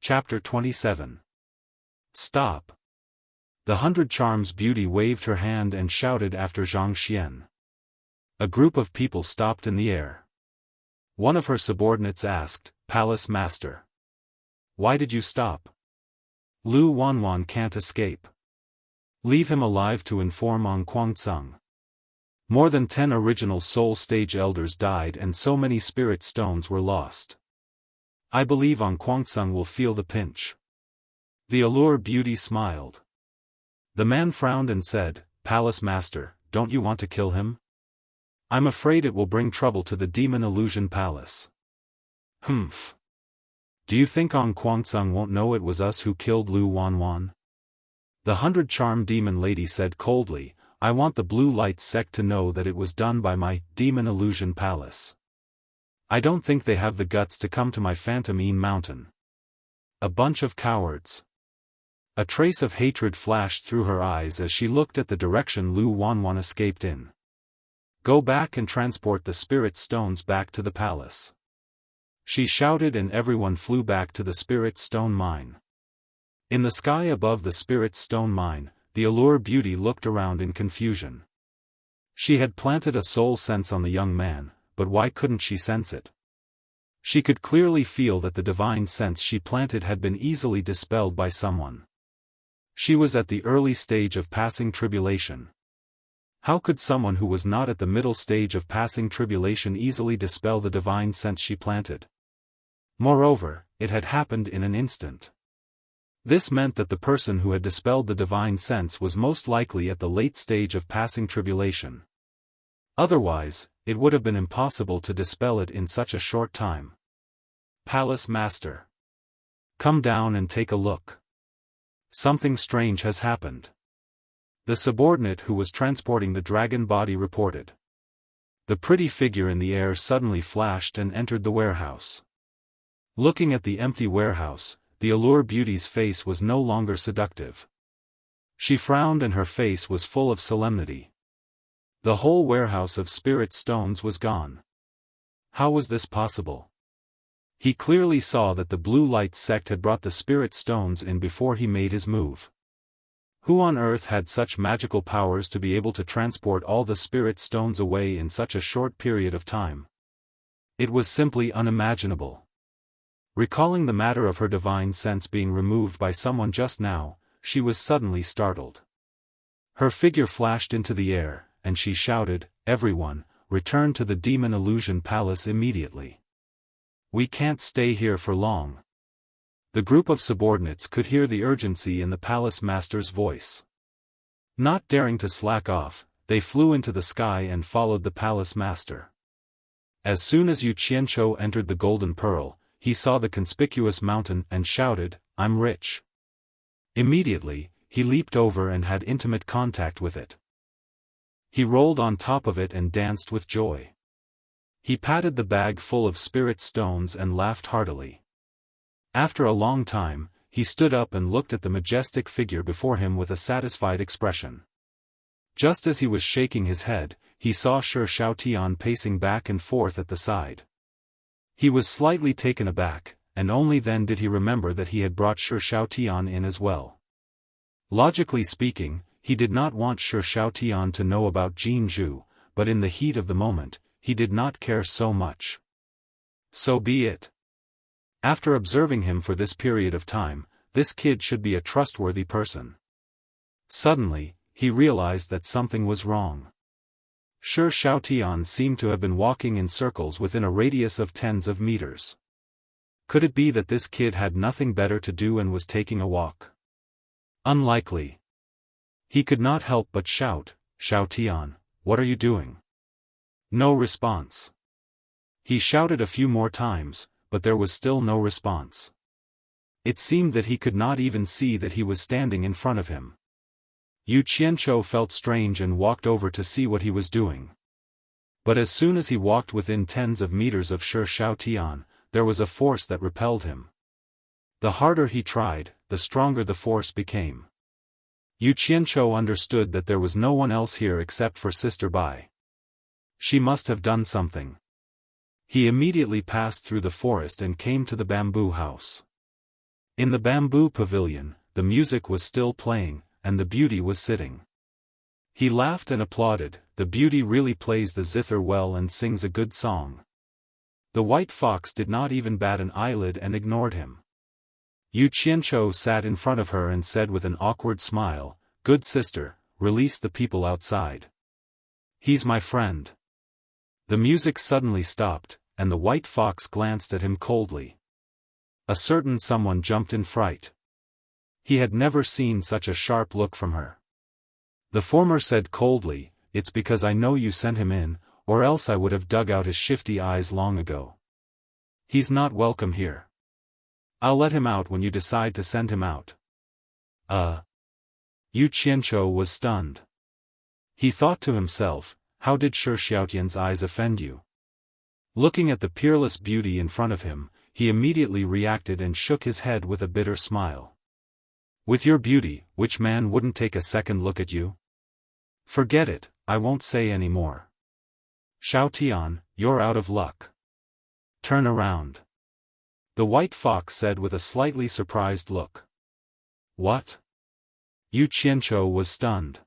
Chapter 27. Stop! The 100 Charms beauty waved her hand and shouted after Zhang Xian. A group of people stopped in the air. One of her subordinates asked, "Palace Master, why did you stop? Lu Wanwan can't escape. Leave him alive to inform on Guangcang. More than 10 original Soul Stage elders died and so many spirit stones were lost. I believe on Guangcang will feel the pinch." The Allure beauty smiled. The man frowned and said, "Palace Master, don't you want to kill him? I'm afraid it will bring trouble to the Demon Illusion Palace." "Humph. Do you think on Guangcang won't know it was us who killed Lu Wanwan?" The 100 Charm Demon Lady said coldly, "I want the Blue Light sect to know that it was done by my Demon Illusion Palace. I don't think they have the guts to come to my Phantomine Mountain. A bunch of cowards." A trace of hatred flashed through her eyes as she looked at the direction Lu Wanwan escaped in. "Go back and transport the spirit stones back to the palace." She shouted and everyone flew back to the spirit stone mine. In the sky above the spirit stone mine, the Allure beauty looked around in confusion. She had planted a soul sense on the young man, but why couldn't she sense it? She could clearly feel that the divine sense she planted had been easily dispelled by someone. She was at the early stage of passing tribulation. How could someone who was not at the middle stage of passing tribulation easily dispel the divine sense she planted? Moreover, it had happened in an instant. This meant that the person who had dispelled the divine sense was most likely at the late stage of passing tribulation. Otherwise, it would have been impossible to dispel it in such a short time. "Palace Master, come down and take a look. Something strange has happened." The subordinate who was transporting the dragon body reported. The pretty figure in the air suddenly flashed and entered the warehouse. Looking at the empty warehouse, the Allure beauty's face was no longer seductive. She frowned and her face was full of solemnity. The whole warehouse of spirit stones was gone. How was this possible? He clearly saw that the Blue Light sect had brought the spirit stones in before he made his move. Who on earth had such magical powers to be able to transport all the spirit stones away in such a short period of time? It was simply unimaginable. Recalling the matter of her divine sense being removed by someone just now, she was suddenly startled. Her figure flashed into the air, and she shouted, "Everyone, return to the Demon Illusion Palace immediately. We can't stay here for long." The group of subordinates could hear the urgency in the Palace Master's voice. Not daring to slack off, they flew into the sky and followed the Palace Master. As soon as Yu Qianzhou entered the Golden Pearl, he saw the conspicuous mountain and shouted, "I'm rich." Immediately, he leaped over and had intimate contact with it. He rolled on top of it and danced with joy. He patted the bag full of spirit stones and laughed heartily. After a long time, he stood up and looked at the majestic figure before him with a satisfied expression. Just as he was shaking his head, he saw Shi Xiaotian pacing back and forth at the side. He was slightly taken aback, and only then did he remember that he had brought Shi Xiaotian in as well. Logically speaking, he did not want Shi Xiaotian to know about Jin Zhu, but in the heat of the moment, he did not care so much. So be it. After observing him for this period of time, this kid should be a trustworthy person. Suddenly, he realized that something was wrong. Shi Xiaotian seemed to have been walking in circles within a radius of tens of meters. Could it be that this kid had nothing better to do and was taking a walk? Unlikely. He could not help but shout, "Xiaotian, what are you doing?" No response. He shouted a few more times, but there was still no response. It seemed that he could not even see that he was standing in front of him. Yu Qianzhou felt strange and walked over to see what he was doing. But as soon as he walked within tens of meters of Shi Xiaotian, there was a force that repelled him. The harder he tried, the stronger the force became. Yu Qianzhou understood that there was no one else here except for Sister Bai. She must have done something. He immediately passed through the forest and came to the bamboo house. In the bamboo pavilion, the music was still playing, and the beauty was sitting. He laughed and applauded. The beauty really plays the zither well and sings a good song. The white fox did not even bat an eyelid and ignored him. Yu Qianzhou sat in front of her and said with an awkward smile, "Good sister, release the people outside. He's my friend." The music suddenly stopped, and the white fox glanced at him coldly. A certain someone jumped in fright. He had never seen such a sharp look from her. The former said coldly, "It's because I know you sent him in, or else I would have dug out his shifty eyes long ago. He's not welcome here. I'll let him out when you decide to send him out." Yu Qianzhou was stunned. He thought to himself, how did Shi Xiaotian's eyes offend you? Looking at the peerless beauty in front of him, he immediately reacted and shook his head with a bitter smile. "With your beauty, which man wouldn't take a second look at you? Forget it, I won't say any more. Xiaotian, you're out of luck. Turn around." The white fox said with a slightly surprised look. "What?" Yu Qianzhou was stunned.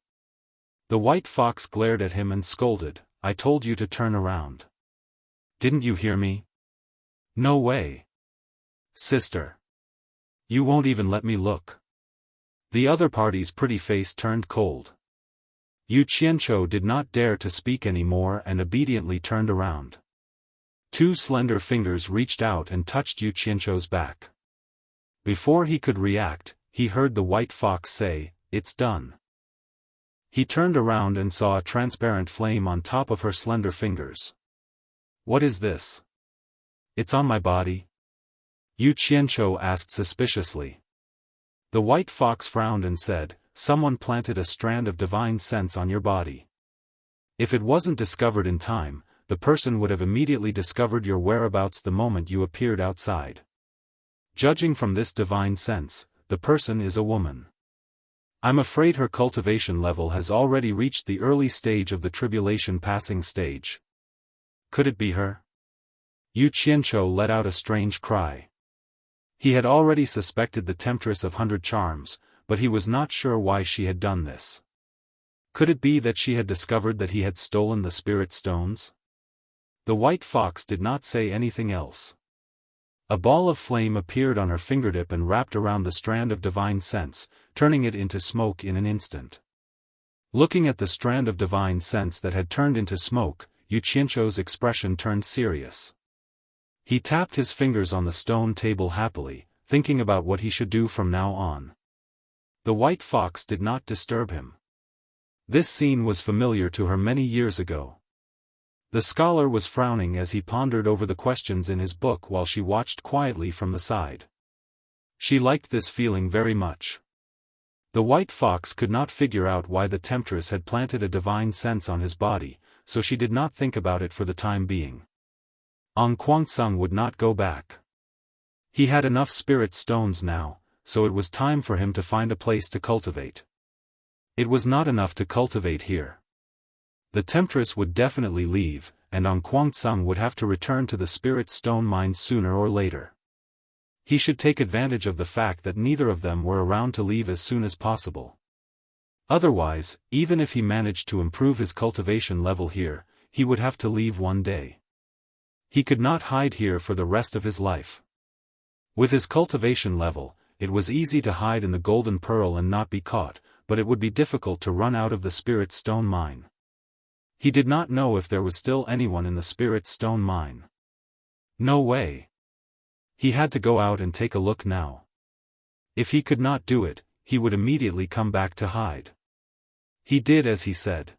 The white fox glared at him and scolded, "I told you to turn around. Didn't you hear me? No way. Sister. You won't even let me look." The other party's pretty face turned cold. Yu Qianzhou did not dare to speak any more and obediently turned around. Two slender fingers reached out and touched Yu Qianzhou's back. Before he could react, he heard the white fox say, "It's done." He turned around and saw a transparent flame on top of her slender fingers. "What is this? It's on my body?" Yu Qianzhou asked suspiciously. The white fox frowned and said, "Someone planted a strand of divine sense on your body. If it wasn't discovered in time, the person would have immediately discovered your whereabouts the moment you appeared outside. Judging from this divine sense, the person is a woman. I'm afraid her cultivation level has already reached the early stage of the tribulation passing stage. Could it be her?" Yu Qianzhou let out a strange cry. He had already suspected the temptress of 100 charms, but he was not sure why she had done this. Could it be that she had discovered that he had stolen the spirit stones? The white fox did not say anything else. A ball of flame appeared on her fingertip and wrapped around the strand of divine sense, turning it into smoke in an instant. Looking at the strand of divine sense that had turned into smoke, Yu Qianzhou's expression turned serious. He tapped his fingers on the stone table happily, thinking about what he should do from now on. The white fox did not disturb him. This scene was familiar to her many years ago. The scholar was frowning as he pondered over the questions in his book while she watched quietly from the side. She liked this feeling very much. The white fox could not figure out why the temptress had planted a divine sense on his body, so she did not think about it for the time being. Quangsung would not go back. He had enough spirit stones now, so it was time for him to find a place to cultivate. It was not enough to cultivate here. The temptress would definitely leave, and Quangsung would have to return to the spirit stone mine sooner or later. He should take advantage of the fact that neither of them were around to leave as soon as possible. Otherwise, even if he managed to improve his cultivation level here, he would have to leave one day. He could not hide here for the rest of his life. With his cultivation level, it was easy to hide in the Golden Pearl and not be caught, but it would be difficult to run out of the spirit stone mine. He did not know if there was still anyone in the spirit stone mine. No way. He had to go out and take a look now. If he could not do it, he would immediately come back to hide. He did as he said.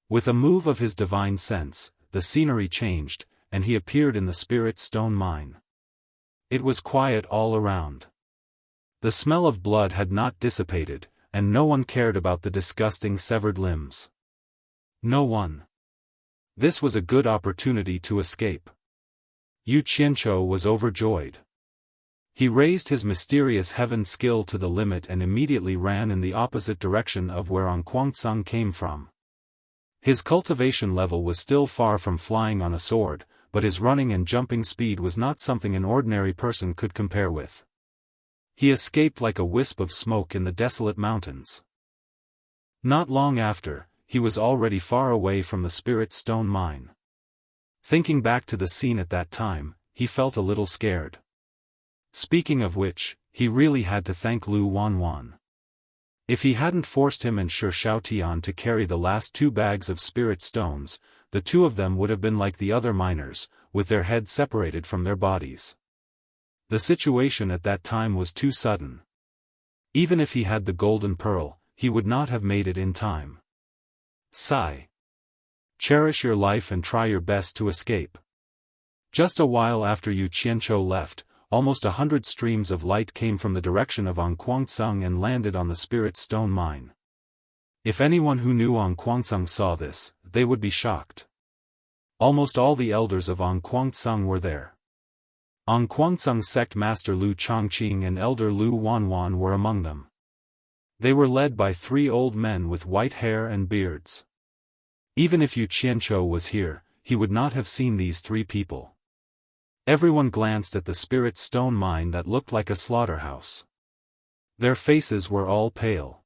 With a move of his divine sense, the scenery changed, and he appeared in the spirit stone mine. It was quiet all around. The smell of blood had not dissipated, and no one cared about the disgusting severed limbs. No one. This was a good opportunity to escape. Yu Qianzhou was overjoyed. He raised his mysterious heaven skill to the limit and immediately ran in the opposite direction of where Quangsung came from. His cultivation level was still far from flying on a sword, but his running and jumping speed was not something an ordinary person could compare with. He escaped like a wisp of smoke in the desolate mountains. Not long after, he was already far away from the spirit stone mine. Thinking back to the scene at that time, he felt a little scared. Speaking of which, he really had to thank Lu Wanwan. If he hadn't forced him and Xiaotian to carry the last 2 bags of spirit stones, the 2 of them would have been like the other miners, with their heads separated from their bodies. The situation at that time was too sudden. Even if he had the golden pearl, he would not have made it in time. Sigh. Cherish your life and try your best to escape. Just a while after Yu Qianzhou left, almost 100 streams of light came from the direction of Anquangsung and landed on the spirit stone mine. If anyone who knew Anquangsung saw this, they would be shocked. Almost all the elders of Anquangsung were there. Anquangsung sect master Lu Chongqing and elder Lu Wanwan were among them. They were led by 3 old men with white hair and beards. Even if Yu Qianzhou was here, he would not have seen these 3 people. Everyone glanced at the spirit stone mine that looked like a slaughterhouse. Their faces were all pale.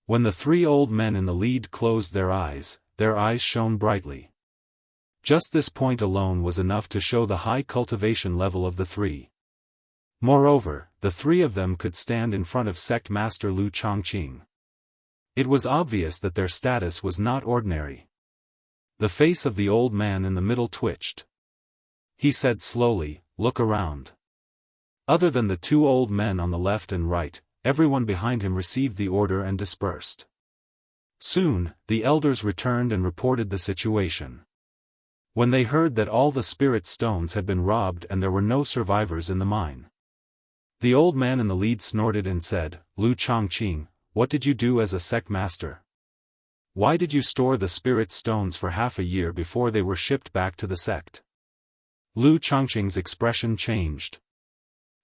When the 3 old men in the lead closed their eyes shone brightly. Just this point alone was enough to show the high cultivation level of the 3. Moreover, the 3 of them could stand in front of sect master Lu Chongqing. It was obvious that their status was not ordinary. The face of the old man in the middle twitched. He said slowly, "Look around." Other than the 2 old men on the left and right, everyone behind him received the order and dispersed. Soon, the elders returned and reported the situation. When they heard that all the spirit stones had been robbed and there were no survivors in the mine, the old man in the lead snorted and said, "Lu Chongqing, what did you do as a sect master? Why did you store the spirit stones for half a year before they were shipped back to the sect?" Lu Chongqing's expression changed.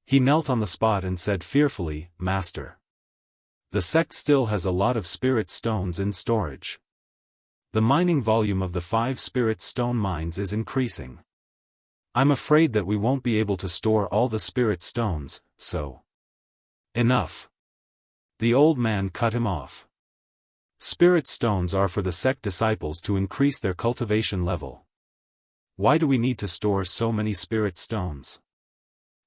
He knelt on the spot and said fearfully, "Master, the sect still has a lot of spirit stones in storage. The mining volume of the 5 spirit stone mines is increasing. I'm afraid that we won't be able to store all the spirit stones, so..." "Enough." The old man cut him off. "Spirit stones are for the sect disciples to increase their cultivation level. Why do we need to store so many spirit stones?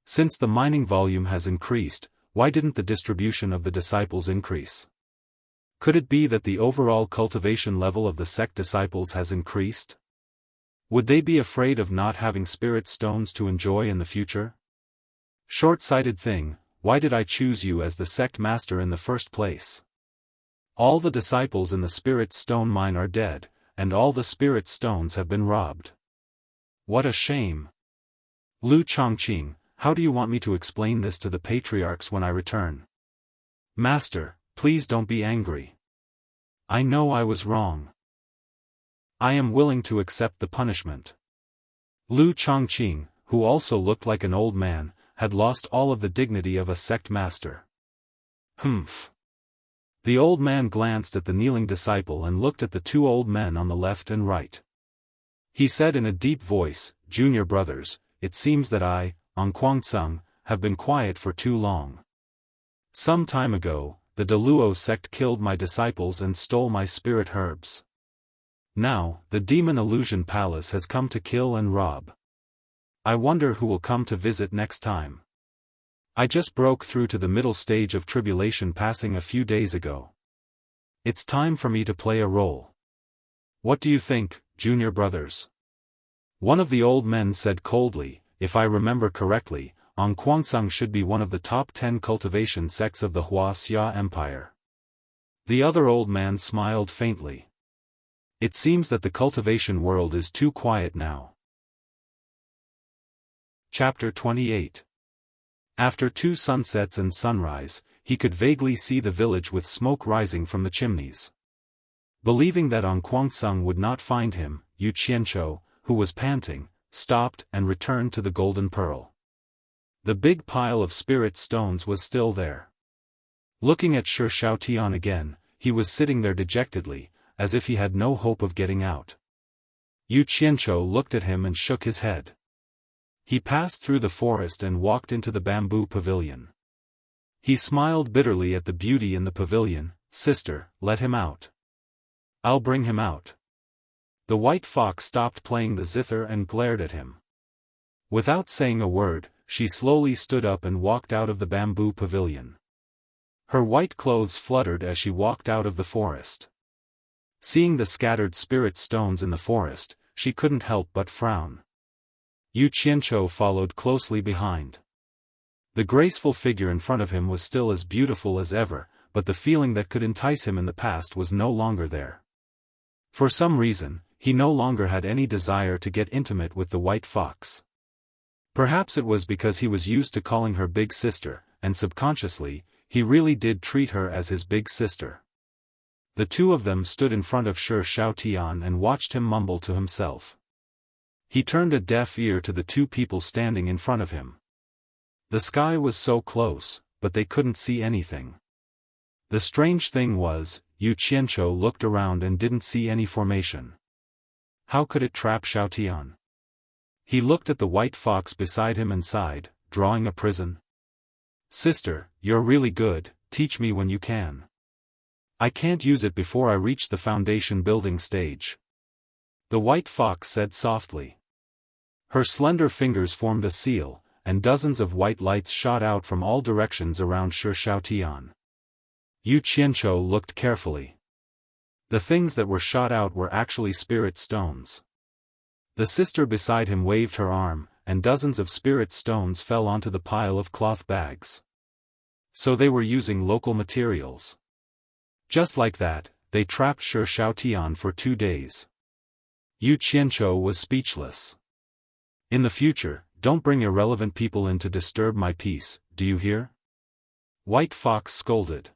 Since the mining volume has increased, why didn't the distribution of the disciples increase? Could it be that the overall cultivation level of the sect disciples has increased? Would they be afraid of not having spirit stones to enjoy in the future? Short-sighted thing, why did I choose you as the sect master in the first place? All the disciples in the spirit stone mine are dead, and all the spirit stones have been robbed. What a shame. Lu Chongqing, how do you want me to explain this to the patriarchs when I return?" "Master, please don't be angry. I know I was wrong. I am willing to accept the punishment." Lu Chongqing, who also looked like an old man, had lost all of the dignity of a sect master. "Humph." The old man glanced at the kneeling disciple and looked at the 2 old men on the left and right. He said in a deep voice, "Junior brothers, it seems that I, Anquangsung, have been quiet for too long. Some time ago, the Deluo sect killed my disciples and stole my spirit herbs. Now, the Demon Illusion Palace has come to kill and rob. I wonder who will come to visit next time. I just broke through to the middle stage of tribulation passing a few days ago. It's time for me to play a role. What do you think, junior brothers?" One of the old men said coldly, "If I remember correctly, Anquangsung should be one of the top 10 cultivation sects of the Wuxia Empire." The other old man smiled faintly. "It seems that the cultivation world is too quiet now." Chapter 28. After 2 sunsets and sunrise, he could vaguely see the village with smoke rising from the chimneys. Believing that Anquangsung would not find him, Yu Qianzhou, who was panting, stopped and returned to the golden pearl. The big pile of spirit stones was still there. Looking at Xiaotian again, he was sitting there dejectedly, as if he had no hope of getting out. Yu Qianzhou looked at him and shook his head. He passed through the forest and walked into the bamboo pavilion. He smiled bitterly at the beauty in the pavilion. Sister, let him out. I'll bring him out. The white fox stopped playing the zither and glared at him. Without saying a word, she slowly stood up and walked out of the bamboo pavilion. Her white clothes fluttered as she walked out of the forest. Seeing the scattered spirit stones in the forest, she couldn't help but frown. Yu Qianqiu followed closely behind. The graceful figure in front of him was still as beautiful as ever, but the feeling that could entice him in the past was no longer there. For some reason, he no longer had any desire to get intimate with the white fox. Perhaps it was because he was used to calling her big sister, and subconsciously, he really did treat her as his big sister. The two of them stood in front of Xiaofan and watched him mumble to himself. He turned a deaf ear to the two people standing in front of him. The sky was so close, but they couldn't see anything. The strange thing was, Yu Qianqiu looked around and didn't see any formation. How could it trap Xiaofan? He looked at the white fox beside him and sighed, drawing a prison. Sister, you're really good, teach me when you can. I can't use it before I reach the foundation building stage. The white fox said softly. Her slender fingers formed a seal, and dozens of white lights shot out from all directions around Xiaofan. Yu Qianqiu looked carefully. The things that were shot out were actually spirit stones. The sister beside him waved her arm, and dozens of spirit stones fell onto the pile of cloth bags. So they were using local materials. Just like that, they trapped Xiaofan for 2 days. Yu Qianqiu was speechless. In the future, don't bring irrelevant people in to disturb my peace, do you hear? White Fox scolded.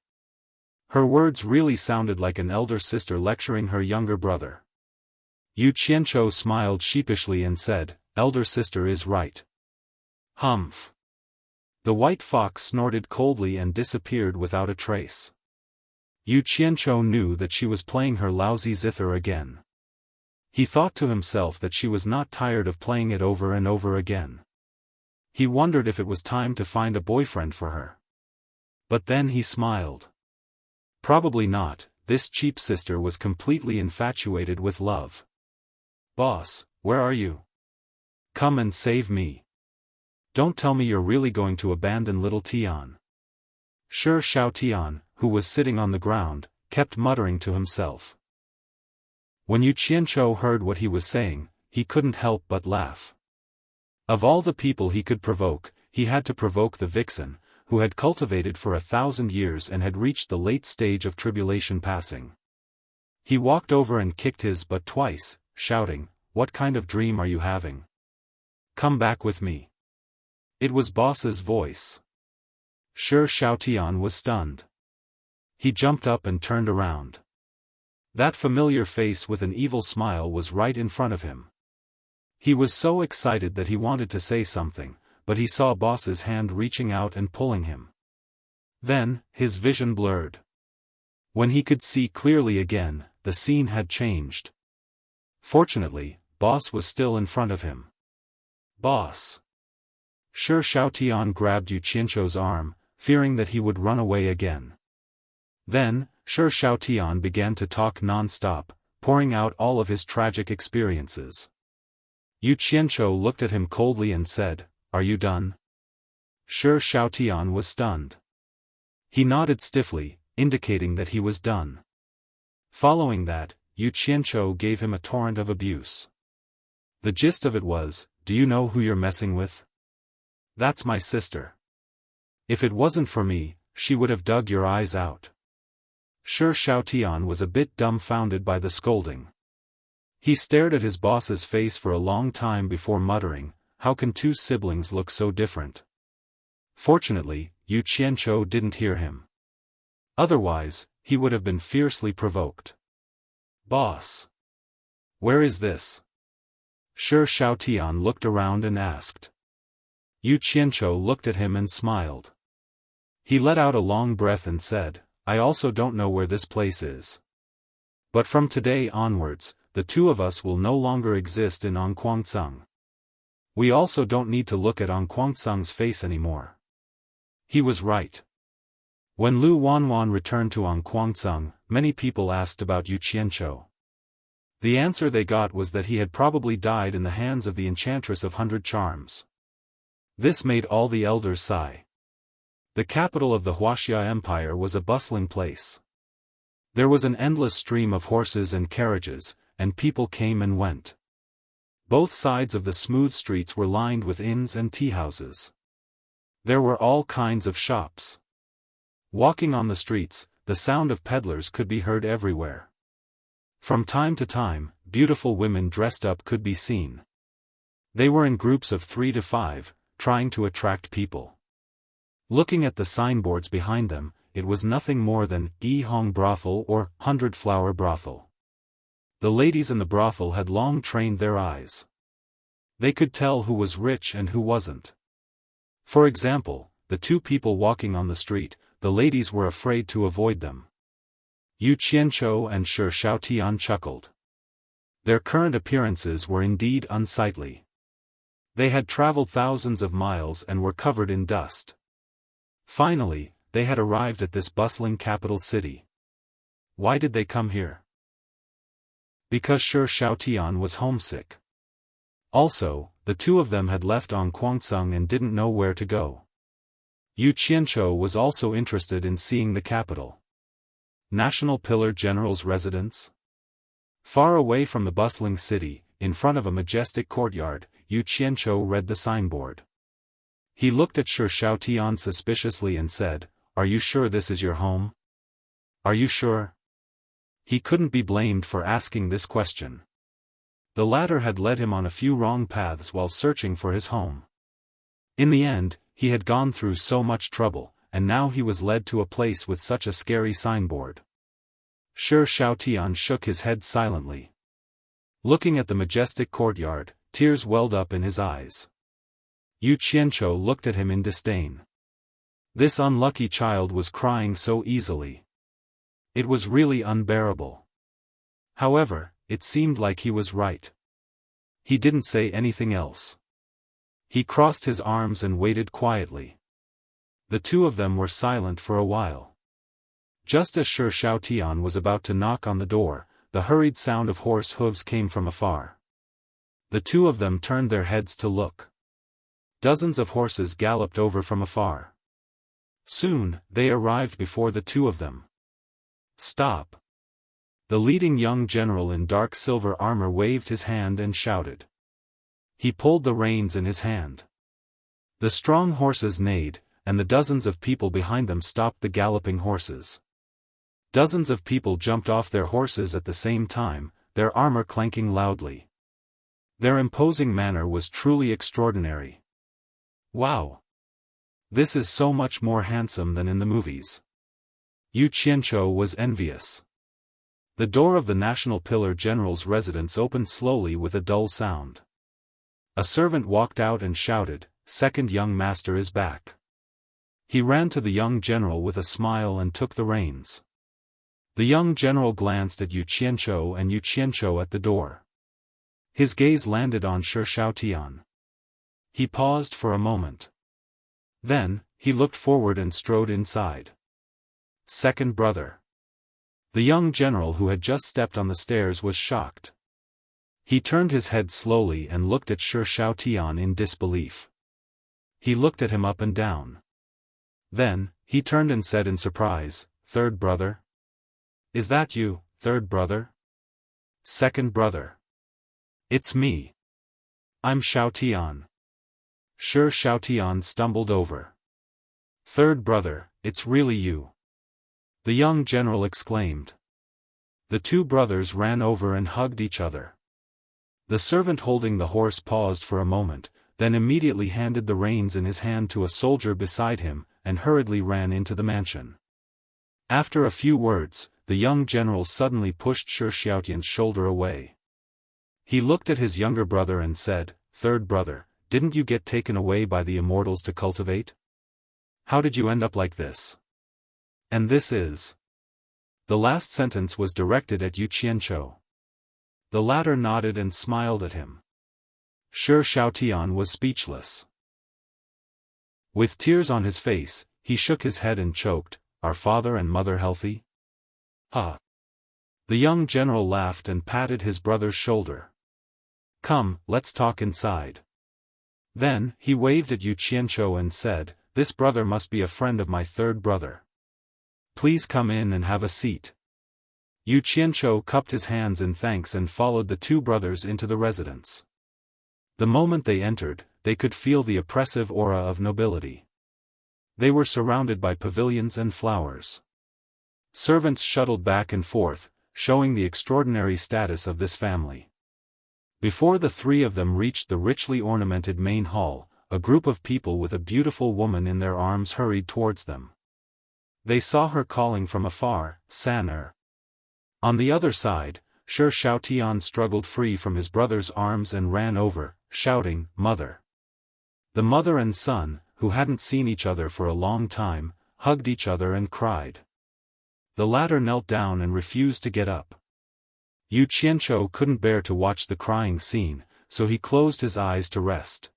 Her words really sounded like an elder sister lecturing her younger brother. Yu Qianqiu smiled sheepishly and said, Elder sister is right. Humph. The white fox snorted coldly and disappeared without a trace. Yu Qianqiu knew that she was playing her lousy zither again. He thought to himself that she was not tired of playing it over and over again. He wondered if it was time to find a boyfriend for her. But then he smiled. Probably not, this cheap sister was completely infatuated with love. Boss, where are you? Come and save me. Don't tell me you're really going to abandon little Tian. Xiaofan, who was sitting on the ground, kept muttering to himself. When Yu Qianqiu heard what he was saying, he couldn't help but laugh. Of all the people he could provoke, he had to provoke the vixen, who had cultivated for 1,000 years and had reached the late stage of tribulation passing. He walked over and kicked his butt twice, shouting, What kind of dream are you having? Come back with me. It was boss's voice. Xiaofan was stunned. He jumped up and turned around. That familiar face with an evil smile was right in front of him. He was so excited that he wanted to say something, but he saw boss's hand reaching out and pulling him. Then, his vision blurred. When he could see clearly again, the scene had changed. Fortunately, boss was still in front of him. Boss! Xiaofan grabbed Yu Qianqiu's arm, fearing that he would run away again. Then, Xiaofan began to talk non-stop, pouring out all of his tragic experiences. Yu Qianqiu looked at him coldly and said, Are you done? Xiaofan was stunned. He nodded stiffly, indicating that he was done. Following that, Yu Qianqiu gave him a torrent of abuse. The gist of it was, Do you know who you're messing with? That's my sister. If it wasn't for me, she would have dug your eyes out. Xiaofan was a bit dumbfounded by the scolding. He stared at his boss's face for a long time before muttering, How can two siblings look so different? Fortunately, Yu Qianqiu didn't hear him. Otherwise, he would have been fiercely provoked. Boss! Where is this? Xiaofan looked around and asked. Yu Qianqiu looked at him and smiled. He let out a long breath and said, I also don't know where this place is. But from today onwards, the two of us will no longer exist in Anquangsung. We also don't need to look at Anquangsung's face anymore. He was right. When Lu Wanwan returned to Angquangsung, many people asked about Yu Qianqiu. The answer they got was that he had probably died in the hands of the Enchantress of 100 Charms. This made all the elders sigh. The capital of the Wuxia Empire was a bustling place. There was an endless stream of horses and carriages, and people came and went. Both sides of the smooth streets were lined with inns and teahouses. There were all kinds of shops. Walking on the streets, the sound of peddlers could be heard everywhere. From time to time, beautiful women dressed up could be seen. They were in groups of 3 to 5, trying to attract people. Looking at the signboards behind them, it was nothing more than Yi Hong Brothel or 100-Flower Brothel. The ladies in the brothel had long trained their eyes. They could tell who was rich and who wasn't. For example, the two people walking on the street, the ladies were afraid to avoid them. Yu Qianqiu and Shi Xiaotian chuckled. Their current appearances were indeed unsightly. They had traveled thousands of miles and were covered in dust. Finally, they had arrived at this bustling capital city. Why did they come here? Because Shi Xiaotian was homesick. Also, the two of them had left Angquangsung and didn't know where to go. Yu Qianqiu was also interested in seeing the capital. National Pillar General's residence? Far away from the bustling city, in front of a majestic courtyard, Yu Qianqiu read the signboard. He looked at Shi Xiaotian suspiciously and said, "Are you sure this is your home? Are you sure?" He couldn't be blamed for asking this question. The latter had led him on a few wrong paths while searching for his home. In the end, he had gone through so much trouble, and now he was led to a place with such a scary signboard. Shi Xiaotian shook his head silently. Looking at the majestic courtyard, tears welled up in his eyes. Yu Qianqiu looked at him in disdain. This unlucky child was crying so easily. It was really unbearable. However, it seemed like he was right. He didn't say anything else. He crossed his arms and waited quietly. The two of them were silent for a while. Just as Shi Xiaotian was about to knock on the door, the hurried sound of horse hooves came from afar. The two of them turned their heads to look. Dozens of horses galloped over from afar. Soon, they arrived before the two of them. "Stop!" The leading young general in dark silver armor waved his hand and shouted. He pulled the reins in his hand. The strong horses neighed, and the dozens of people behind them stopped the galloping horses. Dozens of people jumped off their horses at the same time, their armor clanking loudly. Their imposing manner was truly extraordinary. Wow! This is so much more handsome than in the movies. Yu Qianqiu was envious. The door of the National Pillar General's residence opened slowly with a dull sound. A servant walked out and shouted, "Second young master is back." He ran to the young general with a smile and took the reins. The young general glanced at Yu Qianqiu and Yu Qianqiu at the door. His gaze landed on Shi Xiaotian. He paused for a moment. Then, he looked forward and strode inside. Second brother. The young general who had just stepped on the stairs was shocked. He turned his head slowly and looked at Shi Xiaotian in disbelief. He looked at him up and down. Then, he turned and said in surprise, "Third brother? Is that you, third brother?" "Second brother. It's me. I'm Xiaotian." Shi Xiaotian stumbled over. "Third brother, it's really you," the young general exclaimed. The two brothers ran over and hugged each other. The servant holding the horse paused for a moment, then immediately handed the reins in his hand to a soldier beside him, and hurriedly ran into the mansion. After a few words, the young general suddenly pushed Shi Xiaotian's shoulder away. He looked at his younger brother and said, "Third brother, didn't you get taken away by the immortals to cultivate? How did you end up like this? And this is..." The last sentence was directed at Yu Qianqiu. The latter nodded and smiled at him. Shi Xiaotian was speechless. With tears on his face, he shook his head and choked, are father and mother healthy? Ah. The young general laughed and patted his brother's shoulder. Come, let's talk inside. Then, he waved at Yu Qianzhou and said, this brother must be a friend of my third brother. Please come in and have a seat. Yu Qianzhou cupped his hands in thanks and followed the two brothers into the residence. The moment they entered, they could feel the oppressive aura of nobility. They were surrounded by pavilions and flowers. Servants shuttled back and forth, showing the extraordinary status of this family. Before the three of them reached the richly ornamented main hall, a group of people with a beautiful woman in their arms hurried towards them. They saw her calling from afar, San-er. On the other side, Shi Xiaotian struggled free from his brother's arms and ran over, shouting, Mother. The mother and son, who hadn't seen each other for a long time, hugged each other and cried. The latter knelt down and refused to get up. Yu Qianzhou couldn't bear to watch the crying scene, so he closed his eyes to rest.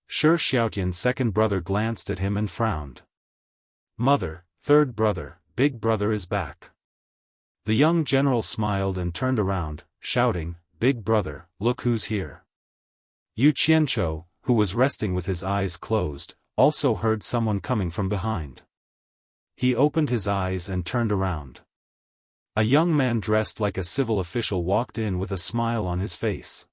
Shi Xiaotian's second brother glanced at him and frowned. Mother, third brother, big brother is back. The young general smiled and turned around, shouting, Big brother, look who's here. Yu Qianzhou, who was resting with his eyes closed, also heard someone coming from behind. He opened his eyes and turned around. A young man dressed like a civil official walked in with a smile on his face.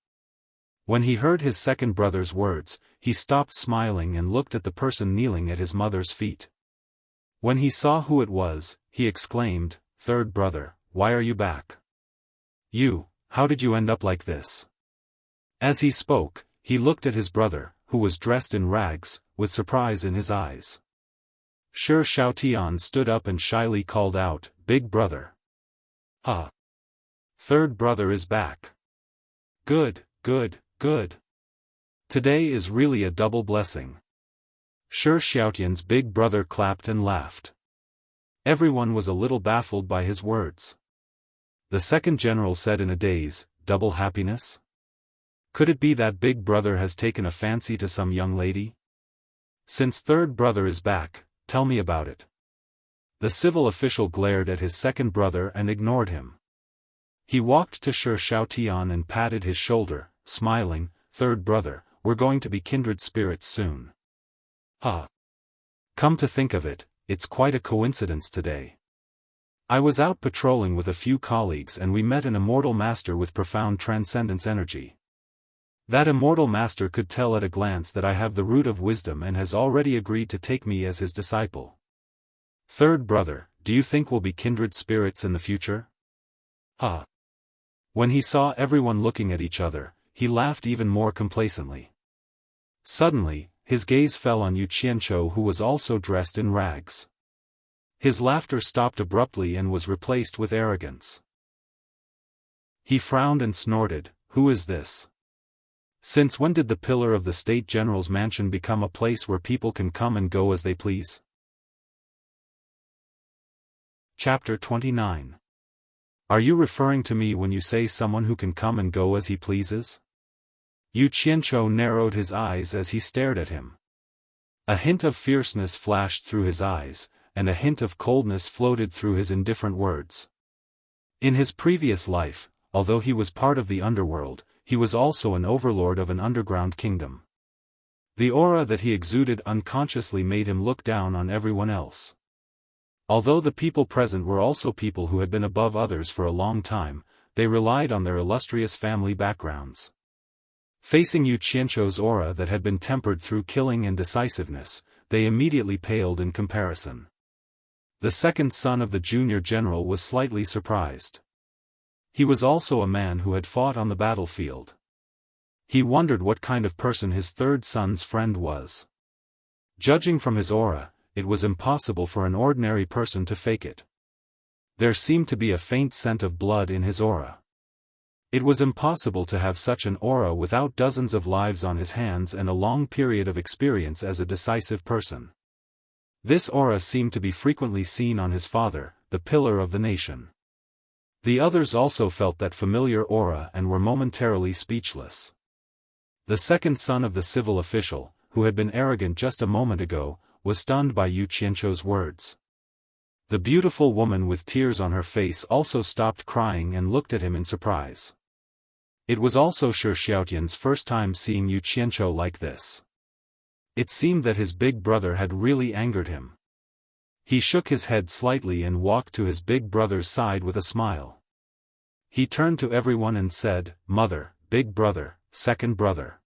When he heard his second brother's words, he stopped smiling and looked at the person kneeling at his mother's feet. When he saw who it was, he exclaimed, Third brother, why are you back? You, how did you end up like this? As he spoke, he looked at his brother, who was dressed in rags, with surprise in his eyes. Shi Xiaotian stood up and shyly called out, Big brother. Ah. Third brother is back. Good, good, good. Today is really a double blessing. Shi Xiaotian's big brother clapped and laughed. Everyone was a little baffled by his words. The second general said in a daze, double happiness? Could it be that big brother has taken a fancy to some young lady? Since third brother is back, tell me about it. The civil official glared at his second brother and ignored him. He walked to Shi Xiaotian and patted his shoulder, smiling, Third brother, we're going to be kindred spirits soon. Ah. Come to think of it, it's quite a coincidence today. I was out patrolling with a few colleagues and we met an immortal master with profound transcendence energy. That immortal master could tell at a glance that I have the root of wisdom and has already agreed to take me as his disciple. Third brother, do you think we'll be kindred spirits in the future? Ah. When he saw everyone looking at each other, he laughed even more complacently. Suddenly, his gaze fell on Yu Qianzhou, who was also dressed in rags. His laughter stopped abruptly and was replaced with arrogance. He frowned and snorted, Who is this? Since when did the pillar of the State General's mansion become a place where people can come and go as they please? Chapter 29. Are you referring to me when you say someone who can come and go as he pleases? Yu Qianzhou narrowed his eyes as he stared at him. A hint of fierceness flashed through his eyes, and a hint of coldness floated through his indifferent words. In his previous life, although he was part of the underworld, he was also an overlord of an underground kingdom. The aura that he exuded unconsciously made him look down on everyone else. Although the people present were also people who had been above others for a long time, they relied on their illustrious family backgrounds. Facing Yu Qianzhou's aura that had been tempered through killing and decisiveness, they immediately paled in comparison. The second son of the junior general was slightly surprised. He was also a man who had fought on the battlefield. He wondered what kind of person his third son's friend was. Judging from his aura, it was impossible for an ordinary person to fake it. There seemed to be a faint scent of blood in his aura. It was impossible to have such an aura without dozens of lives on his hands and a long period of experience as a decisive person. This aura seemed to be frequently seen on his father, the pillar of the nation. The others also felt that familiar aura and were momentarily speechless. The second son of the civil official, who had been arrogant just a moment ago, was stunned by Yu Qianzhou's words. The beautiful woman with tears on her face also stopped crying and looked at him in surprise. It was also Shi Xiaotian's first time seeing Yu Qianzhou like this. It seemed that his big brother had really angered him. He shook his head slightly and walked to his big brother's side with a smile. He turned to everyone and said, "Mother, big brother, second brother.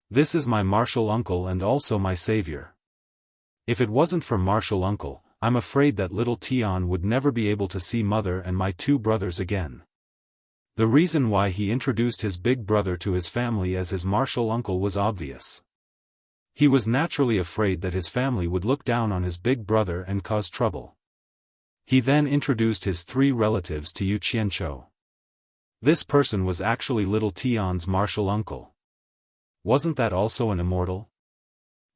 This is my martial uncle and also my savior. If it wasn't for martial uncle, I'm afraid that little Tian would never be able to see mother and my two brothers again." The reason why he introduced his big brother to his family as his martial uncle was obvious. He was naturally afraid that his family would look down on his big brother and cause trouble. He then introduced his three relatives to Yu Qianzhou. This person was actually little Tian's martial uncle. Wasn't that also an immortal?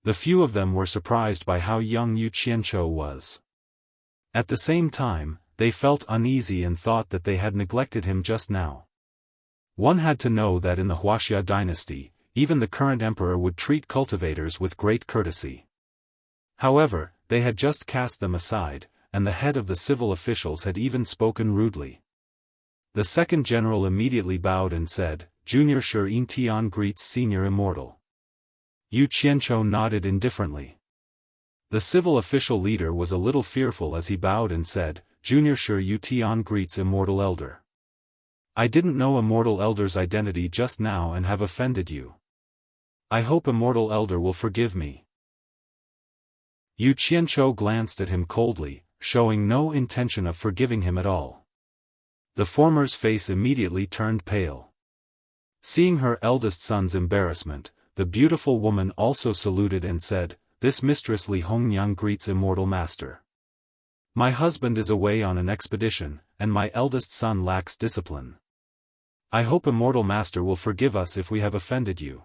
The few of them were surprised by how young Yu Qianzhou was. At the same time, they felt uneasy and thought that they had neglected him just now. One had to know that in the Wuxia dynasty, even the current emperor would treat cultivators with great courtesy. However, they had just cast them aside, and the head of the civil officials had even spoken rudely. The second general immediately bowed and said, "Junior Shi Tian greets senior immortal." Yu Qianzhou nodded indifferently. The civil official leader was a little fearful as he bowed and said, "Junior Shi Tian greets immortal elder. I didn't know immortal elder's identity just now and have offended you. I hope immortal elder will forgive me." Yu Qianzhou glanced at him coldly, showing no intention of forgiving him at all. The former's face immediately turned pale. Seeing her eldest son's embarrassment, the beautiful woman also saluted and said, "This mistress Li Hongyang greets immortal master. My husband is away on an expedition, and my eldest son lacks discipline. I hope immortal master will forgive us if we have offended you."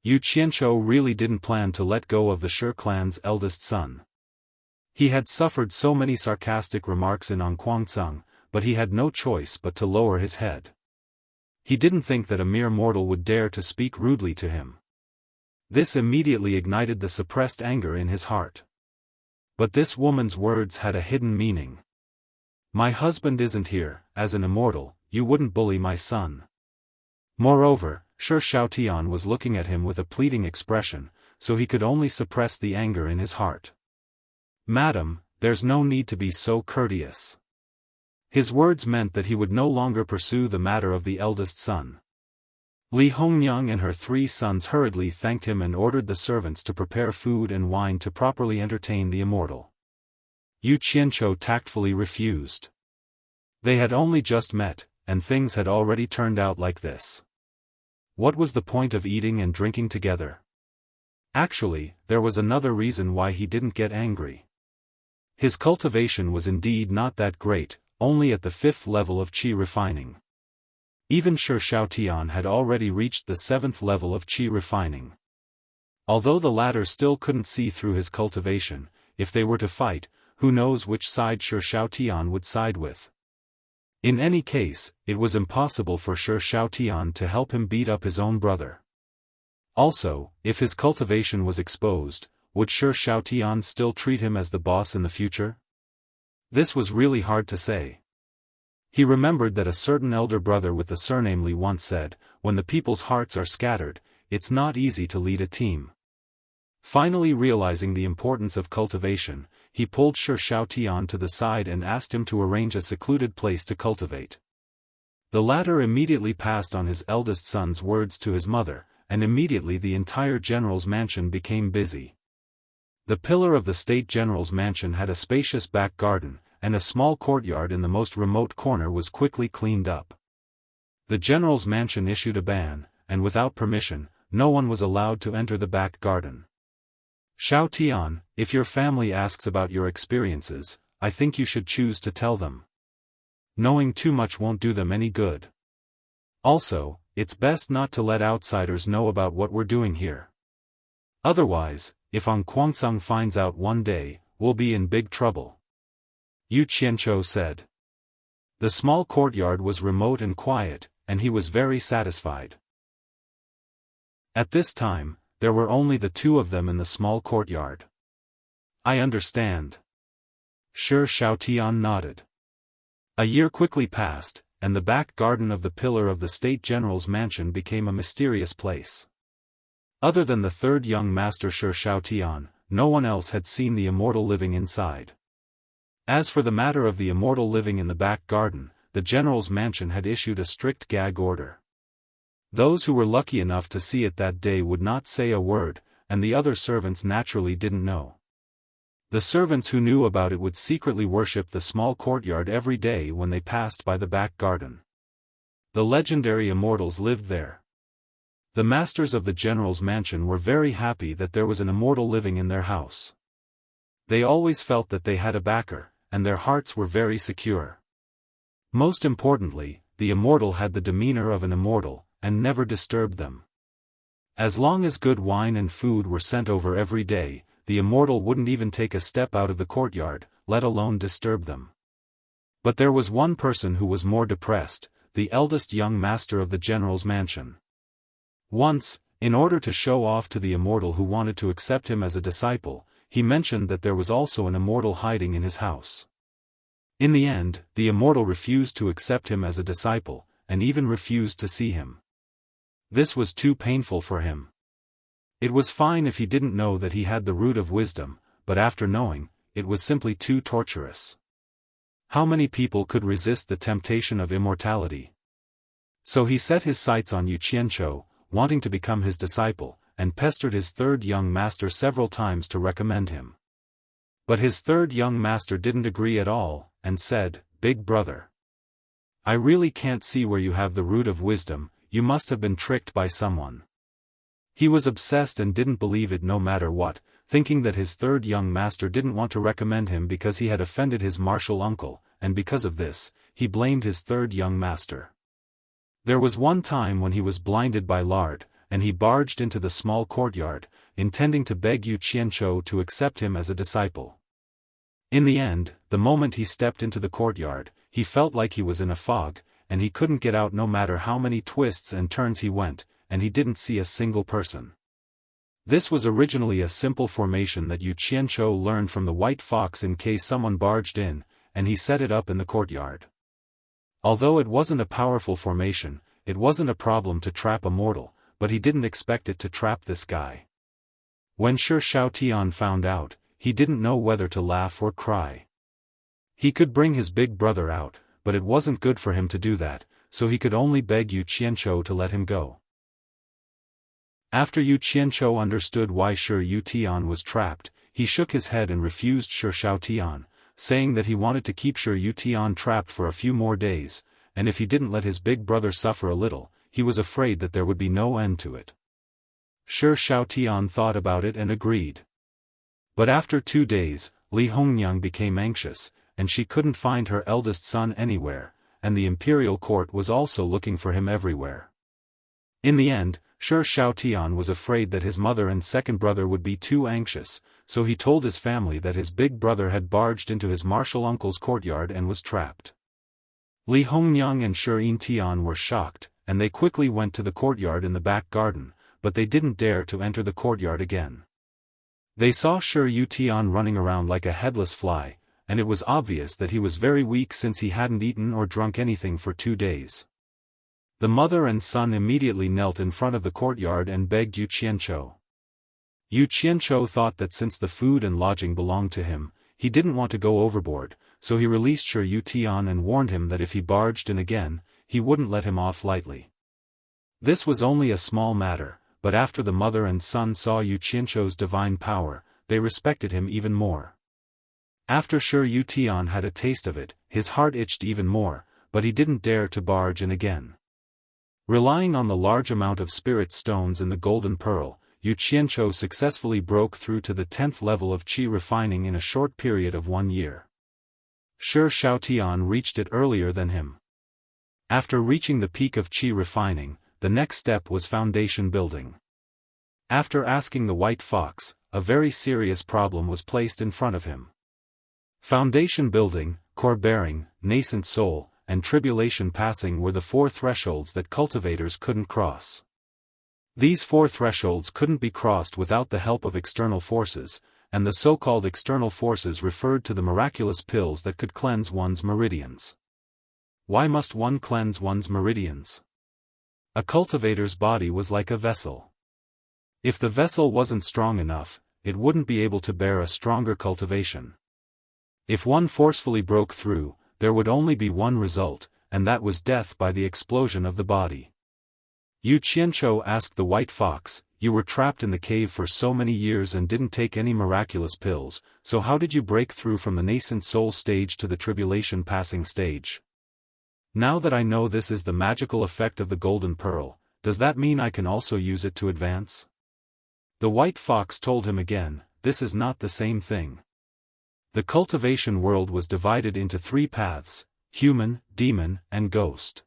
Yu Qianzhou really didn't plan to let go of the Shi clan's eldest son. He had suffered so many sarcastic remarks in Onquancang, but he had no choice but to lower his head. He didn't think that a mere mortal would dare to speak rudely to him. This immediately ignited the suppressed anger in his heart. But this woman's words had a hidden meaning. "My husband isn't here, as an immortal, you wouldn't bully my son." Moreover, Shi Xiaotian was looking at him with a pleading expression, so he could only suppress the anger in his heart. "Madam, there's no need to be so courteous." His words meant that he would no longer pursue the matter of the eldest son. Li Hongyang and her three sons hurriedly thanked him and ordered the servants to prepare food and wine to properly entertain the immortal. Yu Qianzhou tactfully refused. They had only just met, and things had already turned out like this. What was the point of eating and drinking together? Actually, there was another reason why he didn't get angry. His cultivation was indeed not that great, only at the 5th level of qi refining. Even Shi Xiaotian had already reached the 7th level of qi refining. Although the latter still couldn't see through his cultivation, if they were to fight, who knows which side Shi Xiaotian would side with. In any case, it was impossible for Shi Xiaotian to help him beat up his own brother. Also, if his cultivation was exposed, would Shi Xiaotian still treat him as the boss in the future? This was really hard to say. He remembered that a certain elder brother with the surname Li once said, "When the people's hearts are scattered, it's not easy to lead a team." Finally realizing the importance of cultivation, he pulled Shi Xiaotian to the side and asked him to arrange a secluded place to cultivate. The latter immediately passed on his eldest son's words to his mother, and immediately the entire general's mansion became busy. The pillar of the state general's mansion had a spacious back garden, and a small courtyard in the most remote corner was quickly cleaned up. The general's mansion issued a ban, and without permission, no one was allowed to enter the back garden. "Xiaotian, if your family asks about your experiences, I think you should choose to tell them. Knowing too much won't do them any good. Also, it's best not to let outsiders know about what we're doing here. Otherwise, if Onquancang finds out one day, we'll be in big trouble," Yu Qianzhou said. The small courtyard was remote and quiet, and he was very satisfied. At this time, there were only the two of them in the small courtyard. "I understand." Shi Xiaotian nodded. A year quickly passed, and the back garden of the pillar of the State General's mansion became a mysterious place. Other than the third young master Shi Xiaotian, no one else had seen the immortal living inside. As for the matter of the immortal living in the back garden, the general's mansion had issued a strict gag order. Those who were lucky enough to see it that day would not say a word, and the other servants naturally didn't know. The servants who knew about it would secretly worship the small courtyard every day when they passed by the back garden. The legendary immortals lived there. The masters of the general's mansion were very happy that there was an immortal living in their house. They always felt that they had a backer, and their hearts were very secure. Most importantly, the immortal had the demeanor of an immortal, and never disturbed them. As long as good wine and food were sent over every day, the immortal wouldn't even take a step out of the courtyard, let alone disturb them. But there was one person who was more depressed, the eldest young master of the general's mansion. Once, in order to show off to the immortal who wanted to accept him as a disciple, he mentioned that there was also an immortal hiding in his house. In the end, the immortal refused to accept him as a disciple, and even refused to see him. This was too painful for him. It was fine if he didn't know that he had the root of wisdom, but after knowing, it was simply too torturous. How many people could resist the temptation of immortality? So he set his sights on Yu Qianqiu, wanting to become his disciple, and pestered his third young master several times to recommend him. But his third young master didn't agree at all, and said, "Big brother, I really can't see where you have the root of wisdom, you must have been tricked by someone." He was obsessed and didn't believe it no matter what, thinking that his third young master didn't want to recommend him because he had offended his martial uncle, and because of this, he blamed his third young master. There was one time when he was blinded by lard, and he barged into the small courtyard, intending to beg Yu Qianqiu to accept him as a disciple. In the end, the moment he stepped into the courtyard, he felt like he was in a fog, and he couldn't get out no matter how many twists and turns he went, and he didn't see a single person. This was originally a simple formation that Yu Qianqiu learned from the white fox in case someone barged in, and he set it up in the courtyard. Although it wasn't a powerful formation, it wasn't a problem to trap a mortal, but he didn't expect it to trap this guy. When Shi Xiaotian found out, he didn't know whether to laugh or cry. He could bring his big brother out, but it wasn't good for him to do that, so he could only beg Yu Qianqiu to let him go. After Yu Qianqiu understood why Shi Xiaotian was trapped, he shook his head and refused Shi Xiaotian, saying that he wanted to keep Shi Xiaotian trapped for a few more days, and if he didn't let his big brother suffer a little, he was afraid that there would be no end to it. Shi Xiaotian thought about it and agreed. But after 2 days, Li Hongniang became anxious, and she couldn't find her eldest son anywhere, and the imperial court was also looking for him everywhere. In the end, Shi Xiaotian was afraid that his mother and second brother would be too anxious, so he told his family that his big brother had barged into his martial uncle's courtyard and was trapped. Li Hongniang and Shi Yintian were shocked, and they quickly went to the courtyard in the back garden, but they didn't dare to enter the courtyard again. They saw Shi Yutian running around like a headless fly, and it was obvious that he was very weak since he hadn't eaten or drunk anything for 2 days. The mother and son immediately knelt in front of the courtyard and begged Yu Qianqiu. Yu Qianqiu thought that since the food and lodging belonged to him, he didn't want to go overboard, so he released Shi Yutian and warned him that if he barged in again, he wouldn't let him off lightly. This was only a small matter, but after the mother and son saw Yu Qianqiu's divine power, they respected him even more. After Shi Yutian had a taste of it, his heart itched even more, but he didn't dare to barge in again. Relying on the large amount of spirit stones in the golden pearl, Yu Qianqiu successfully broke through to the 10th level of qi refining in a short period of 1 year. Shi Xiaotian reached it earlier than him. After reaching the peak of qi refining, the next step was foundation building. After asking the white fox, a very serious problem was placed in front of him. Foundation building, core bearing, nascent soul, and tribulation passing were the 4 thresholds that cultivators couldn't cross. These 4 thresholds couldn't be crossed without the help of external forces, and the so-called external forces referred to the miraculous pills that could cleanse one's meridians. Why must one cleanse one's meridians? A cultivator's body was like a vessel. If the vessel wasn't strong enough, it wouldn't be able to bear a stronger cultivation. If one forcefully broke through, there would only be one result, and that was death by the explosion of the body. Yu Qianzhou asked the white fox, "You were trapped in the cave for so many years and didn't take any miraculous pills, so how did you break through from the nascent soul stage to the tribulation passing stage?" Now that I know this is the magical effect of the golden pearl, does that mean I can also use it to advance? The white fox told him again, this is not the same thing. The cultivation world was divided into 3 paths: human, demon, and ghost.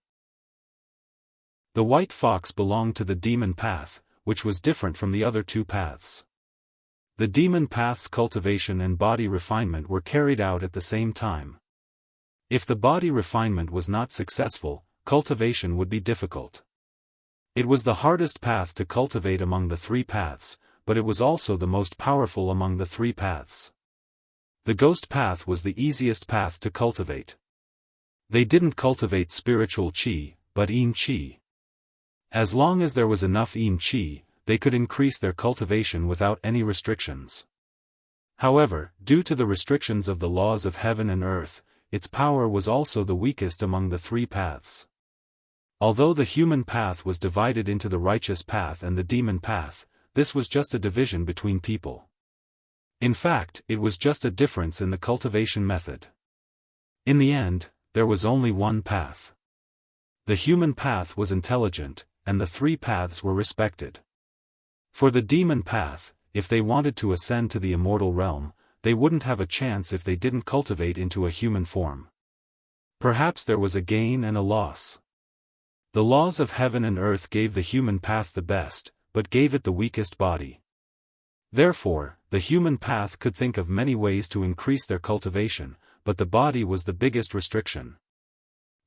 The white fox belonged to the demon path, which was different from the other 2 paths. The demon path's cultivation and body refinement were carried out at the same time. If the body refinement was not successful, cultivation would be difficult. It was the hardest path to cultivate among the 3 paths, but it was also the most powerful among the 3 paths. The ghost path was the easiest path to cultivate. They didn't cultivate spiritual qi, but yin qi. As long as there was enough yin qi, they could increase their cultivation without any restrictions. However, due to the restrictions of the laws of heaven and earth, its power was also the weakest among the 3 paths. Although the human path was divided into the righteous path and the demon path, this was just a division between people. In fact, it was just a difference in the cultivation method. In the end, there was only one path. The human path was intelligent, and the 3 paths were respected. For the demon path, if they wanted to ascend to the immortal realm, they wouldn't have a chance if they didn't cultivate into a human form. Perhaps there was a gain and a loss. The laws of heaven and earth gave the human path the best, but gave it the weakest body. Therefore, the human path could think of many ways to increase their cultivation, but the body was the biggest restriction.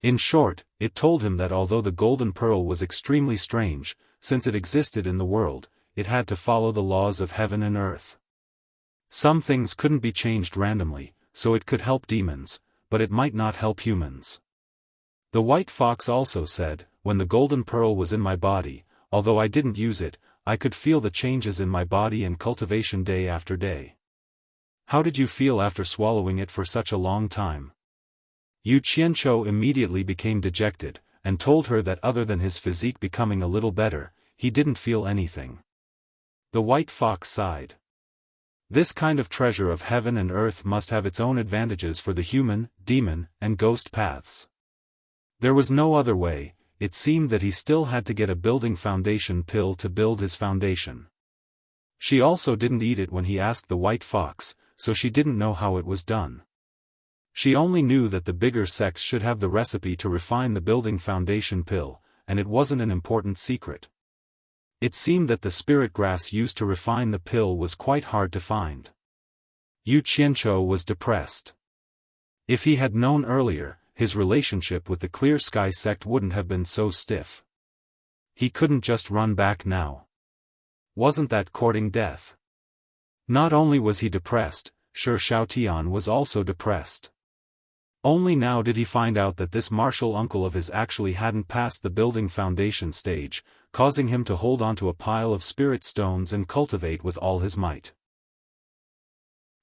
In short, it told him that although the golden pearl was extremely strange, since it existed in the world, it had to follow the laws of heaven and earth. Some things couldn't be changed randomly, so it could help demons, but it might not help humans. The white fox also said, when the golden pearl was in my body, although I didn't use it, I could feel the changes in my body and cultivation day after day. How did you feel after swallowing it for such a long time? Yu Qianzhou immediately became dejected, and told her that other than his physique becoming a little better, he didn't feel anything. The white fox sighed. This kind of treasure of heaven and earth must have its own advantages for the human, demon, and ghost paths. There was no other way. It seemed that he still had to get a building foundation pill to build his foundation. She also didn't eat it when he asked the white fox, so she didn't know how it was done. She only knew that the bigger sex should have the recipe to refine the building foundation pill, and it wasn't an important secret. It seemed that the spirit grass used to refine the pill was quite hard to find. Yu Qianzhou was depressed. If he had known earlier, his relationship with the Clear Sky sect wouldn't have been so stiff. He couldn't just run back now. Wasn't that courting death? Not only was he depressed, Shi Xiaotian was also depressed. Only now did he find out that this martial uncle of his actually hadn't passed the building foundation stage, causing him to hold onto a pile of spirit stones and cultivate with all his might.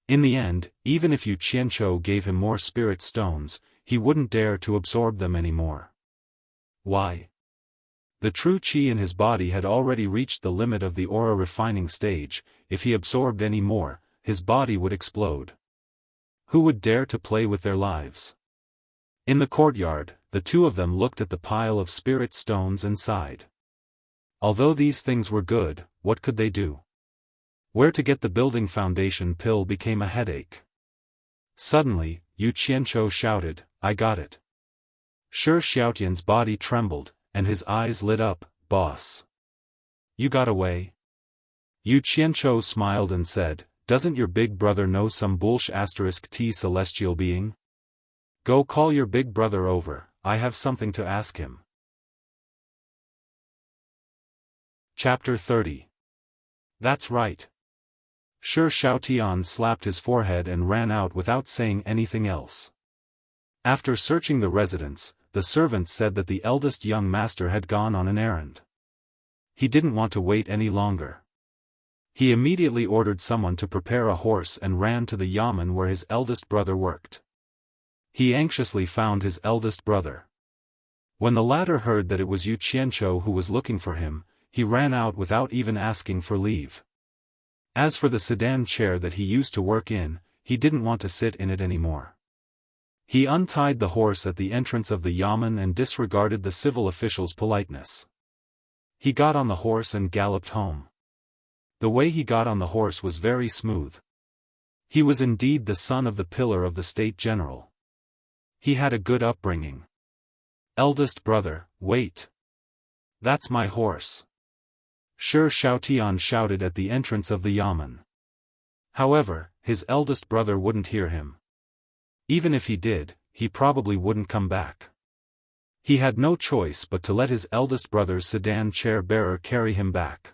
In the end, even if Yu Qianzhou gave him more spirit stones, he wouldn't dare to absorb them anymore. Why? The true qi in his body had already reached the limit of the aura refining stage. If he absorbed any more, his body would explode. Who would dare to play with their lives? In the courtyard, the 2 of them looked at the pile of spirit stones and sighed. Although these things were good, what could they do? Where to get the building foundation pill became a headache. Suddenly, Yu Qianzhou shouted, "I got it." Shi Xiaotian's body trembled, and his eyes lit up. "Boss. You got away?" Yu Qianzhou smiled and said, "Doesn't your big brother know some *T celestial being? Go call your big brother over, I have something to ask him." Chapter 30. That's right. Shi Xiaotian slapped his forehead and ran out without saying anything else. After searching the residence, the servants said that the eldest young master had gone on an errand. He didn't want to wait any longer. He immediately ordered someone to prepare a horse and ran to the yamen where his eldest brother worked. He anxiously found his eldest brother. When the latter heard that it was Yu Qianqiu who was looking for him, he ran out without even asking for leave. As for the sedan chair that he used to work in, he didn't want to sit in it anymore. He untied the horse at the entrance of the yamen and disregarded the civil official's politeness. He got on the horse and galloped home. The way he got on the horse was very smooth. He was indeed the son of the pillar of the state general. He had a good upbringing. Eldest brother, wait. That's my horse. Shi Xiaotian shouted at the entrance of the yamen. However, his eldest brother wouldn't hear him. Even if he did, he probably wouldn't come back. He had no choice but to let his eldest brother's sedan chair bearer carry him back.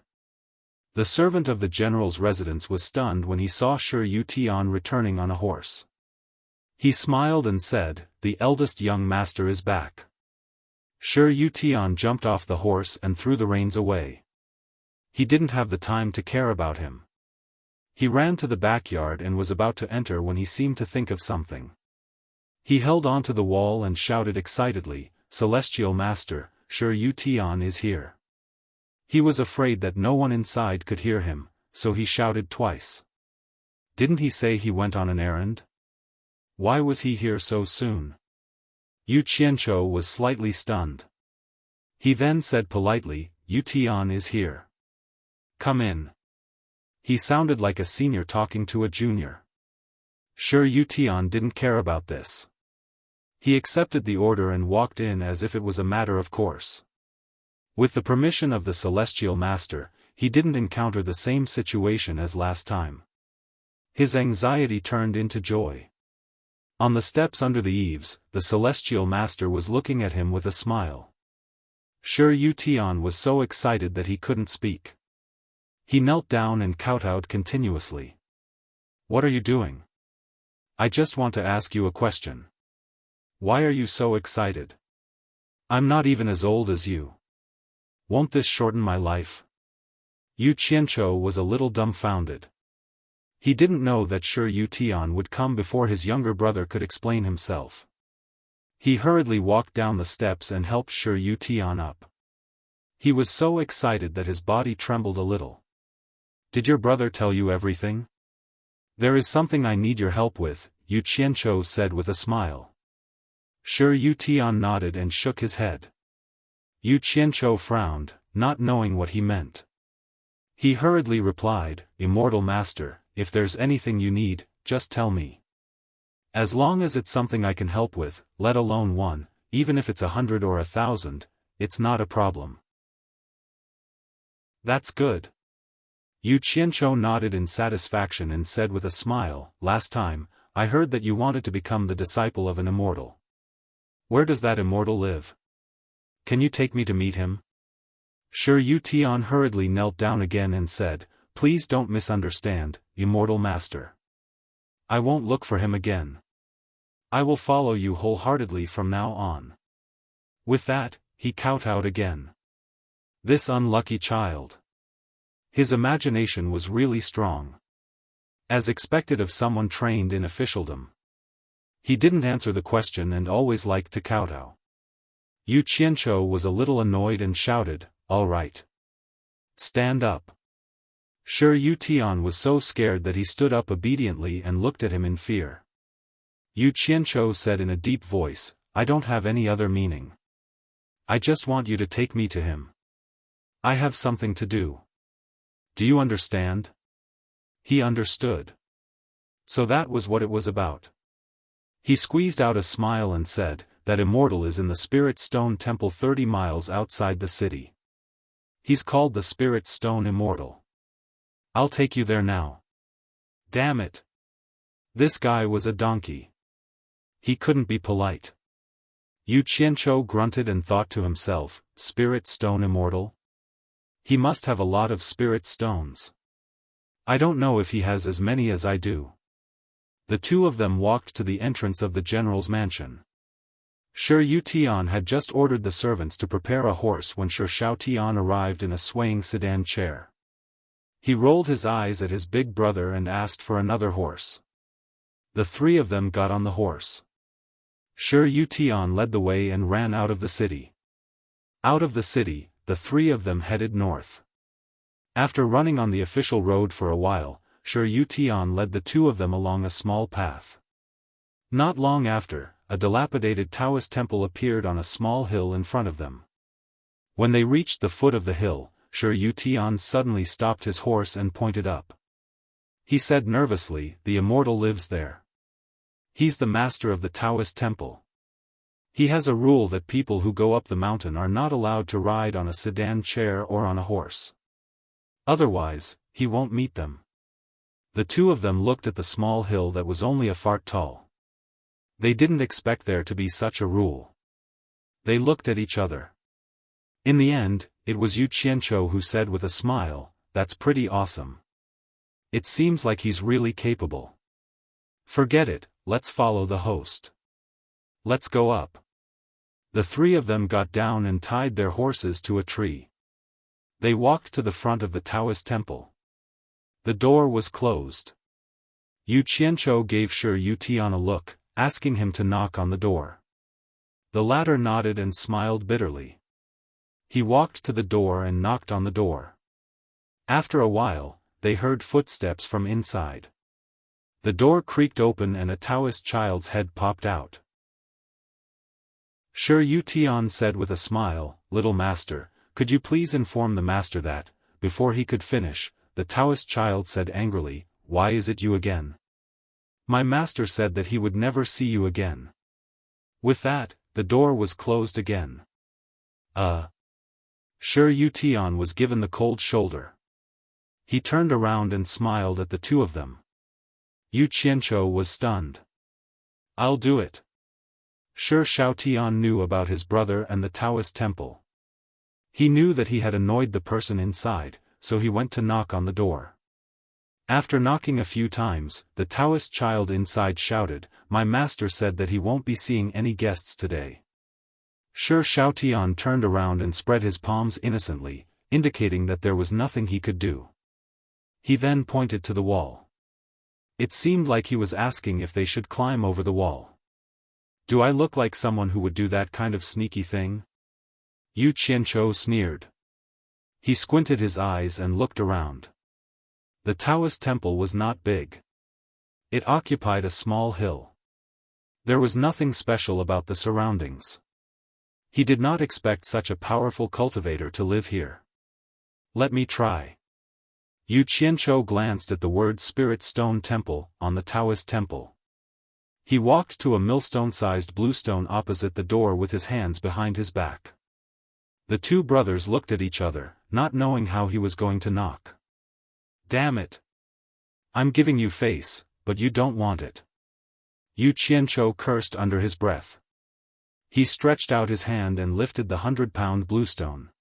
The servant of the general's residence was stunned when he saw Shi Xiaotian returning on a horse. He smiled and said, "The eldest young master is back." Shi Xiaotian jumped off the horse and threw the reins away. He didn't have the time to care about him. He ran to the backyard and was about to enter when he seemed to think of something. He held onto the wall and shouted excitedly, "Celestial Master, Shi Xiaotian is here." He was afraid that no one inside could hear him, so he shouted twice. Didn't he say he went on an errand? Why was he here so soon? Yu Qianqiu was slightly stunned. He then said politely, "Yu Tian is here. Come in." He sounded like a senior talking to a junior. Shi Xiaotian didn't care about this. He accepted the order and walked in as if it was a matter of course. With the permission of the celestial master, he didn't encounter the same situation as last time. His anxiety turned into joy. On the steps under the eaves, the celestial master was looking at him with a smile. Shi Xiaotian was so excited that he couldn't speak. He knelt down and kowtowed continuously. "What are you doing? I just want to ask you a question. Why are you so excited? I'm not even as old as you. Won't this shorten my life?" Yu Qianqiu was a little dumbfounded. He didn't know that Shi Xiaotian would come before his younger brother could explain himself. He hurriedly walked down the steps and helped Shi Xiaotian up. He was so excited that his body trembled a little. "Did your brother tell you everything?" "There is something I need your help with," Yu Qianqiu said with a smile. Shi Xiaotian nodded and shook his head. Yu Qianqiu frowned, not knowing what he meant. He hurriedly replied, "Immortal Master, if there's anything you need, just tell me. As long as it's something I can help with, let alone one, even if it's 100 or 1,000, it's not a problem." "That's good." Yu Qianqiu nodded in satisfaction and said with a smile, "Last time, I heard that you wanted to become the disciple of an immortal. Where does that immortal live? Can you take me to meet him?" Shi Xiaotian hurriedly knelt down again and said, "Please don't misunderstand, Immortal Master. I won't look for him again. I will follow you wholeheartedly from now on." With that, he kowtowed again. This unlucky child. His imagination was really strong. As expected of someone trained in officialdom. He didn't answer the question and always liked to kowtow. Yu Qianqiu was a little annoyed and shouted, "All right. Stand up." Shi Xiaotian was so scared that he stood up obediently and looked at him in fear. Yu Qianqiu said in a deep voice, "I don't have any other meaning. I just want you to take me to him. I have something to do. Do you understand?" He understood. So that was what it was about. He squeezed out a smile and said, "That immortal is in the Spirit Stone Temple 30 miles outside the city. He's called the Spirit Stone Immortal. I'll take you there now." Damn it. This guy was a donkey. He couldn't be polite. Yu Qianqiu grunted and thought to himself, Spirit Stone Immortal? He must have a lot of spirit stones. I don't know if he has as many as I do. The two of them walked to the entrance of the general's mansion. Shi Yutian had just ordered the servants to prepare a horse when Shi Xiaotian arrived in a swaying sedan chair. He rolled his eyes at his big brother and asked for another horse. The three of them got on the horse. Shi Yutian led the way and ran out of the city. Out of the city, the three of them headed north. After running on the official road for a while, Shi Yutian led the two of them along a small path. Not long after, a dilapidated Taoist temple appeared on a small hill in front of them. When they reached the foot of the hill, Shi Yutian suddenly stopped his horse and pointed up. He said nervously, "The immortal lives there. He's the master of the Taoist temple. He has a rule that people who go up the mountain are not allowed to ride on a sedan chair or on a horse. Otherwise, he won't meet them." The two of them looked at the small hill that was only a foot tall. They didn't expect there to be such a rule. They looked at each other. In the end, it was Yu Qianqiu who said with a smile, "That's pretty awesome. It seems like he's really capable. Forget it, let's follow the host. Let's go up." The three of them got down and tied their horses to a tree. They walked to the front of the Taoist temple. The door was closed. Yu Qianqiu gave Shi Yutian a look, asking him to knock on the door. The latter nodded and smiled bitterly. He walked to the door and knocked on the door. After a while, they heard footsteps from inside. The door creaked open and a Taoist child's head popped out. Shi Yutian said with a smile, "Little master, could you please inform the master that," before he could finish, the Taoist child said angrily, "Why is it you again? My master said that he would never see you again." With that, the door was closed again. Shi Yutian was given the cold shoulder. He turned around and smiled at the two of them. Yu Qianqiu was stunned. "I'll do it." Shi Xiaotian knew about his brother and the Taoist temple. He knew that he had annoyed the person inside, so he went to knock on the door. After knocking a few times, the Taoist child inside shouted, "My master said that he won't be seeing any guests today." Shi Xiaotian turned around and spread his palms innocently, indicating that there was nothing he could do. He then pointed to the wall. It seemed like he was asking if they should climb over the wall. "Do I look like someone who would do that kind of sneaky thing?" Yu Qianqiu sneered. He squinted his eyes and looked around. The Taoist temple was not big. It occupied a small hill. There was nothing special about the surroundings. He did not expect such a powerful cultivator to live here. "Let me try." Yu Qianqiu glanced at the word Spirit Stone Temple on the Taoist temple. He walked to a millstone-sized bluestone opposite the door with his hands behind his back. The two brothers looked at each other, not knowing how he was going to knock. "Damn it! I'm giving you face, but you don't want it." Yu Qianqiu cursed under his breath. He stretched out his hand and lifted the 100-pound bluestone.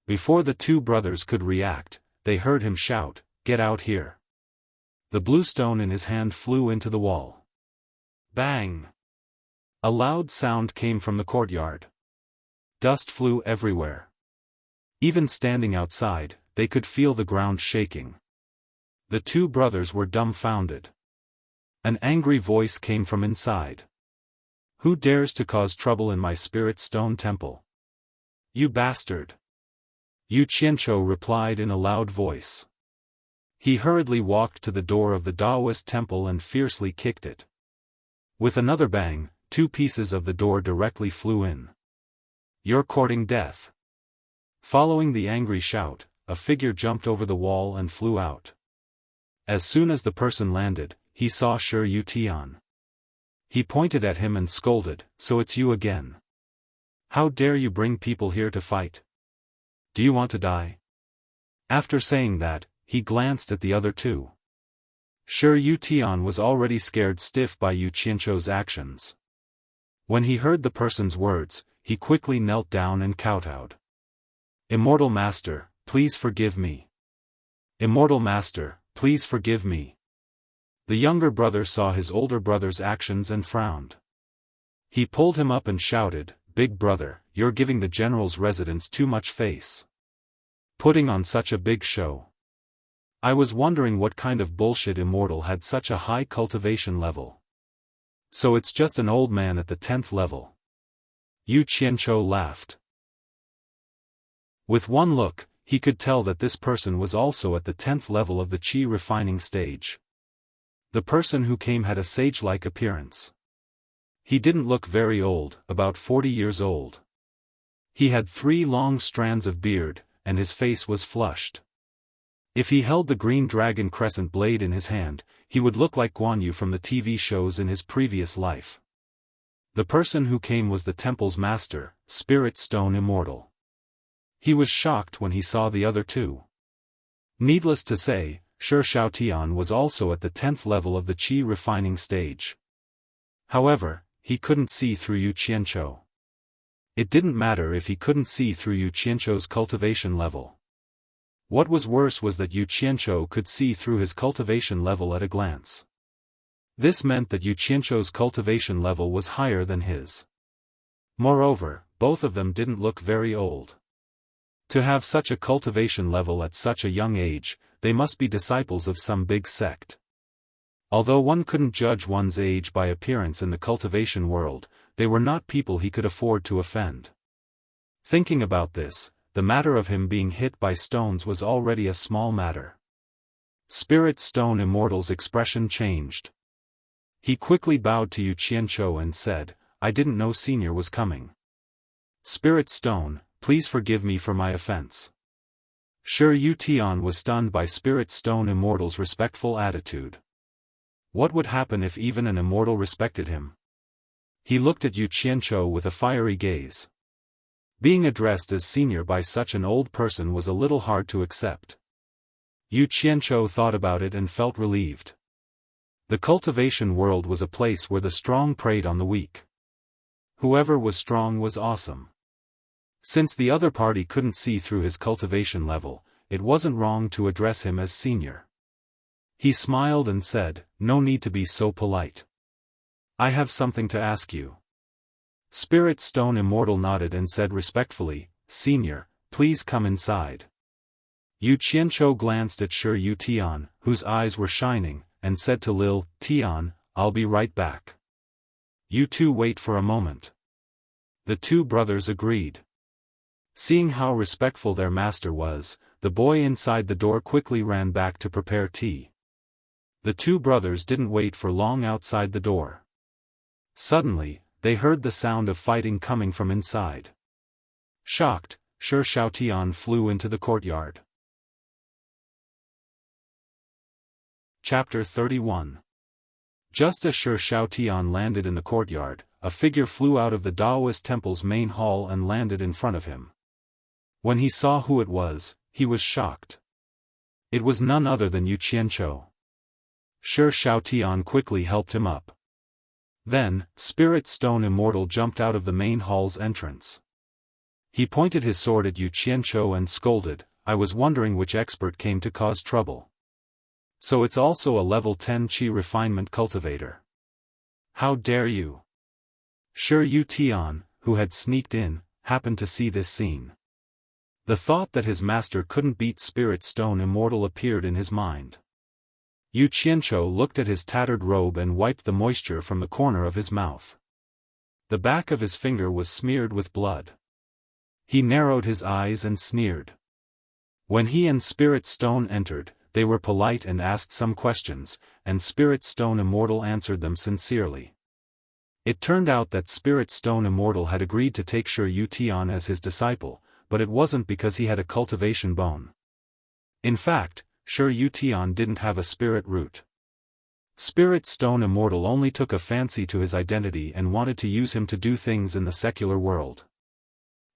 Before the two brothers could react, they heard him shout, "Get out here!" The bluestone in his hand flew into the wall. Bang! A loud sound came from the courtyard. Dust flew everywhere. Even standing outside, they could feel the ground shaking. The two brothers were dumbfounded. An angry voice came from inside. "Who dares to cause trouble in my Spirit Stone Temple? You bastard!" Yu Qianqiu replied in a loud voice. He hurriedly walked to the door of the Taoist temple and fiercely kicked it. With another bang, two pieces of the door directly flew in. "You're courting death." Following the angry shout, a figure jumped over the wall and flew out. As soon as the person landed, he saw Shi Yutian. He pointed at him and scolded, "So it's you again. How dare you bring people here to fight? Do you want to die?" After saying that, he glanced at the other two. Shi Yutian was already scared stiff by Yu Qianqiu's actions. When he heard the person's words, he quickly knelt down and kowtowed. "Immortal Master, please forgive me. Immortal Master, please forgive me." The younger brother saw his older brother's actions and frowned. He pulled him up and shouted, "Big brother, you're giving the general's residence too much face. Putting on such a big show. I was wondering what kind of bullshit immortal had such a high cultivation level. So it's just an old man at the 10th level." Yu Qianzhou laughed. With one look, he could tell that this person was also at the 10th level of the qi refining stage. The person who came had a sage-like appearance. He didn't look very old, about 40 years old. He had 3 long strands of beard, and his face was flushed. If he held the green dragon crescent blade in his hand, he would look like Guan Yu from the TV shows in his previous life. The person who came was the temple's master, Spirit Stone Immortal. He was shocked when he saw the other two. Needless to say, Shi Xiaotian was also at the 10th level of the qi refining stage. However, he couldn't see through Yu Qianzhou. It didn't matter if he couldn't see through Yu Qianzhou's cultivation level. What was worse was that Yu Qianzhou could see through his cultivation level at a glance. This meant that Yu Qianzhou's cultivation level was higher than his. Moreover, both of them didn't look very old. To have such a cultivation level at such a young age, they must be disciples of some big sect. Although one couldn't judge one's age by appearance in the cultivation world, they were not people he could afford to offend. Thinking about this, the matter of him being hit by stones was already a small matter. Spirit Stone Immortal's expression changed. He quickly bowed to Yu Qianzhou and said, "I didn't know Senior was coming. Spirit Stone, please forgive me for my offense." Shi Yutian was stunned by Spirit Stone Immortal's respectful attitude. What would happen if even an immortal respected him? He looked at Yu Qianzhou with a fiery gaze. Being addressed as senior by such an old person was a little hard to accept. Yu Qianzhou thought about it and felt relieved. The cultivation world was a place where the strong preyed on the weak. Whoever was strong was awesome. Since the other party couldn't see through his cultivation level, it wasn't wrong to address him as senior. He smiled and said, "No need to be so polite. I have something to ask you." Spirit Stone Immortal nodded and said respectfully, "Senior, please come inside." Yu Qianzhou glanced at Shi Yutian, whose eyes were shining, and said to Lil Tian, "I'll be right back. You two wait for a moment." The two brothers agreed. Seeing how respectful their master was, the boy inside the door quickly ran back to prepare tea. The two brothers didn't wait for long outside the door. Suddenly, they heard the sound of fighting coming from inside. Shocked, Shi Xiaotian flew into the courtyard. Chapter 31. Just as Shi Xiaotian landed in the courtyard, a figure flew out of the Daoist temple's main hall and landed in front of him. When he saw who it was, he was shocked. It was none other than Yu Qianzhou. Shi Xiaotian quickly helped him up. Then, Spirit Stone Immortal jumped out of the main hall's entrance. He pointed his sword at Yu Qianzhou and scolded, "I was wondering which expert came to cause trouble. So it's also a level 10 qi refinement cultivator. How dare you?" Shi Yutian, who had sneaked in, happened to see this scene. The thought that his master couldn't beat Spirit Stone Immortal appeared in his mind. Yu Qianzhou looked at his tattered robe and wiped the moisture from the corner of his mouth. The back of his finger was smeared with blood. He narrowed his eyes and sneered. When he and Spirit Stone entered, they were polite and asked some questions, and Spirit Stone Immortal answered them sincerely. It turned out that Spirit Stone Immortal had agreed to take Shi Yutian as his disciple, but it wasn't because he had a cultivation bone. In fact, Shi Yutian didn't have a spirit root. Spirit Stone Immortal only took a fancy to his identity and wanted to use him to do things in the secular world.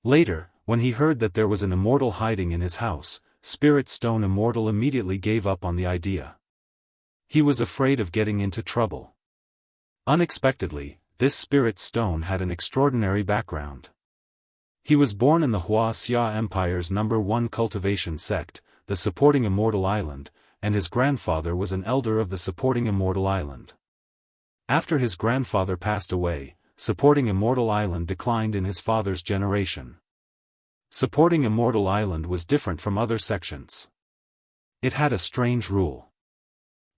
Later, when he heard that there was an immortal hiding in his house, Spirit Stone Immortal immediately gave up on the idea. He was afraid of getting into trouble. Unexpectedly, this Spirit Stone had an extraordinary background. He was born in the Wuxia Empire's #1 cultivation sect, the supporting Immortal Island, and his grandfather was an elder of the supporting Immortal Island. After his grandfather passed away, supporting Immortal Island declined in his father's generation. Supporting Immortal Island was different from other sections. It had a strange rule.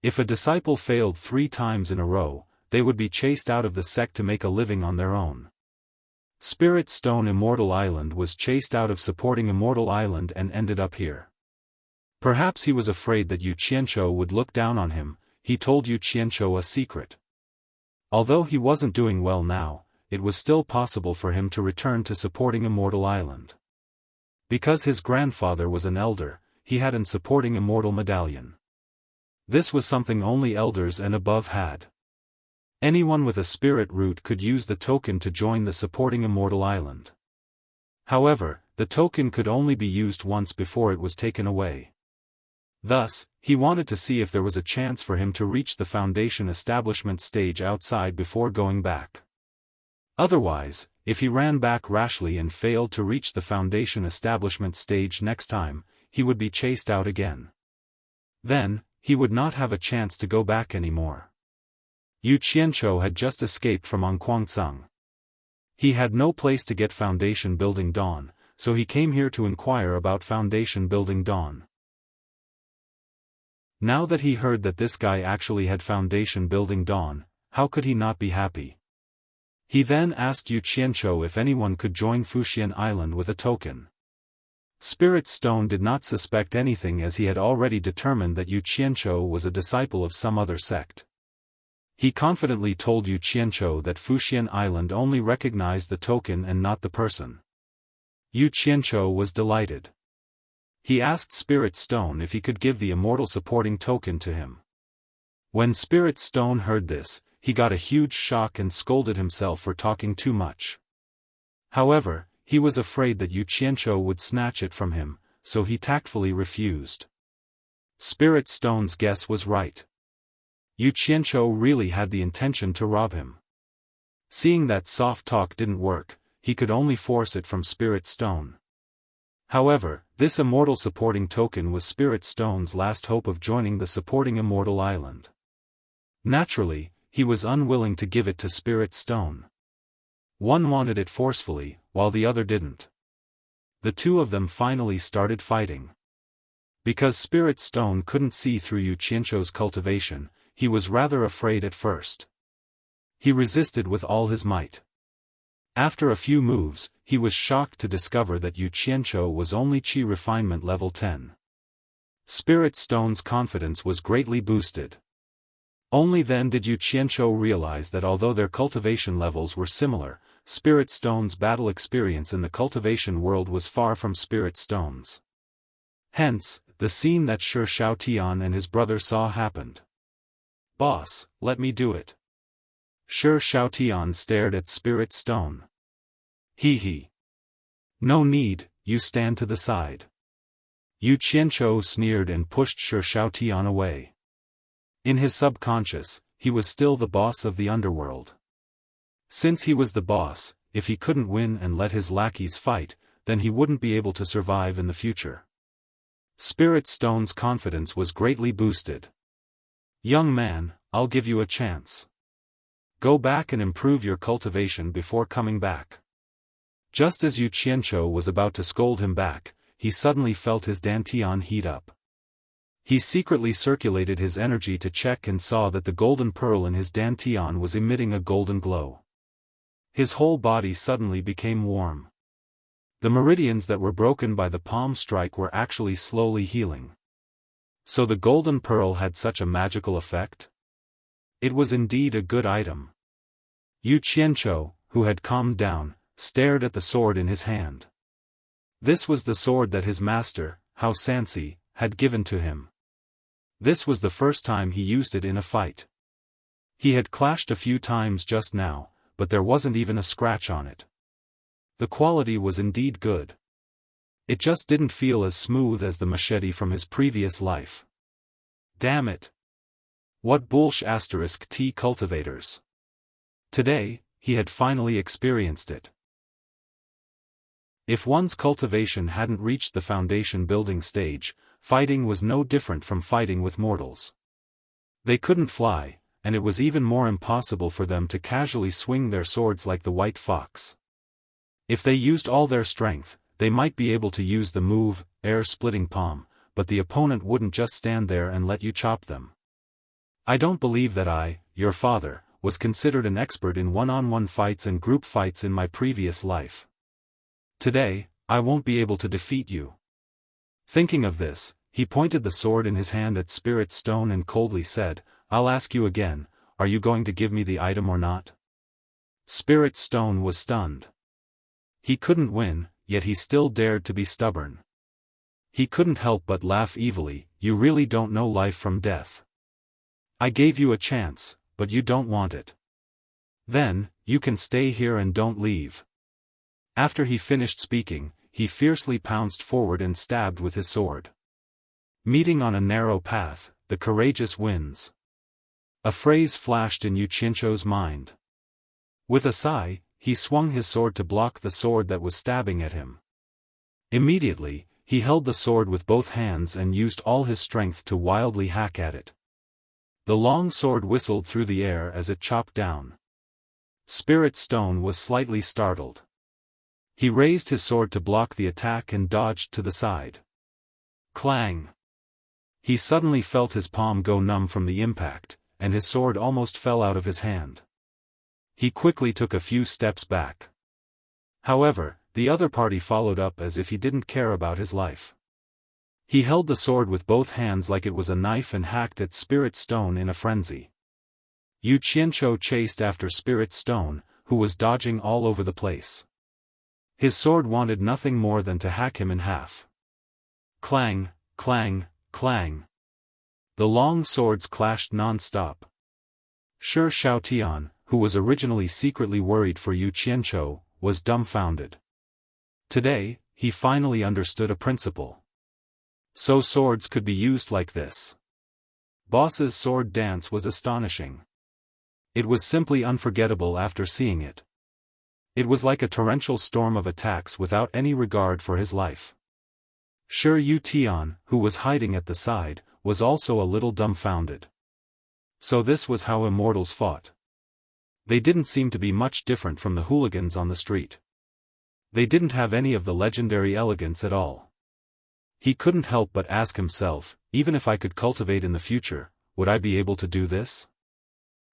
If a disciple failed 3 times in a row, they would be chased out of the sect to make a living on their own. Spirit Stone Immortal Island was chased out of supporting Immortal Island and ended up here. Perhaps he was afraid that Yu Qianzhou would look down on him. He told Yu Qianzhou a secret. Although he wasn't doing well now, it was still possible for him to return to supporting Immortal Island. Because his grandfather was an elder, he had an supporting Immortal Medallion. This was something only elders and above had. Anyone with a spirit root could use the token to join the supporting Immortal Island. However, the token could only be used once before it was taken away. Thus, he wanted to see if there was a chance for him to reach the Foundation establishment stage outside before going back. Otherwise, if he ran back rashly and failed to reach the Foundation establishment stage next time, he would be chased out again. Then, he would not have a chance to go back anymore. Yu Qianzhou had just escaped from Anquangcang. He had no place to get Foundation Building Dawn, so he came here to inquire about Foundation Building Dawn. Now that he heard that this guy actually had Foundation Building Dawn, how could he not be happy? He then asked Yu Qianzhou if anyone could join Fuxian Island with a token. Spirit Stone did not suspect anything as he had already determined that Yu Qianzhou was a disciple of some other sect. He confidently told Yu Qianzhou that Fuxian Island only recognized the token and not the person. Yu Qianzhou was delighted. He asked Spirit Stone if he could give the immortal supporting token to him. When Spirit Stone heard this, he got a huge shock and scolded himself for talking too much. However, he was afraid that Yu Qianzhou would snatch it from him, so he tactfully refused. Spirit Stone's guess was right. Yu Qianzhou really had the intention to rob him. Seeing that soft talk didn't work, he could only force it from Spirit Stone. However, this immortal supporting token was Spirit Stone's last hope of joining the supporting Immortal Island. Naturally, he was unwilling to give it to Spirit Stone. One wanted it forcefully, while the other didn't. The two of them finally started fighting. Because Spirit Stone couldn't see through Yu Qianzhou's cultivation, he was rather afraid at first. He resisted with all his might. After a few moves, he was shocked to discover that Yu Qianzhou was only Qi refinement level 10. Spirit Stone's confidence was greatly boosted. Only then did Yu Qianzhou realize that although their cultivation levels were similar, Spirit Stone's battle experience in the cultivation world was far from Spirit Stone's. Hence, the scene that Shi Xiaotian and his brother saw happened. "Boss, let me do it." Shi Xiaotian stared at Spirit Stone. He. "No need, you stand to the side." Yu Qianzhou sneered and pushed Shi Xiaotian away. In his subconscious, he was still the boss of the underworld. Since he was the boss, if he couldn't win and let his lackeys fight, then he wouldn't be able to survive in the future. Spirit Stone's confidence was greatly boosted. "Young man, I'll give you a chance. Go back and improve your cultivation before coming back." Just as Yu Qianzhou was about to scold him back, he suddenly felt his dantian heat up. He secretly circulated his energy to check and saw that the golden pearl in his dantian was emitting a golden glow. His whole body suddenly became warm. The meridians that were broken by the palm strike were actually slowly healing. So the golden pearl had such a magical effect? It was indeed a good item. Yu Qianzhou, who had calmed down, stared at the sword in his hand. This was the sword that his master, Hao Sansi, had given to him. This was the first time he used it in a fight. He had clashed a few times just now, but there wasn't even a scratch on it. The quality was indeed good. It just didn't feel as smooth as the machete from his previous life. Damn it! What bullsh** T cultivators. Today, he had finally experienced it. If one's cultivation hadn't reached the foundation building stage, fighting was no different from fighting with mortals. They couldn't fly, and it was even more impossible for them to casually swing their swords like the white fox. If they used all their strength, they might be able to use the move, air-splitting palm, but the opponent wouldn't just stand there and let you chop them. I don't believe that I, your father, was considered an expert in one-on-one fights and group fights in my previous life. Today, I won't be able to defeat you. Thinking of this, he pointed the sword in his hand at Spirit Stone and coldly said, I'll ask you again, are you going to give me the item or not? Spirit Stone was stunned. He couldn't win, yet he still dared to be stubborn. He couldn't help but laugh evilly, you really don't know life from death. I gave you a chance, but you don't want it. Then, you can stay here and don't leave. After he finished speaking, he fiercely pounced forward and stabbed with his sword. Meeting on a narrow path, the courageous wins. A phrase flashed in Yu Qianzhou's mind. With a sigh, he swung his sword to block the sword that was stabbing at him. Immediately, he held the sword with both hands and used all his strength to wildly hack at it. The long sword whistled through the air as it chopped down. Spirit Stone was slightly startled. He raised his sword to block the attack and dodged to the side. Clang! He suddenly felt his palm go numb from the impact, and his sword almost fell out of his hand. He quickly took a few steps back. However, the other party followed up as if he didn't care about his life. He held the sword with both hands like it was a knife and hacked at Spirit Stone in a frenzy. Yu Qianzhou chased after Spirit Stone, who was dodging all over the place. His sword wanted nothing more than to hack him in half. Clang, clang, clang. The long swords clashed non-stop. Shi Xiaotian, who was originally secretly worried for Yu Qianzhou, was dumbfounded. Today, he finally understood a principle. So swords could be used like this. Boss's sword dance was astonishing. It was simply unforgettable after seeing it. It was like a torrential storm of attacks without any regard for his life. Shi Yutian, who was hiding at the side, was also a little dumbfounded. So this was how immortals fought. They didn't seem to be much different from the hooligans on the street. They didn't have any of the legendary elegance at all. He couldn't help but ask himself, even if I could cultivate in the future, would I be able to do this?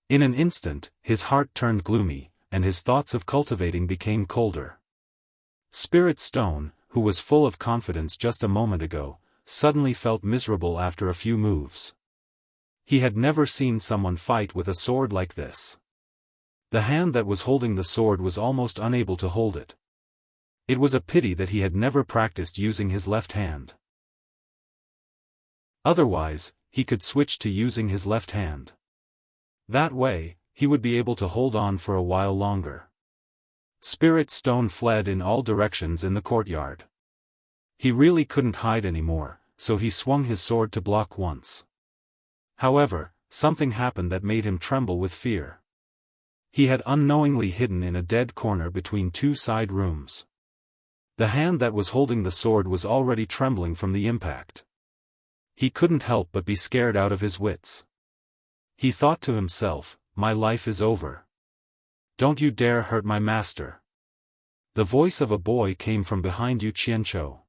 In an instant, his heart turned gloomy, and his thoughts of cultivating became colder. Spirit Stone, who was full of confidence just a moment ago, suddenly felt miserable after a few moves. He had never seen someone fight with a sword like this. The hand that was holding the sword was almost unable to hold it. It was a pity that he had never practiced using his left hand. Otherwise, he could switch to using his left hand. That way, he would be able to hold on for a while longer. Spirit Stone fled in all directions in the courtyard. He really couldn't hide anymore, so he swung his sword to block once. However, something happened that made him tremble with fear. He had unknowingly hidden in a dead corner between two side rooms. The hand that was holding the sword was already trembling from the impact. He couldn't help but be scared out of his wits. He thought to himself, my life is over. Don't you dare hurt my master. The voice of a boy came from behind Yu Qianzhou.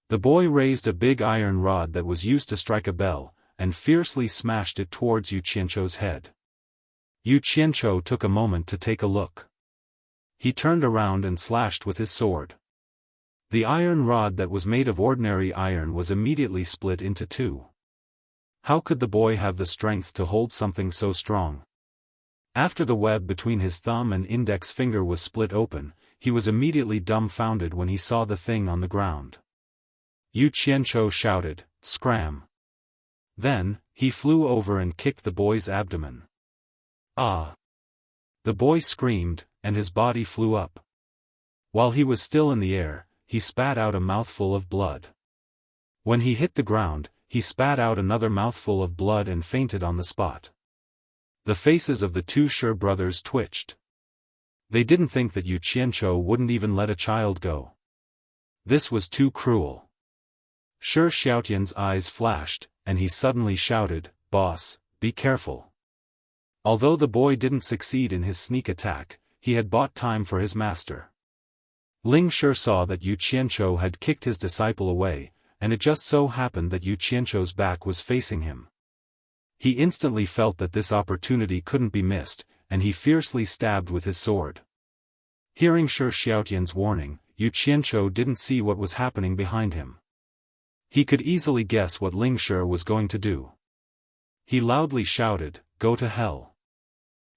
The boy raised a big iron rod that was used to strike a bell, and fiercely smashed it towards Yu Qianzhou's head. Yu Qianzhou took a moment to take a look. He turned around and slashed with his sword. The iron rod that was made of ordinary iron was immediately split into two. How could the boy have the strength to hold something so strong? After the web between his thumb and index finger was split open, he was immediately dumbfounded when he saw the thing on the ground. Yu Qianzhou shouted, "Scram!" Then, he flew over and kicked the boy's abdomen. Ah! The boy screamed, and his body flew up. While he was still in the air, he spat out a mouthful of blood. When he hit the ground, he spat out another mouthful of blood and fainted on the spot. The faces of the two Shi brothers twitched. They didn't think that Yu Qianzhou wouldn't even let a child go. This was too cruel. Shi Xiaotian's eyes flashed, and he suddenly shouted, "Boss, be careful." Although the boy didn't succeed in his sneak attack, he had bought time for his master. Ling Shi saw that Yu Qianzhou had kicked his disciple away, and it just so happened that Yu Qianzhou's back was facing him. He instantly felt that this opportunity couldn't be missed, and he fiercely stabbed with his sword. Hearing Shi Xiaotian's warning, Yu Qianzhou didn't see what was happening behind him. He could easily guess what Ling Shi was going to do. He loudly shouted, "Go to hell."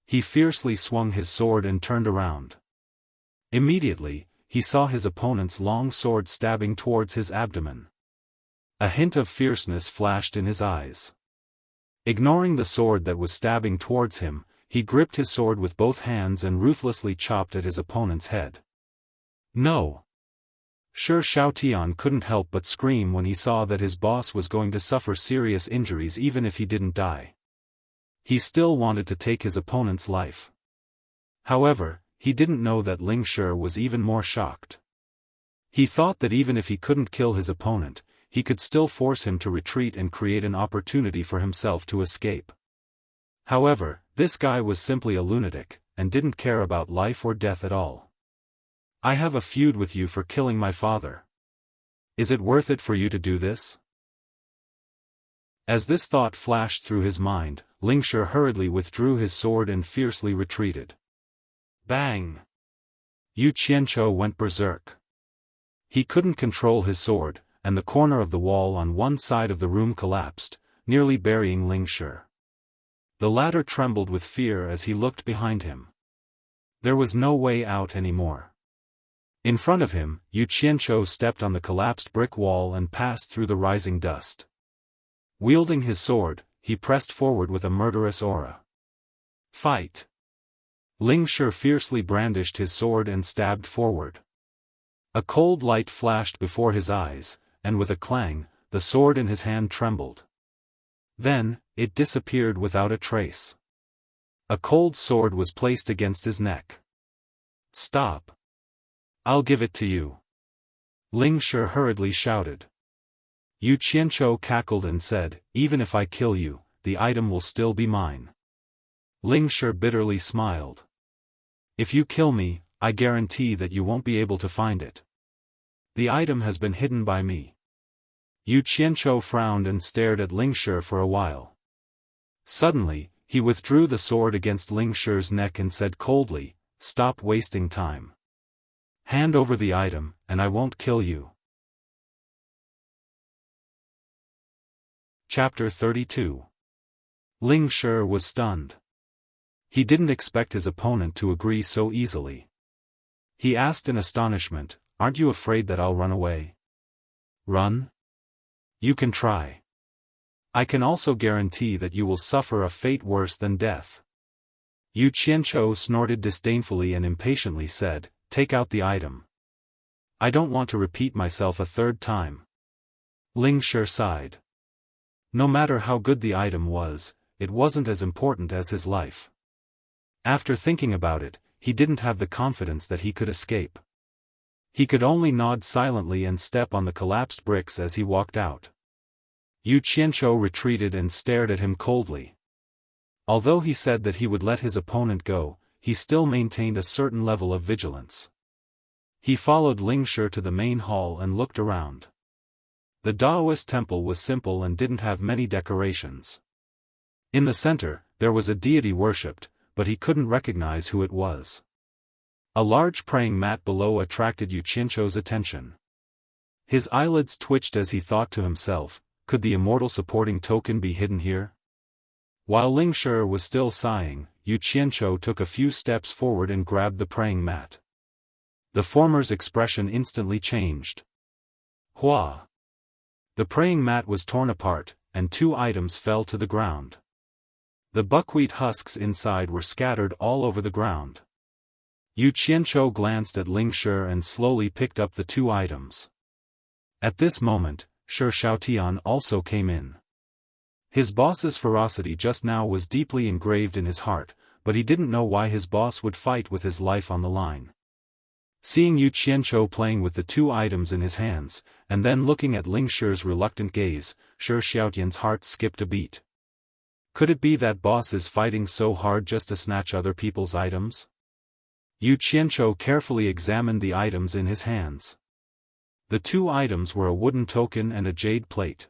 He fiercely swung his sword and turned around. Immediately, he saw his opponent's long sword stabbing towards his abdomen. A hint of fierceness flashed in his eyes. Ignoring the sword that was stabbing towards him, he gripped his sword with both hands and ruthlessly chopped at his opponent's head. No! Shi Xiaotian couldn't help but scream when he saw that his boss was going to suffer serious injuries even if he didn't die. He still wanted to take his opponent's life. However, he didn't know that Ling Shi was even more shocked. He thought that even if he couldn't kill his opponent, he could still force him to retreat and create an opportunity for himself to escape. However, this guy was simply a lunatic, and didn't care about life or death at all. "I have a feud with you for killing my father. Is it worth it for you to do this?" As this thought flashed through his mind, Ling Shi hurriedly withdrew his sword and fiercely retreated. Bang! Yu Qianzhou went berserk. He couldn't control his sword, and the corner of the wall on one side of the room collapsed, nearly burying Ling Shi. The latter trembled with fear as he looked behind him. There was no way out anymore. In front of him, Yu Qianzhou stepped on the collapsed brick wall and passed through the rising dust. Wielding his sword, he pressed forward with a murderous aura. Fight! Ling Shi fiercely brandished his sword and stabbed forward. A cold light flashed before his eyes, and with a clang, the sword in his hand trembled. Then, it disappeared without a trace. A cold sword was placed against his neck. "Stop! I'll give it to you!" Ling Shi hurriedly shouted. Yu Qianzhou cackled and said, "Even if I kill you, the item will still be mine." Ling Shi bitterly smiled. "If you kill me, I guarantee that you won't be able to find it. The item has been hidden by me." Yu Qianzhou frowned and stared at Ling Shi for a while. Suddenly, he withdrew the sword against Ling Shi's neck and said coldly, "Stop wasting time. Hand over the item, and I won't kill you." Chapter 32. Ling Shi was stunned. He didn't expect his opponent to agree so easily. He asked in astonishment, "Aren't you afraid that I'll run away?" "Run? You can try. I can also guarantee that you will suffer a fate worse than death." Yu Qianzhou snorted disdainfully and impatiently said, "Take out the item. I don't want to repeat myself a third time." Ling Shi sighed. No matter how good the item was, it wasn't as important as his life. After thinking about it, he didn't have the confidence that he could escape. He could only nod silently and step on the collapsed bricks as he walked out. Yu Qianzhou retreated and stared at him coldly. Although he said that he would let his opponent go, he still maintained a certain level of vigilance. He followed Ling Shi to the main hall and looked around. The Taoist temple was simple and didn't have many decorations. In the center, there was a deity worshipped, but he couldn't recognize who it was. A large praying mat below attracted Yu Qianzhou's attention. His eyelids twitched as he thought to himself, could the immortal supporting token be hidden here? While Ling Shi was still sighing, Yu Qianzhou took a few steps forward and grabbed the praying mat. The former's expression instantly changed. Hua! The praying mat was torn apart, and 2 items fell to the ground. The buckwheat husks inside were scattered all over the ground. Yu Qianzhou glanced at Ling Shi and slowly picked up the 2 items. At this moment, Shi Xiaotian also came in. His boss's ferocity just now was deeply engraved in his heart, but he didn't know why his boss would fight with his life on the line. Seeing Yu Qianzhou playing with the two items in his hands, and then looking at Ling Shi's reluctant gaze, Shi Xiaotian's heart skipped a beat. Could it be that boss is fighting so hard just to snatch other people's items? Yu Qianzhou carefully examined the items in his hands. The two items were a wooden token and a jade plate.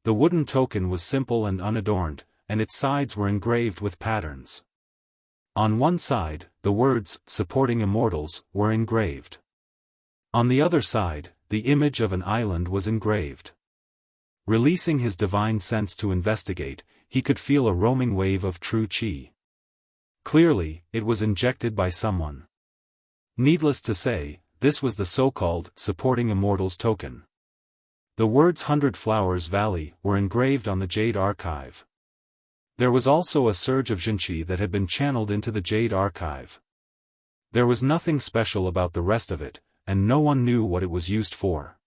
The wooden token was simple and unadorned, and its sides were engraved with patterns. On one side, the words, "Supporting Immortals," were engraved. On the other side, the image of an island was engraved. Releasing his divine sense to investigate, he could feel a roaming wave of true qi. Clearly, it was injected by someone. Needless to say, this was the so-called Supporting Immortals token. The words 100 Flowers Valley were engraved on the Jade Archive. There was also a surge of Jinqi that had been channeled into the Jade Archive. There was nothing special about the rest of it, and no one knew what it was used for.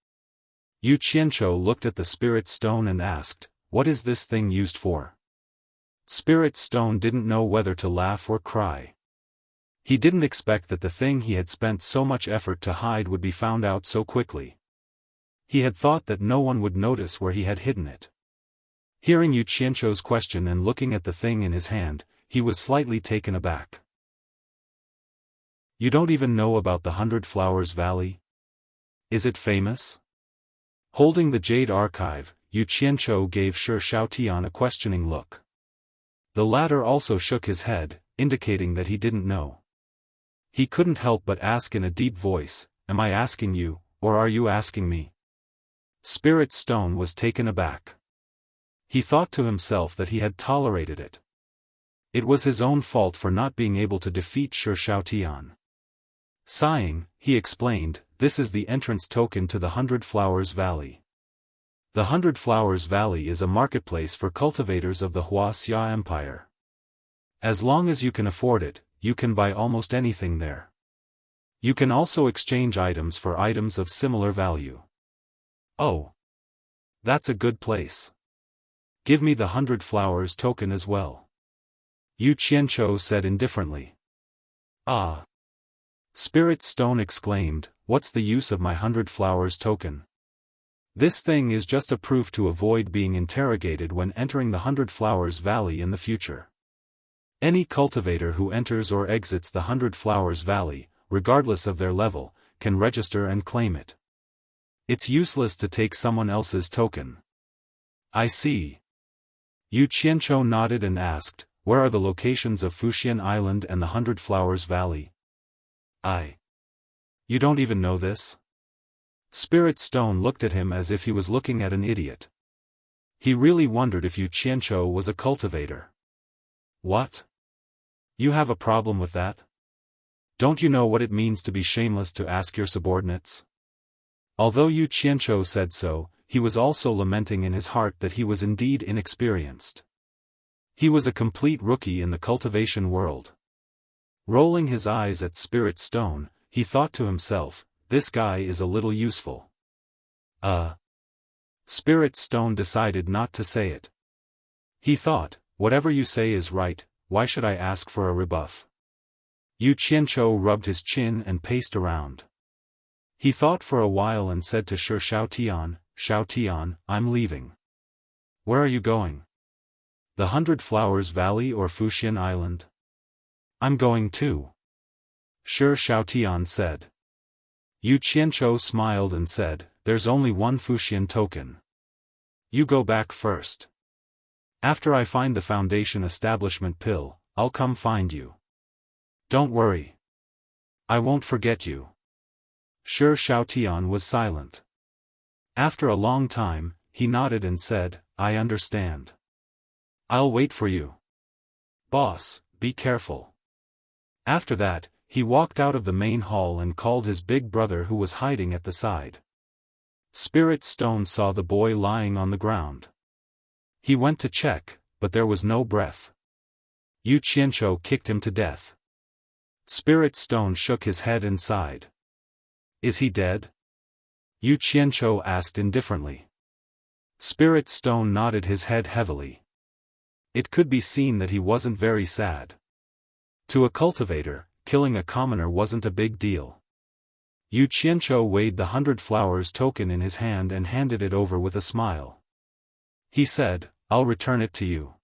Yu Qianzhou looked at the Spirit Stone and asked, "What is this thing used for?" Spirit Stone didn't know whether to laugh or cry. He didn't expect that the thing he had spent so much effort to hide would be found out so quickly. He had thought that no one would notice where he had hidden it. Hearing Yu Qianzhou's question and looking at the thing in his hand, he was slightly taken aback. "You don't even know about the 100 Flowers Valley? Is it famous?" Holding the Jade Archive, Yu Qianzhou gave Shi Xiaotian a questioning look. The latter also shook his head, indicating that he didn't know. He couldn't help but ask in a deep voice, "Am I asking you, or are you asking me?" Spirit Stone was taken aback. He thought to himself that he had tolerated it. It was his own fault for not being able to defeat Shi Xiaotian. Sighing, he explained, "This is the entrance token to the 100 Flowers Valley. The 100 Flowers Valley is a marketplace for cultivators of the Wuxia Empire. As long as you can afford it, you can buy almost anything there. You can also exchange items for items of similar value." "Oh. That's a good place. Give me the 100 Flowers token as well," Yu Qianzhou said indifferently. "Ah!" Spirit Stone exclaimed, "What's the use of my 100 Flowers token? This thing is just a proof to avoid being interrogated when entering the 100 Flowers Valley in the future. Any cultivator who enters or exits the 100 Flowers Valley, regardless of their level, can register and claim it. It's useless to take someone else's token." "I see." Yu Qianzhou nodded and asked, "Where are the locations of Fuxian Island and the 100 Flowers Valley?" You don't even know this?" Spirit Stone looked at him as if he was looking at an idiot. He really wondered if Yu Qianzhou was a cultivator. "What? You have a problem with that? Don't you know what it means to be shameless to ask your subordinates?" Although Yu Qianzhou said so, he was also lamenting in his heart that he was indeed inexperienced. He was a complete rookie in the cultivation world. Rolling his eyes at Spirit Stone, he thought to himself, "This guy is a little useful." Spirit Stone decided not to say it. He thought, "Whatever you say is right, why should I ask for a rebuff?" Yu Qianzhou rubbed his chin and paced around. He thought for a while and said to Shi Xiaotian, "Xiaotian, I'm leaving." "Where are you going? The 100 Flowers Valley or Fuxian Island?" "I'm going too," Shi Xiaotian said. Yu Qianzhou smiled and said, "There's only one Fuxian token. You go back first. After I find the Foundation Establishment pill, I'll come find you. Don't worry. I won't forget you." Shi Xiaotian was silent. After a long time, he nodded and said, "I understand. I'll wait for you. Boss, be careful." After that, he walked out of the main hall and called his big brother who was hiding at the side. Spirit Stone saw the boy lying on the ground. He went to check, but there was no breath. Yu Qianzhou kicked him to death. Spirit Stone shook his head and sighed. "Is he dead?" Yu Qianzhou asked indifferently. Spirit Stone nodded his head heavily. It could be seen that he wasn't very sad. To a cultivator, killing a commoner wasn't a big deal. Yu Qianqiu weighed the 100 flowers token in his hand and handed it over with a smile. He said, "I'll return it to you."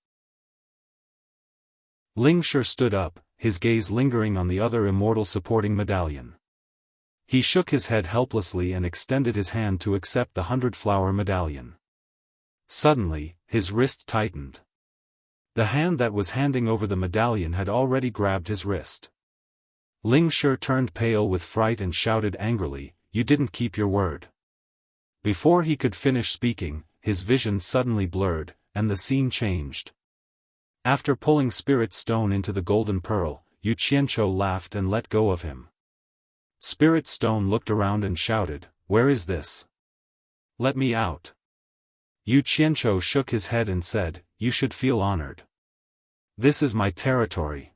Ling Shi stood up, his gaze lingering on the other immortal supporting medallion. He shook his head helplessly and extended his hand to accept the 100-flower medallion. Suddenly, his wrist tightened. The hand that was handing over the medallion had already grabbed his wrist. Ling Shi turned pale with fright and shouted angrily, "You didn't keep your word." Before he could finish speaking, his vision suddenly blurred, and the scene changed. After pulling Spirit Stone into the golden pearl, Yu Qianqiu laughed and let go of him. Spirit Stone looked around and shouted, "Where is this? Let me out." Yu Qianqiu shook his head and said, "You should feel honored. This is my territory.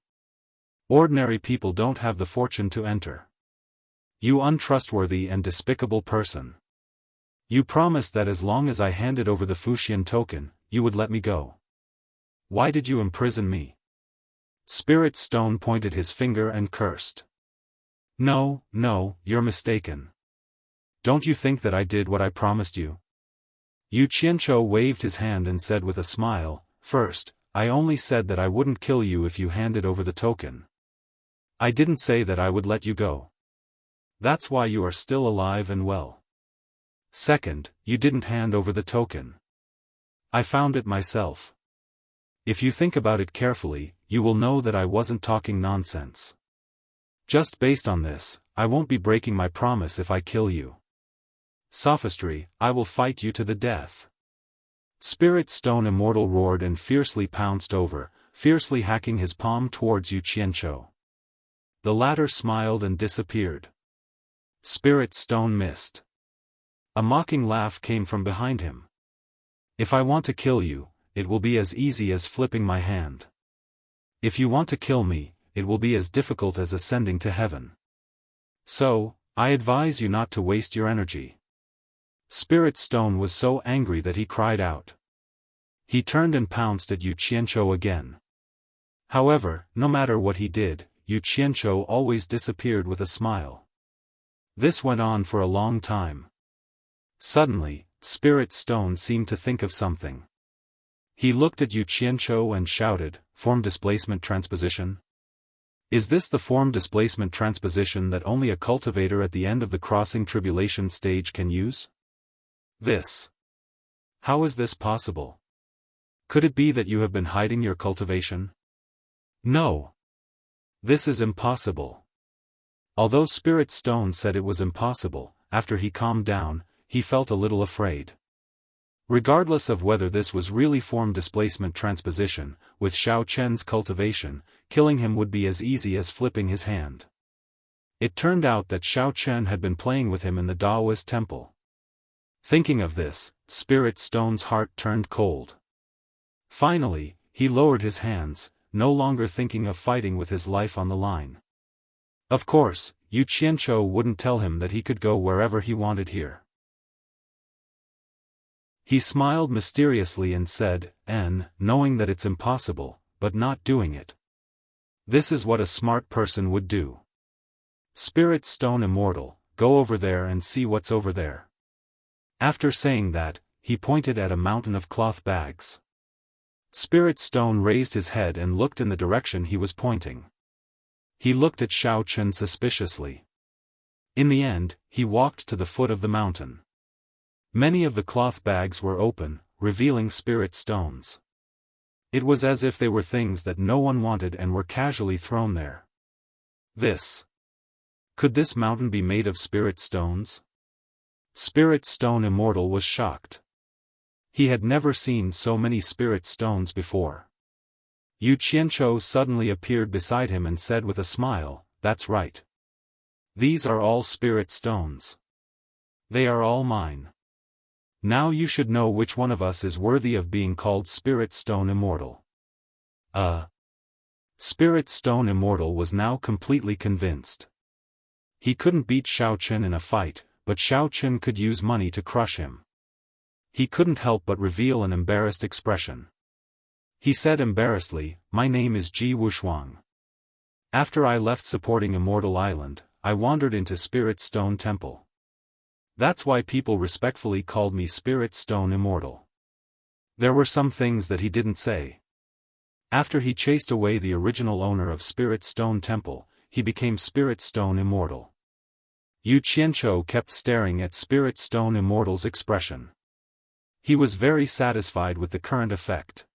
Ordinary people don't have the fortune to enter. You untrustworthy and despicable person. You promised that as long as I handed over the Fuxian token, you would let me go. Why did you imprison me?" Spirit Stone pointed his finger and cursed. No, you're mistaken. Don't you think that I did what I promised you?" Yu Qianqiu waved his hand and said with a smile, "First, I only said that I wouldn't kill you if you handed over the token. I didn't say that I would let you go. That's why you are still alive and well. Second, you didn't hand over the token. I found it myself. If you think about it carefully, you will know that I wasn't talking nonsense. Just based on this, I won't be breaking my promise if I kill you. Sophistry, I will fight you to the death." Spirit Stone Immortal roared and fiercely pounced over, fiercely hacking his palm towards Yu Qianqiu. The latter smiled and disappeared. Spirit Stone missed. A mocking laugh came from behind him. "If I want to kill you, it will be as easy as flipping my hand. If you want to kill me, it will be as difficult as ascending to heaven. So, I advise you not to waste your energy." Spirit Stone was so angry that he cried out. He turned and pounced at Yu Qianqiu again. However, no matter what he did, Yu Qianqiu always disappeared with a smile. This went on for a long time. Suddenly, Spirit Stone seemed to think of something. He looked at Yu Qianqiu and shouted, "Form displacement transposition? Is this the form displacement transposition that only a cultivator at the end of the crossing tribulation stage can use? This. How is this possible? Could it be that you have been hiding your cultivation? No. This is impossible." Although Spirit Stone said it was impossible, after he calmed down, he felt a little afraid. Regardless of whether this was really form displacement transposition, with Xiao Chen's cultivation, killing him would be as easy as flipping his hand. It turned out that Xiao Chen had been playing with him in the Daoist temple. Thinking of this, Spirit Stone's heart turned cold. Finally, he lowered his hands, no longer thinking of fighting with his life on the line. Of course, Yu Qianqiu wouldn't tell him that he could go wherever he wanted here. He smiled mysteriously and said, knowing that it's impossible, but not doing it. This is what a smart person would do. Spirit Stone Immortal, go over there and see what's over there." After saying that, he pointed at a mountain of cloth bags. Spirit Stone raised his head and looked in the direction he was pointing. He looked at Xiao Chen suspiciously. In the end, he walked to the foot of the mountain. Many of the cloth bags were open, revealing spirit stones. It was as if they were things that no one wanted and were casually thrown there. Could this mountain be made of spirit stones? Spirit Stone Immortal was shocked. He had never seen so many spirit stones before. Yu Qianqiu suddenly appeared beside him and said with a smile, "That's right. These are all spirit stones. They are all mine. Now you should know which one of us is worthy of being called Spirit Stone Immortal." Spirit Stone Immortal was now completely convinced. He couldn't beat Xiao Chen in a fight, but Xiao Chen could use money to crush him. He couldn't help but reveal an embarrassed expression. He said embarrassedly, "My name is Ji Wushuang. After I left supporting Immortal Island, I wandered into Spirit Stone Temple. That's why people respectfully called me Spirit Stone Immortal. There were some things that he didn't say. After he chased away the original owner of Spirit Stone Temple, he became Spirit Stone Immortal. Yu Qianqiu kept staring at Spirit Stone Immortal's expression. He was very satisfied with the current effect.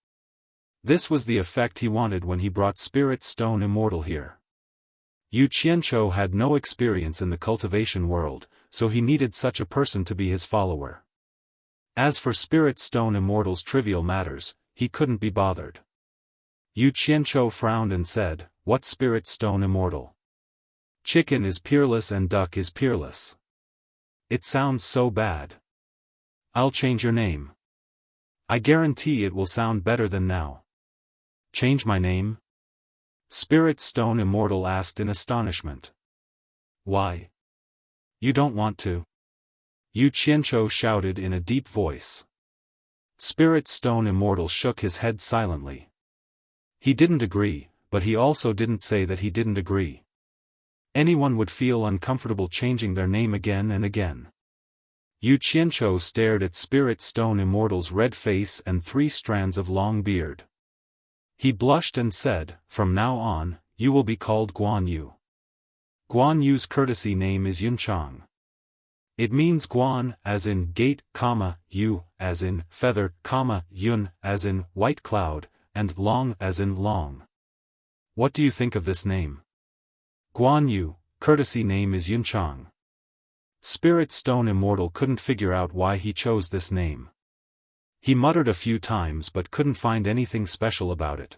This was the effect he wanted when he brought Spirit Stone Immortal here. Yu Qianqiu had no experience in the cultivation world, so he needed such a person to be his follower. As for Spirit Stone Immortal's trivial matters, he couldn't be bothered. Yu Qianqiu frowned and said, "What Spirit Stone Immortal? Chicken is peerless and duck is peerless. It sounds so bad. I'll change your name. I guarantee it will sound better than now." "Change my name?" Spirit Stone Immortal asked in astonishment. "Why? You don't want to?" Yu Qianqiu shouted in a deep voice. Spirit Stone Immortal shook his head silently. He didn't agree, but he also didn't say that he didn't agree. Anyone would feel uncomfortable changing their name again and again. Yu Qianqiu stared at Spirit Stone Immortal's red face and 3 strands of long beard. He blushed and said, "From now on, you will be called Guan Yu." Guan Yu's courtesy name is Yunchang. It means Guan as in gate, Yu as in feather, Yun as in white cloud, and Long as in long. What do you think of this name? Guan Yu, courtesy name is Yunchang. Spirit Stone Immortal couldn't figure out why he chose this name. He muttered a few times but couldn't find anything special about it.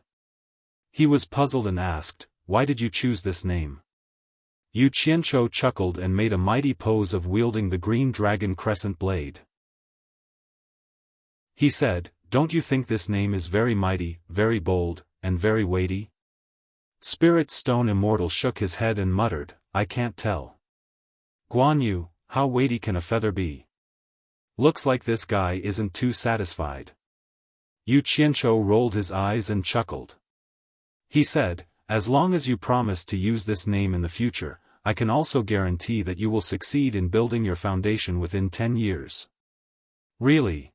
He was puzzled and asked, "Why did you choose this name?" Yu Qianqiu chuckled and made a mighty pose of wielding the green dragon crescent blade. He said, "Don't you think this name is very mighty, very bold, and very weighty?" Spirit Stone Immortal shook his head and muttered, "I can't tell. Guan Yu, how weighty can a feather be? Looks like this guy isn't too satisfied." Yu Qianqiu rolled his eyes and chuckled. He said, "As long as you promise to use this name in the future, I can also guarantee that you will succeed in building your foundation within 10 years. "Really?"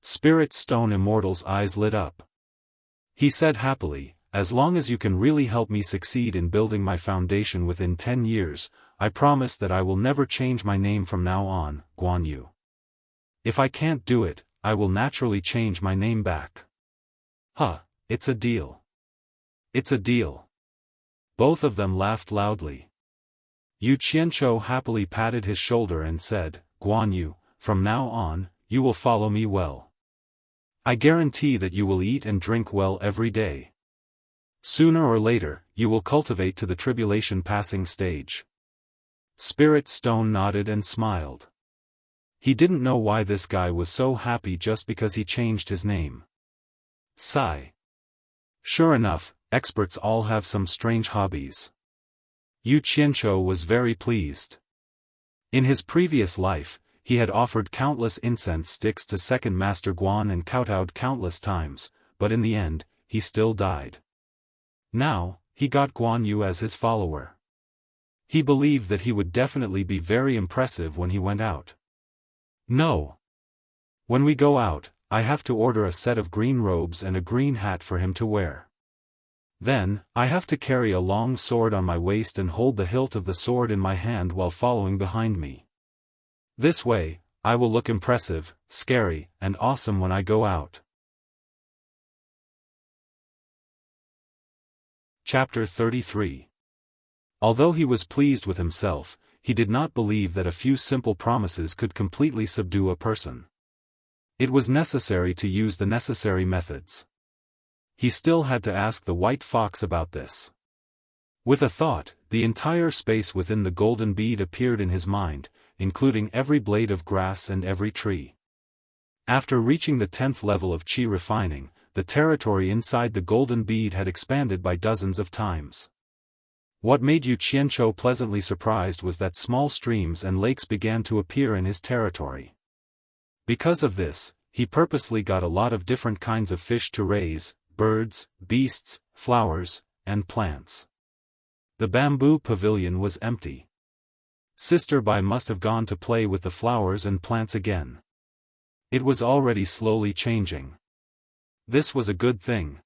Spirit Stone Immortal's eyes lit up. He said happily, "As long as you can really help me succeed in building my foundation within 10 years, I promise that I will never change my name from now on, Guan Yu. If I can't do it, I will naturally change my name back." "Huh, it's a deal. It's a deal." Both of them laughed loudly. Yu Qianqiu happily patted his shoulder and said, "Guan Yu, from now on, you will follow me well. I guarantee that you will eat and drink well every day. Sooner or later, you will cultivate to the tribulation passing stage." Spirit Stone nodded and smiled. He didn't know why this guy was so happy just because he changed his name. Sigh. Sure enough, experts all have some strange hobbies. Yu Qianqiu was very pleased. In his previous life, he had offered countless incense sticks to Second Master Guan and kowtowed countless times, but in the end, he still died. Now, he got Guan Yu as his follower. He believed that he would definitely be very impressive when he went out. "No. When we go out, I have to order a set of green robes and a green hat for him to wear. Then, I have to carry a long sword on my waist and hold the hilt of the sword in my hand while following behind me. This way, I will look impressive, scary, and awesome when I go out." Chapter 33. Although he was pleased with himself, he did not believe that a few simple promises could completely subdue a person. It was necessary to use the necessary methods. He still had to ask the white fox about this. With a thought, the entire space within the golden bead appeared in his mind, including every blade of grass and every tree. After reaching the 10th level of qi refining, the territory inside the golden bead had expanded by dozens of times. What made Yu Qianqiu pleasantly surprised was that small streams and lakes began to appear in his territory. Because of this, he purposely got a lot of different kinds of fish to raise, birds, beasts, flowers, and plants. The bamboo pavilion was empty. Sister Bai must have gone to play with the flowers and plants again. It was already slowly changing. This was a good thing.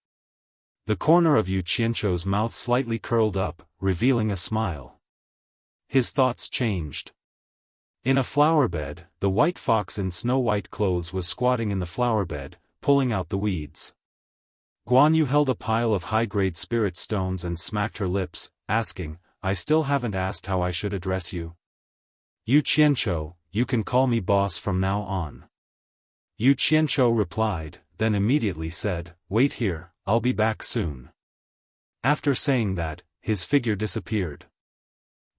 The corner of Yu Qianzhou's mouth slightly curled up, revealing a smile. His thoughts changed. In a flower bed, the white fox in snow-white clothes was squatting in the flower bed, pulling out the weeds. Guan Yu held a pile of high-grade spirit stones and smacked her lips, asking, "I still haven't asked how I should address you." "Yu Qianzhou, you can call me boss from now on." Yu Qianzhou replied, then immediately said, "Wait here, I'll be back soon." After saying that, his figure disappeared.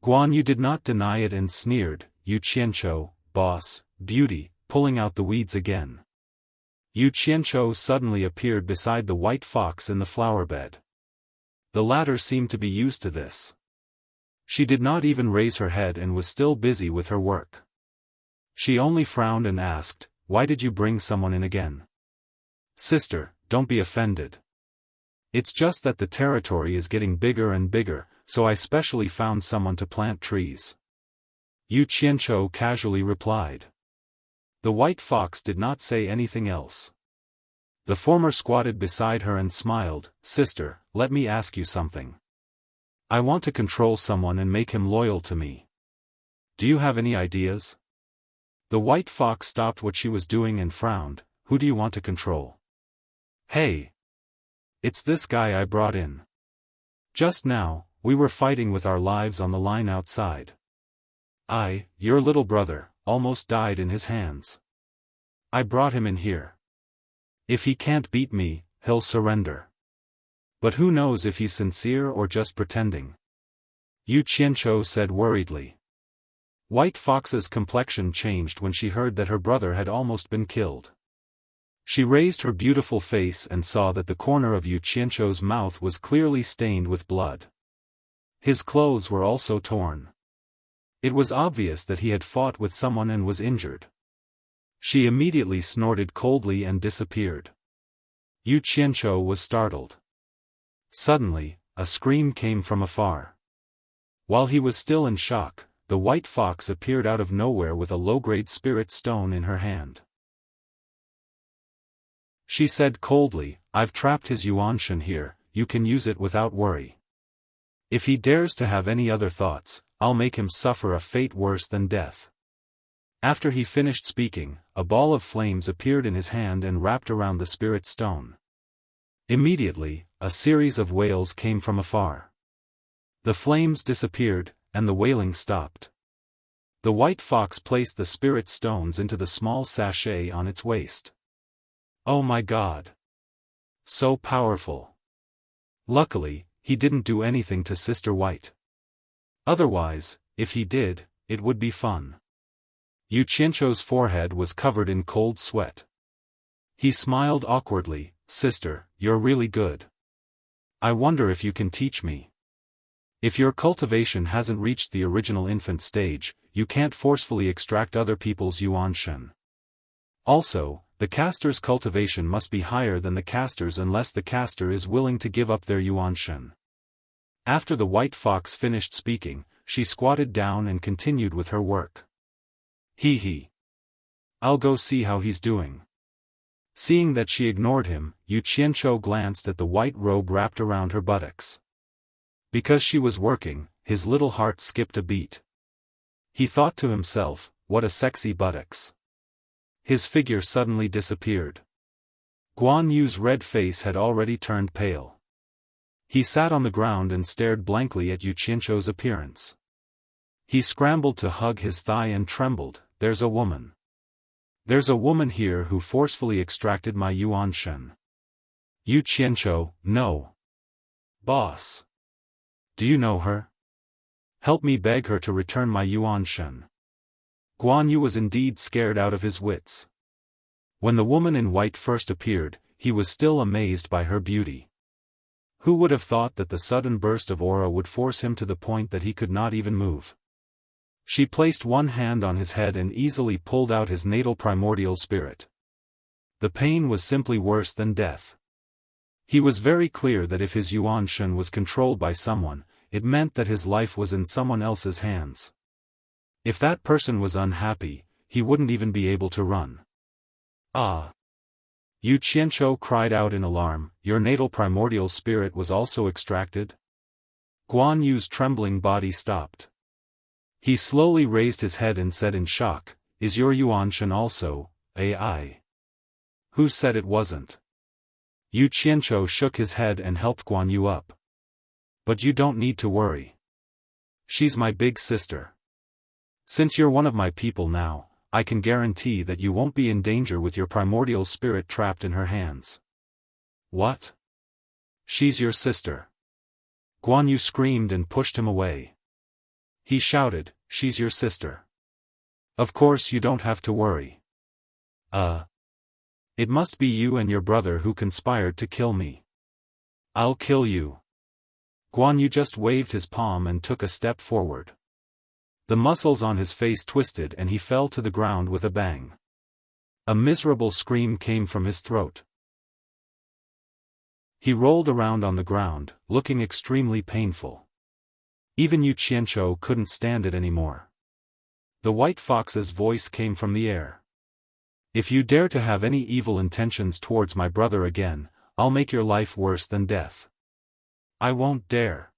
Guan Yu did not deny it and sneered, "Yu Qianzhou, boss, beauty," pulling out the weeds again. Yu Qianzhou suddenly appeared beside the white fox in the flower bed. The latter seemed to be used to this. She did not even raise her head and was still busy with her work. She only frowned and asked, "Why did you bring someone in again?" "Sister, don't be offended. It's just that the territory is getting bigger and bigger, so I specially found someone to plant trees." Yu Qianzhou casually replied. The white fox did not say anything else. The former squatted beside her and smiled, "Sister, let me ask you something. I want to control someone and make him loyal to me. Do you have any ideas?" The white fox stopped what she was doing and frowned, "Who do you want to control?" "Hey! It's this guy I brought in. Just now, we were fighting with our lives on the line outside. Your little brother, almost died in his hands. I brought him in here. If he can't beat me, he'll surrender. But who knows if he's sincere or just pretending?" Yu Qianzhou said worriedly. White Fox's complexion changed when she heard that her brother had almost been killed. She raised her beautiful face and saw that the corner of Yu Qianzhou's mouth was clearly stained with blood. His clothes were also torn. It was obvious that he had fought with someone and was injured. She immediately snorted coldly and disappeared. Yu Qianzhou was startled. Suddenly, a scream came from afar. While he was still in shock, the white fox appeared out of nowhere with a low-grade spirit stone in her hand. She said coldly, "I've trapped his Yuanshan here, you can use it without worry. If he dares to have any other thoughts, I'll make him suffer a fate worse than death." After he finished speaking, a ball of flames appeared in his hand and wrapped around the spirit stone. Immediately, a series of wails came from afar. The flames disappeared, and the wailing stopped. The white fox placed the spirit stones into the small sachet on its waist. "Oh my God! So powerful!" Luckily, he didn't do anything to Sister White. Otherwise, if he did, it would be fun. Yu Qianzhou's forehead was covered in cold sweat. He smiled awkwardly, "Sister, you're really good. I wonder if you can teach me. If your cultivation hasn't reached the original infant stage, you can't forcefully extract other people's Yuanshan. Also, the caster's cultivation must be higher than the caster's unless the caster is willing to give up their Yuanshan." After the white fox finished speaking, she squatted down and continued with her work. He. I'll go see how he's doing." Seeing that she ignored him, Yu Qianzhou glanced at the white robe wrapped around her buttocks. Because she was working, his little heart skipped a beat. He thought to himself, "What a sexy buttocks." His figure suddenly disappeared. Guan Yu's red face had already turned pale. He sat on the ground and stared blankly at Yu Qianzhou's appearance. He scrambled to hug his thigh and trembled, "There's a woman. There's a woman here who forcefully extracted my Yuanshan." Yu Qianzhou, "No. Boss. Do you know her? Help me beg her to return my Yuanshan." Guan Yu was indeed scared out of his wits. When the woman in white first appeared, he was still amazed by her beauty. Who would have thought that the sudden burst of aura would force him to the point that he could not even move? She placed one hand on his head and easily pulled out his natal primordial spirit. The pain was simply worse than death. He was very clear that if his Yuanshan was controlled by someone, it meant that his life was in someone else's hands. If that person was unhappy, he wouldn't even be able to run. Ah! Yu Qianzhou cried out in alarm, your natal primordial spirit was also extracted? Guan Yu's trembling body stopped. He slowly raised his head and said in shock, is your Yuanshan also, AI? Who said it wasn't? Yu Qianzhou shook his head and helped Guan Yu up. But you don't need to worry. She's my big sister. Since you're one of my people now, I can guarantee that you won't be in danger with your primordial spirit trapped in her hands. What? She's your sister. Guan Yu screamed and pushed him away. He shouted, she's your sister. Of course you don't have to worry. It must be you and your brother who conspired to kill me. I'll kill you. Guan Yu just waved his palm and took a step forward. The muscles on his face twisted and he fell to the ground with a bang. A miserable scream came from his throat. He rolled around on the ground, looking extremely painful. Even Yu Qianzhou couldn't stand it anymore. The white fox's voice came from the air. If you dare to have any evil intentions towards my brother again, I'll make your life worse than death. I won't dare.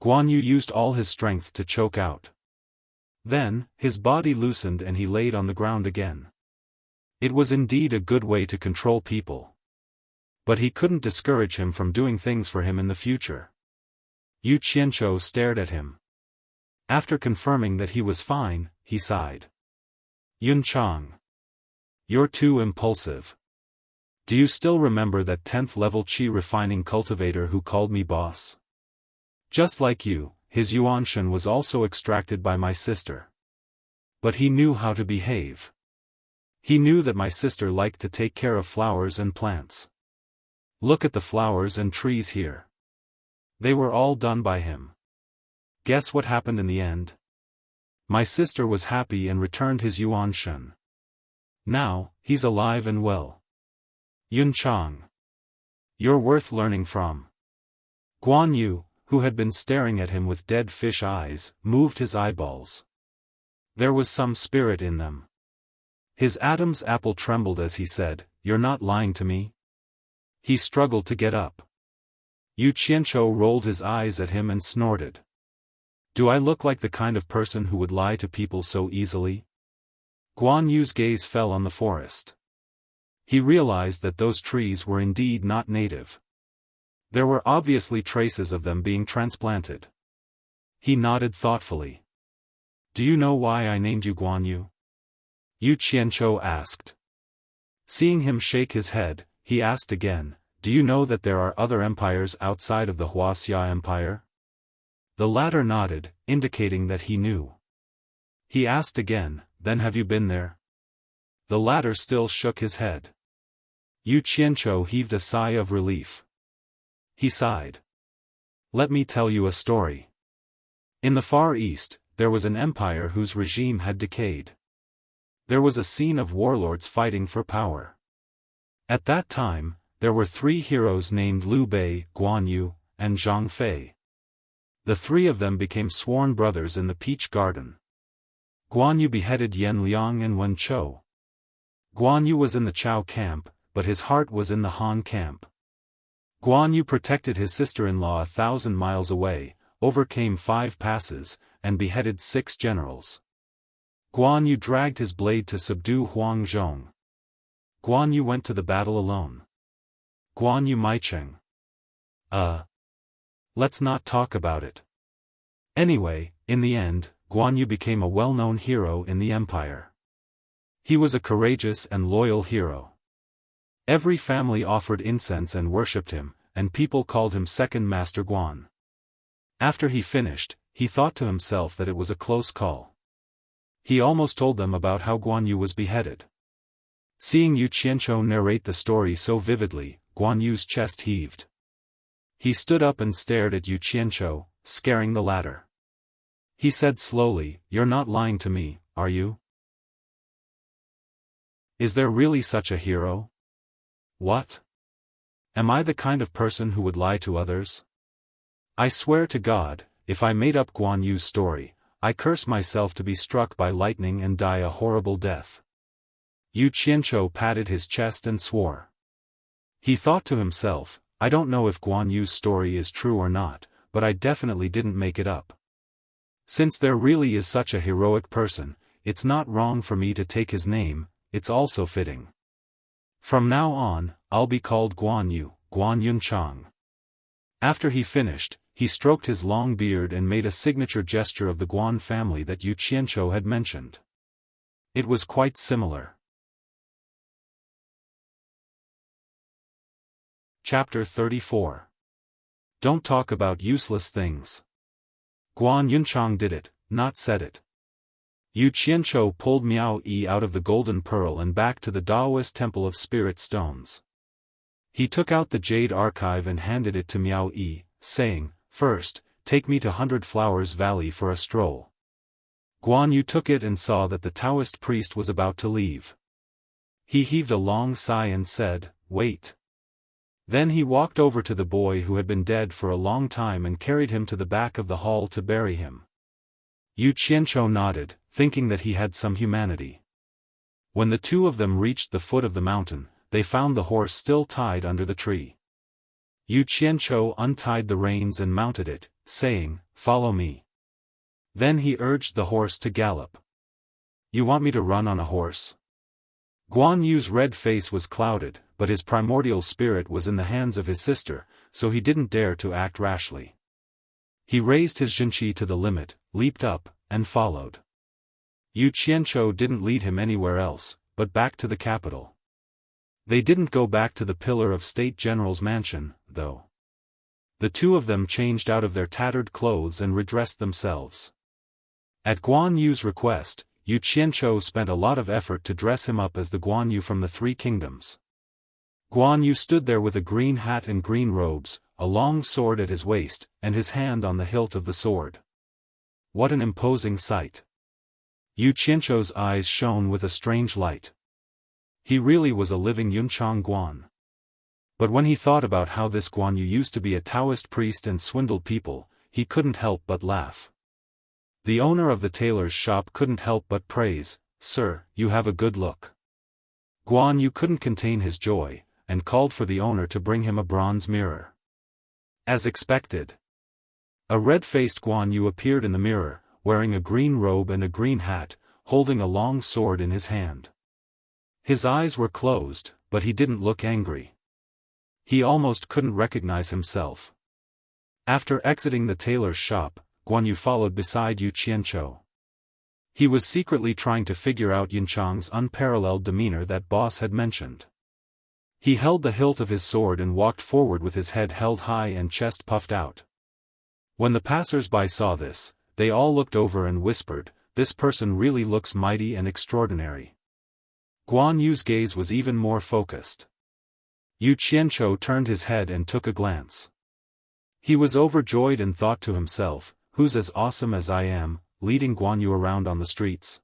Guan Yu used all his strength to choke out. Then, his body loosened and he laid on the ground again. It was indeed a good way to control people. But he couldn't discourage him from doing things for him in the future. Yu Qianzhou stared at him. After confirming that he was fine, he sighed. Yun Chang. You're too impulsive. Do you still remember that 10th level qi refining cultivator who called me boss? Just like you, his Yuanshan was also extracted by my sister. But he knew how to behave. He knew that my sister liked to take care of flowers and plants. Look at the flowers and trees here. They were all done by him. Guess what happened in the end? My sister was happy and returned his Yuanshan. Now, he's alive and well. Yun Chang. You're worth learning from. Guan Yu, who had been staring at him with dead fish eyes, moved his eyeballs. There was some spirit in them. His Adam's apple trembled as he said, you're not lying to me? He struggled to get up. Yu Qianzhou rolled his eyes at him and snorted. Do I look like the kind of person who would lie to people so easily? Guan Yu's gaze fell on the forest. He realized that those trees were indeed not native. There were obviously traces of them being transplanted. He nodded thoughtfully. Do you know why I named you Guan Yu? Yu Qianzhou asked. Seeing him shake his head, he asked again, do you know that there are other empires outside of the Wuxia Empire? The latter nodded, indicating that he knew. He asked again, then have you been there? The latter still shook his head. Yu Qianzhou heaved a sigh of relief. He sighed. Let me tell you a story. In the Far East, there was an empire whose regime had decayed. There was a scene of warlords fighting for power. At that time, there were 3 heroes named Liu Bei, Guan Yu, and Zhang Fei. The 3 of them became sworn brothers in the Peach Garden. Guan Yu beheaded Yan Liang and Wen Chou. Guan Yu was in the Chao camp, but his heart was in the Han camp. Guan Yu protected his sister-in-law 1,000 miles away, overcame 5 passes, and beheaded 6 generals. Guan Yu dragged his blade to subdue Huang Zhong. Guan Yu went to the battle alone. Guan Yu Maicheng. Let's not talk about it. Anyway, in the end, Guan Yu became a well-known hero in the empire. He was a courageous and loyal hero. Every family offered incense and worshipped him, and people called him Second Master Guan. After he finished, he thought to himself that it was a close call. He almost told them about how Guan Yu was beheaded. Seeing Yu Qianzhou narrate the story so vividly, Guan Yu's chest heaved. He stood up and stared at Yu Qianzhou, scaring the latter. He said slowly, you're not lying to me, are you? Is there really such a hero? What? Am I the kind of person who would lie to others? I swear to God, if I made up Guan Yu's story, I curse myself to be struck by lightning and die a horrible death. Yu Qianzhou patted his chest and swore. He thought to himself, I don't know if Guan Yu's story is true or not, but I definitely didn't make it up. Since there really is such a heroic person, it's not wrong for me to take his name, it's also fitting. From now on, I'll be called Guan Yu, Guan Yunchang. After he finished, he stroked his long beard and made a signature gesture of the Guan family that Yu Qianzhou had mentioned. It was quite similar. Chapter 34. Don't talk about useless things. Guan Yunchang did it, not said it. Yu Qianzhou pulled Miao Yi out of the golden pearl and back to the Daoist temple of spirit stones. He took out the jade archive and handed it to Miao Yi, saying, First, take me to 100 Flowers Valley for a stroll. Guan Yu took it and saw that the Taoist priest was about to leave. He heaved a long sigh and said, Wait. Then he walked over to the boy who had been dead for a long time and carried him to the back of the hall to bury him. Yu Qianzhou nodded, thinking that he had some humanity. When the two of them reached the foot of the mountain, they found the horse still tied under the tree. Yu Qianzhou untied the reins and mounted it, saying, Follow me. Then he urged the horse to gallop. You want me to run on a horse? Guan Yu's red face was clouded, but his primordial spirit was in the hands of his sister, so he didn't dare to act rashly. He raised his Jinqi to the limit, leaped up, and followed. Yu Qianzhou didn't lead him anywhere else, but back to the capital. They didn't go back to the Pillar of State General's mansion, though. The two of them changed out of their tattered clothes and redressed themselves. At Guan Yu's request, Yu Qianzhou spent a lot of effort to dress him up as the Guan Yu from the Three Kingdoms. Guan Yu stood there with a green hat and green robes, a long sword at his waist, and his hand on the hilt of the sword. What an imposing sight! Yu Qianzhou's eyes shone with a strange light. He really was a living Yunchang Guan. But when he thought about how this Guan Yu used to be a Taoist priest and swindled people, he couldn't help but laugh. The owner of the tailor's shop couldn't help but praise, Sir, you have a good look. Guan Yu couldn't contain his joy, and called for the owner to bring him a bronze mirror. As expected, a red-faced Guan Yu appeared in the mirror, wearing a green robe and a green hat, holding a long sword in his hand. His eyes were closed, but he didn't look angry. He almost couldn't recognize himself. After exiting the tailor's shop, Guan Yu followed beside Yu Qianzhou. He was secretly trying to figure out Yunchang's unparalleled demeanor that boss had mentioned. He held the hilt of his sword and walked forward with his head held high and chest puffed out. When the passers-by saw this, they all looked over and whispered, This person really looks mighty and extraordinary. Guan Yu's gaze was even more focused. Yu Qianzhou turned his head and took a glance. He was overjoyed and thought to himself, Who's as awesome as I am, leading Guan Yu around on the streets?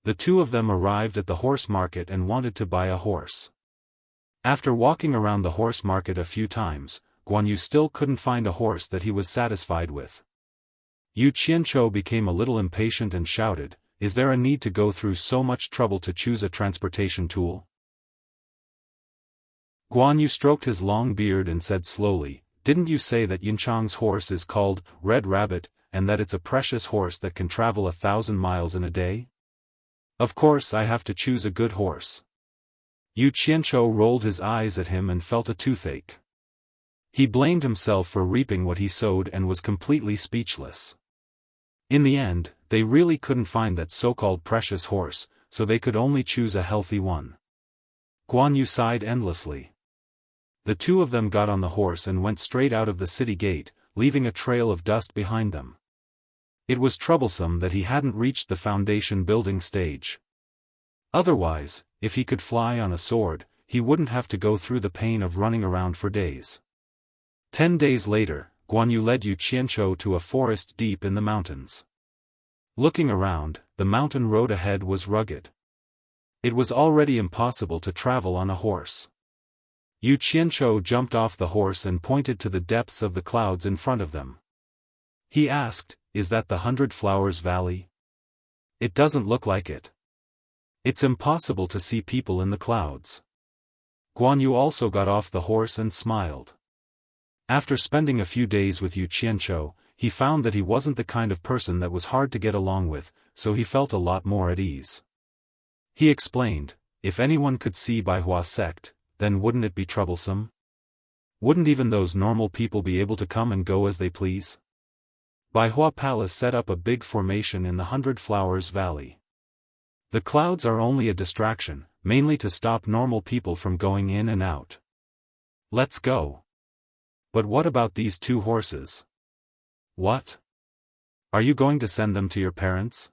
The two of them arrived at the horse market and wanted to buy a horse. After walking around the horse market a few times, Guan Yu still couldn't find a horse that he was satisfied with. Yu Qianzhou became a little impatient and shouted, Is there a need to go through so much trouble to choose a transportation tool? Guan Yu stroked his long beard and said slowly, Didn't you say that Yunchang's horse is called Red Rabbit, and that it's a precious horse that can travel 1,000 miles in a day? Of course I have to choose a good horse. Yu Qianzhou rolled his eyes at him and felt a toothache. He blamed himself for reaping what he sowed and was completely speechless. In the end, they really couldn't find that so-called precious horse, so they could only choose a healthy one. Guan Yu sighed endlessly. The two of them got on the horse and went straight out of the city gate, leaving a trail of dust behind them. It was troublesome that he hadn't reached the foundation building stage. Otherwise, if he could fly on a sword, he wouldn't have to go through the pain of running around for days. 10 days later, Guan Yu led Yu Qianzhou to a forest deep in the mountains. Looking around, the mountain road ahead was rugged. It was already impossible to travel on a horse. Yu Qianzhou jumped off the horse and pointed to the depths of the clouds in front of them. He asked, "Is that the 100 Flowers Valley?" "It doesn't look like it. It's impossible to see people in the clouds." Guan Yu also got off the horse and smiled. After spending a few days with Yu Qianzhou, he found that he wasn't the kind of person that was hard to get along with, so he felt a lot more at ease. He explained, "If anyone could see Baihua sect, then wouldn't it be troublesome? Wouldn't even those normal people be able to come and go as they please?" Baihua Palace set up a big formation in the 100 Flowers Valley. The clouds are only a distraction, mainly to stop normal people from going in and out. "Let's go." "But what about these 2 horses?" "What? Are you going to send them to your parents?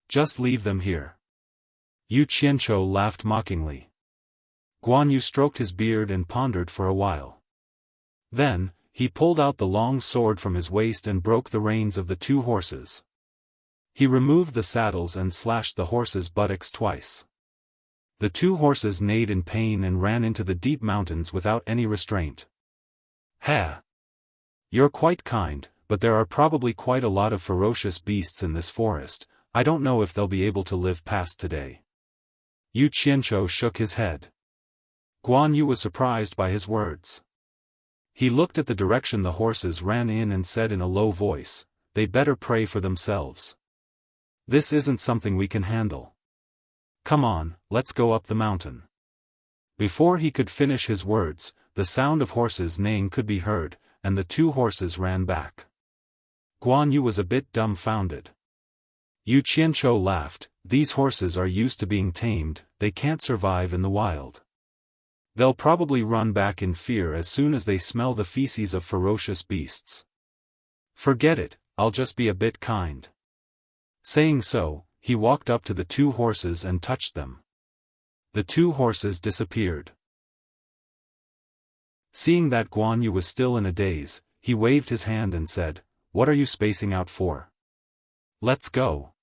Just leave them here." Yu Qianzhou laughed mockingly. Guan Yu stroked his beard and pondered for a while. Then, he pulled out the long sword from his waist and broke the reins of the 2 horses. He removed the saddles and slashed the horses' buttocks twice. The 2 horses neighed in pain and ran into the deep mountains without any restraint. "Ha! You're quite kind, but there are probably quite a lot of ferocious beasts in this forest. I don't know if they'll be able to live past today." Yu Qianzhou shook his head. Guan Yu was surprised by his words. He looked at the direction the horses ran in and said in a low voice, "They better pray for themselves. This isn't something we can handle. Come on, let's go up the mountain." Before he could finish his words, the sound of horses neighing could be heard, and the 2 horses ran back. Guan Yu was a bit dumbfounded. Yu Qianzhou laughed, "These horses are used to being tamed, they can't survive in the wild. They'll probably run back in fear as soon as they smell the feces of ferocious beasts. Forget it, I'll just be a bit kind." Saying so, he walked up to the 2 horses and touched them. The 2 horses disappeared. Seeing that Guan Yu was still in a daze, he waved his hand and said, "What are you spacing out for? Let's go.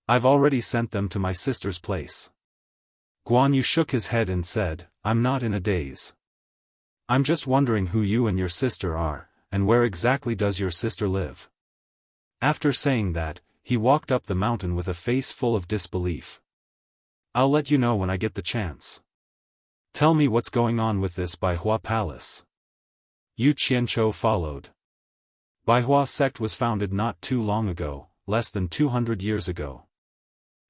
I've already sent them to my sister's place." Guan Yu shook his head and said, "I'm not in a daze. I'm just wondering who you and your sister are, and where exactly does your sister live?" After saying that, he walked up the mountain with a face full of disbelief. "I'll let you know when I get the chance. Tell me what's going on with this Baihua Palace." Yu Qianzhou followed. Baihua sect was founded not too long ago, less than 200 years ago.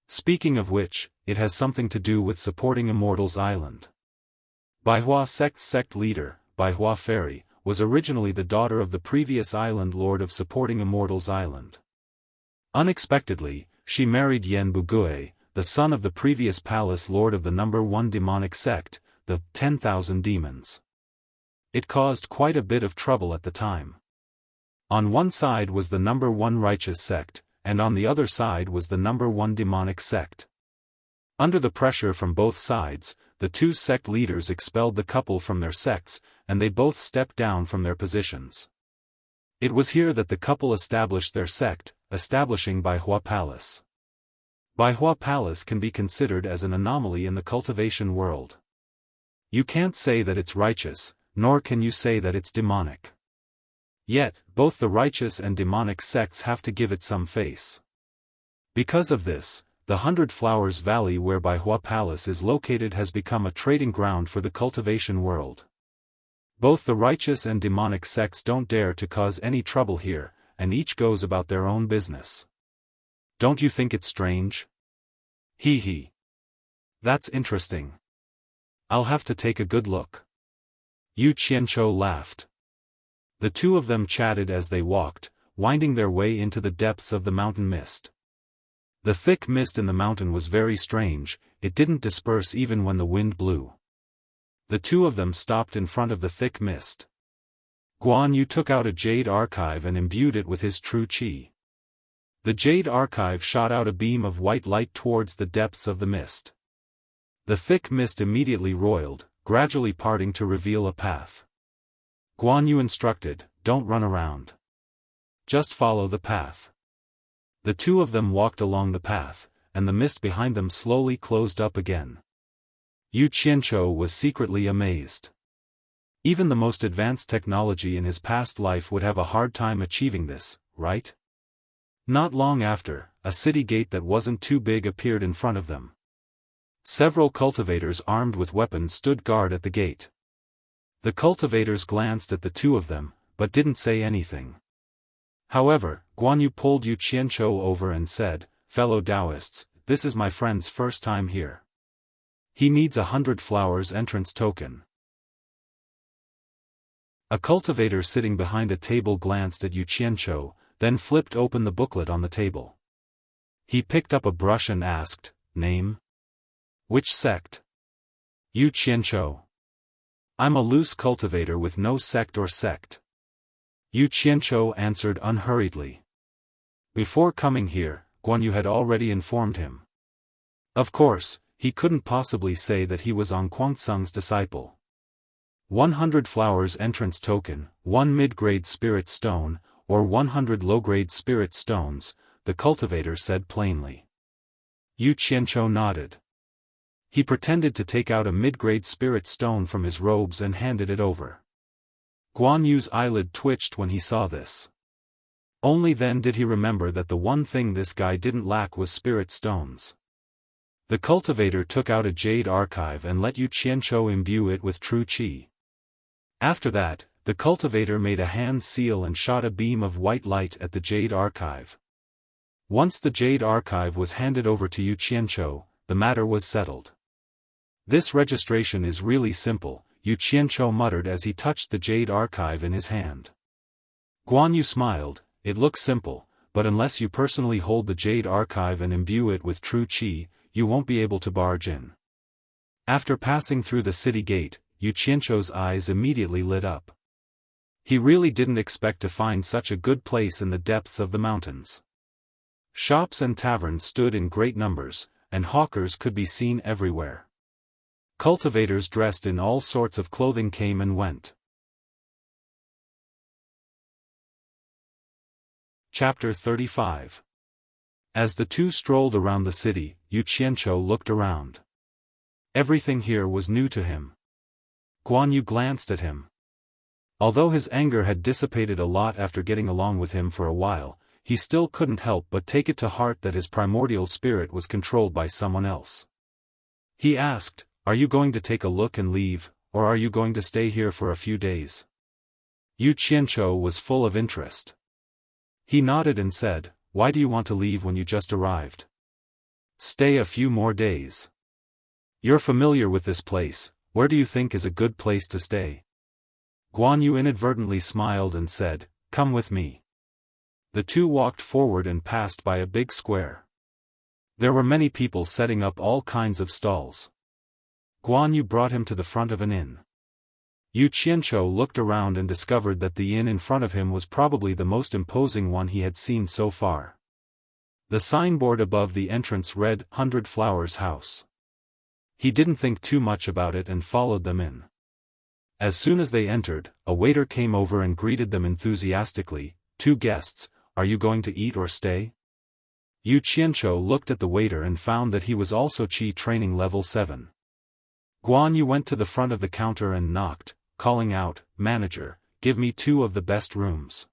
Speaking of which, it has something to do with supporting Immortals Island. Baihua sect's sect leader, Baihua Fairy, was originally the daughter of the previous island lord of supporting Immortals Island. Unexpectedly, she married Yen Bugui, the son of the previous palace lord of the number 1 demonic sect, the 10,000 Demons. It caused quite a bit of trouble at the time. On one side was the number 1 righteous sect, and on the other side was the number 1 demonic sect. Under the pressure from both sides, the 2 sect leaders expelled the couple from their sects, and they both stepped down from their positions. It was here that the couple established their sect, establishing Baihua Palace. Baihua Palace can be considered as an anomaly in the cultivation world. You can't say that it's righteous, nor can you say that it's demonic. Yet, both the righteous and demonic sects have to give it some face. Because of this, the 100 Flowers Valley where Baihua Palace is located has become a trading ground for the cultivation world. Both the righteous and demonic sects don't dare to cause any trouble here, and each goes about their own business. Don't you think it's strange? Hee hee. That's interesting. I'll have to take a good look. Yu Qianzhou laughed. The 2 of them chatted as they walked, winding their way into the depths of the mountain mist. The thick mist in the mountain was very strange, it didn't disperse even when the wind blew. The 2 of them stopped in front of the thick mist. Guan Yu took out a jade archive and imbued it with his true qi. The jade archive shot out a beam of white light towards the depths of the mist. The thick mist immediately roiled, gradually parting to reveal a path. Guan Yu instructed, "Don't run around. Just follow the path." The 2 of them walked along the path, and the mist behind them slowly closed up again. Yu Qianzhou was secretly amazed. Even the most advanced technology in his past life would have a hard time achieving this, right? Not long after, a city gate that wasn't too big appeared in front of them. Several cultivators armed with weapons stood guard at the gate. The cultivators glanced at the two of them, but didn't say anything. However, Guan Yu pulled Yu Qianzhou over and said, "Fellow Taoists, this is my friend's first time here. He needs 100 flowers entrance token." A cultivator sitting behind a table glanced at Yu Qianzhou, then flipped open the booklet on the table. He picked up a brush and asked, "Name? Which sect?" "Yu Qianzhou. I'm a loose cultivator with no sect or sect." Yu Qianzhou answered unhurriedly. Before coming here, Guan Yu had already informed him. Of course, he couldn't possibly say that he was An Kuang-tsung's disciple. 100 flowers entrance token, 1 mid-grade spirit stone, or 100 low-grade spirit stones, the cultivator said plainly. Yu Qianzhou nodded. He pretended to take out a mid-grade spirit stone from his robes and handed it over. Guan Yu's eyelid twitched when he saw this. Only then did he remember that the one thing this guy didn't lack was spirit stones. The cultivator took out a jade archive and let Yu Qianzhou imbue it with true qi. After that, the cultivator made a hand seal and shot a beam of white light at the jade archive. Once the jade archive was handed over to Yu Qianzhou, the matter was settled. "This registration is really simple," Yu Qianzhou muttered as he touched the jade archive in his hand. Guan Yu smiled, "It looks simple, but unless you personally hold the jade archive and imbue it with true qi, you won't be able to barge in." After passing through the city gate, Yu Qianzhou's eyes immediately lit up. He really didn't expect to find such a good place in the depths of the mountains. Shops and taverns stood in great numbers, and hawkers could be seen everywhere. Cultivators dressed in all sorts of clothing came and went. Chapter 35. As the two strolled around the city, Yu Qianzhou looked around. Everything here was new to him. Guan Yu glanced at him. Although his anger had dissipated a lot after getting along with him for a while, he still couldn't help but take it to heart that his primordial spirit was controlled by someone else. He asked, "Are you going to take a look and leave, or are you going to stay here for a few days?" Yu Qianzhou was full of interest. He nodded and said, "Why do you want to leave when you just arrived?" "Stay a few more days. You're familiar with this place, where do you think is a good place to stay?" Guan Yu inadvertently smiled and said, "Come with me." The two walked forward and passed by a big square. There were many people setting up all kinds of stalls. Guan Yu brought him to the front of an inn. Yu Qianzhou looked around and discovered that the inn in front of him was probably the most imposing one he had seen so far. The signboard above the entrance read, "100 Flowers House." He didn't think too much about it and followed them in. As soon as they entered, a waiter came over and greeted them enthusiastically, "Two guests, are you going to eat or stay?" Yu Qianzhou looked at the waiter and found that he was also Qi training level 7. Guan Yu went to the front of the counter and knocked, calling out, "Manager, give me 2 of the best rooms."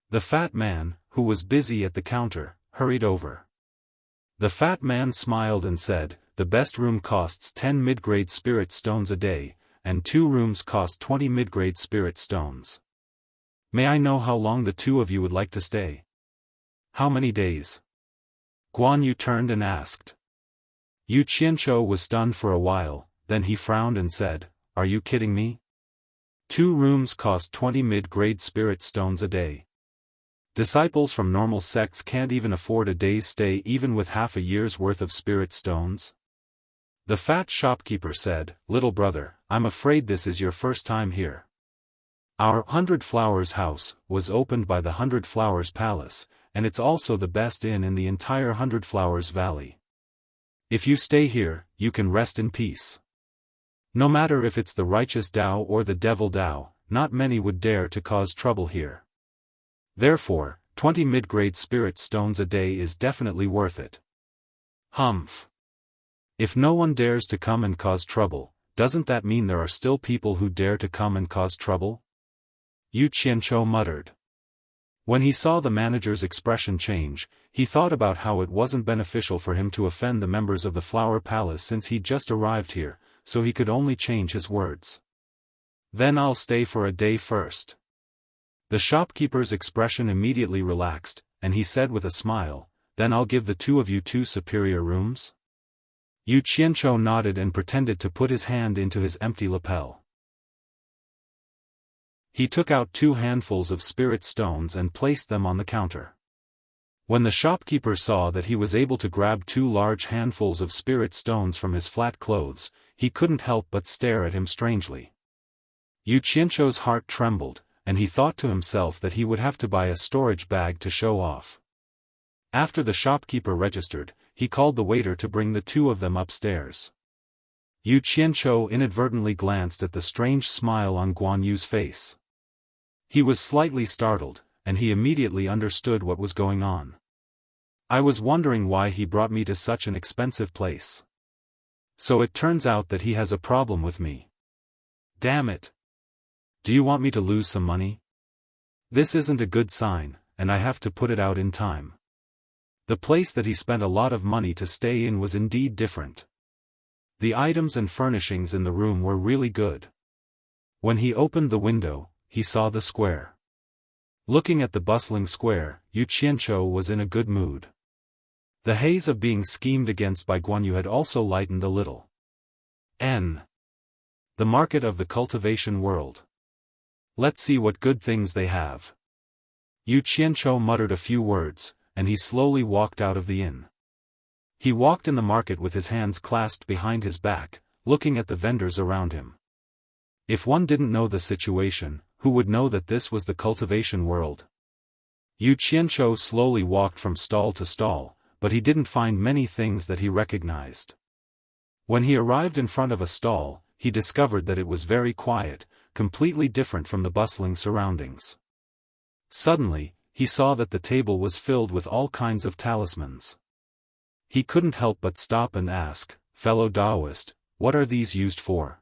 The fat man, who was busy at the counter, hurried over. The fat man smiled and said, "The best room costs 10 mid-grade spirit stones a day, and 2 rooms cost 20 mid-grade spirit stones. May I know how long the 2 of you would like to stay?" "How many days?" Guan Yu turned and asked. Yu Qianzhou was stunned for a while, then he frowned and said, "Are you kidding me? 2 rooms cost 20 mid-grade spirit stones a day. Disciples from normal sects can't even afford a day's stay even with half a year's worth of spirit stones." The fat shopkeeper said, "Little brother, I'm afraid this is your first time here. Our 100 Flowers House was opened by the 100 Flowers Palace, and it's also the best inn in the entire 100 Flowers Valley. If you stay here, you can rest in peace. No matter if it's the righteous Tao or the devil Tao, not many would dare to cause trouble here. Therefore, 20 mid-grade spirit stones a day is definitely worth it." "Humph. If no one dares to come and cause trouble, doesn't that mean there are still people who dare to come and cause trouble? Yu Qianzhou muttered. When he saw the manager's expression change, he thought about how it wasn't beneficial for him to offend the members of the Flower Palace since he'd just arrived here, so he could only change his words. Then I'll stay for a day first. The shopkeeper's expression immediately relaxed, and he said with a smile, then I'll give the two of you 2 superior rooms? Yu Qianzhou nodded and pretended to put his hand into his empty lapel. He took out 2 handfuls of spirit stones and placed them on the counter. When the shopkeeper saw that he was able to grab 2 large handfuls of spirit stones from his flat clothes, he couldn't help but stare at him strangely. Yu Qianzhou's heart trembled, and he thought to himself that he would have to buy a storage bag to show off. After the shopkeeper registered, he called the waiter to bring the 2 of them upstairs. Yu Qianzhou inadvertently glanced at the strange smile on Guan Yu's face. He was slightly startled, and he immediately understood what was going on. I was wondering why he brought me to such an expensive place. So it turns out that he has a problem with me. Damn it! Do you want me to lose some money? This isn't a good sign, and I have to put it out in time. The place that he spent a lot of money to stay in was indeed different. The items and furnishings in the room were really good. When he opened the window, he saw the square. Looking at the bustling square, Yu Qianzhou was in a good mood. The haze of being schemed against by Guan Yu had also lightened a little. The market of the cultivation world. Let's see what good things they have. Yu Qianzhou muttered a few words, and he slowly walked out of the inn. He walked in the market with his hands clasped behind his back, looking at the vendors around him. If one didn't know the situation, who would know that this was the cultivation world? Yu Qianzhou slowly walked from stall to stall, but he didn't find many things that he recognized. When he arrived in front of a stall, he discovered that it was very quiet, completely different from the bustling surroundings. Suddenly, he saw that the table was filled with all kinds of talismans. He couldn't help but stop and ask, "Fellow Taoist, what are these used for?"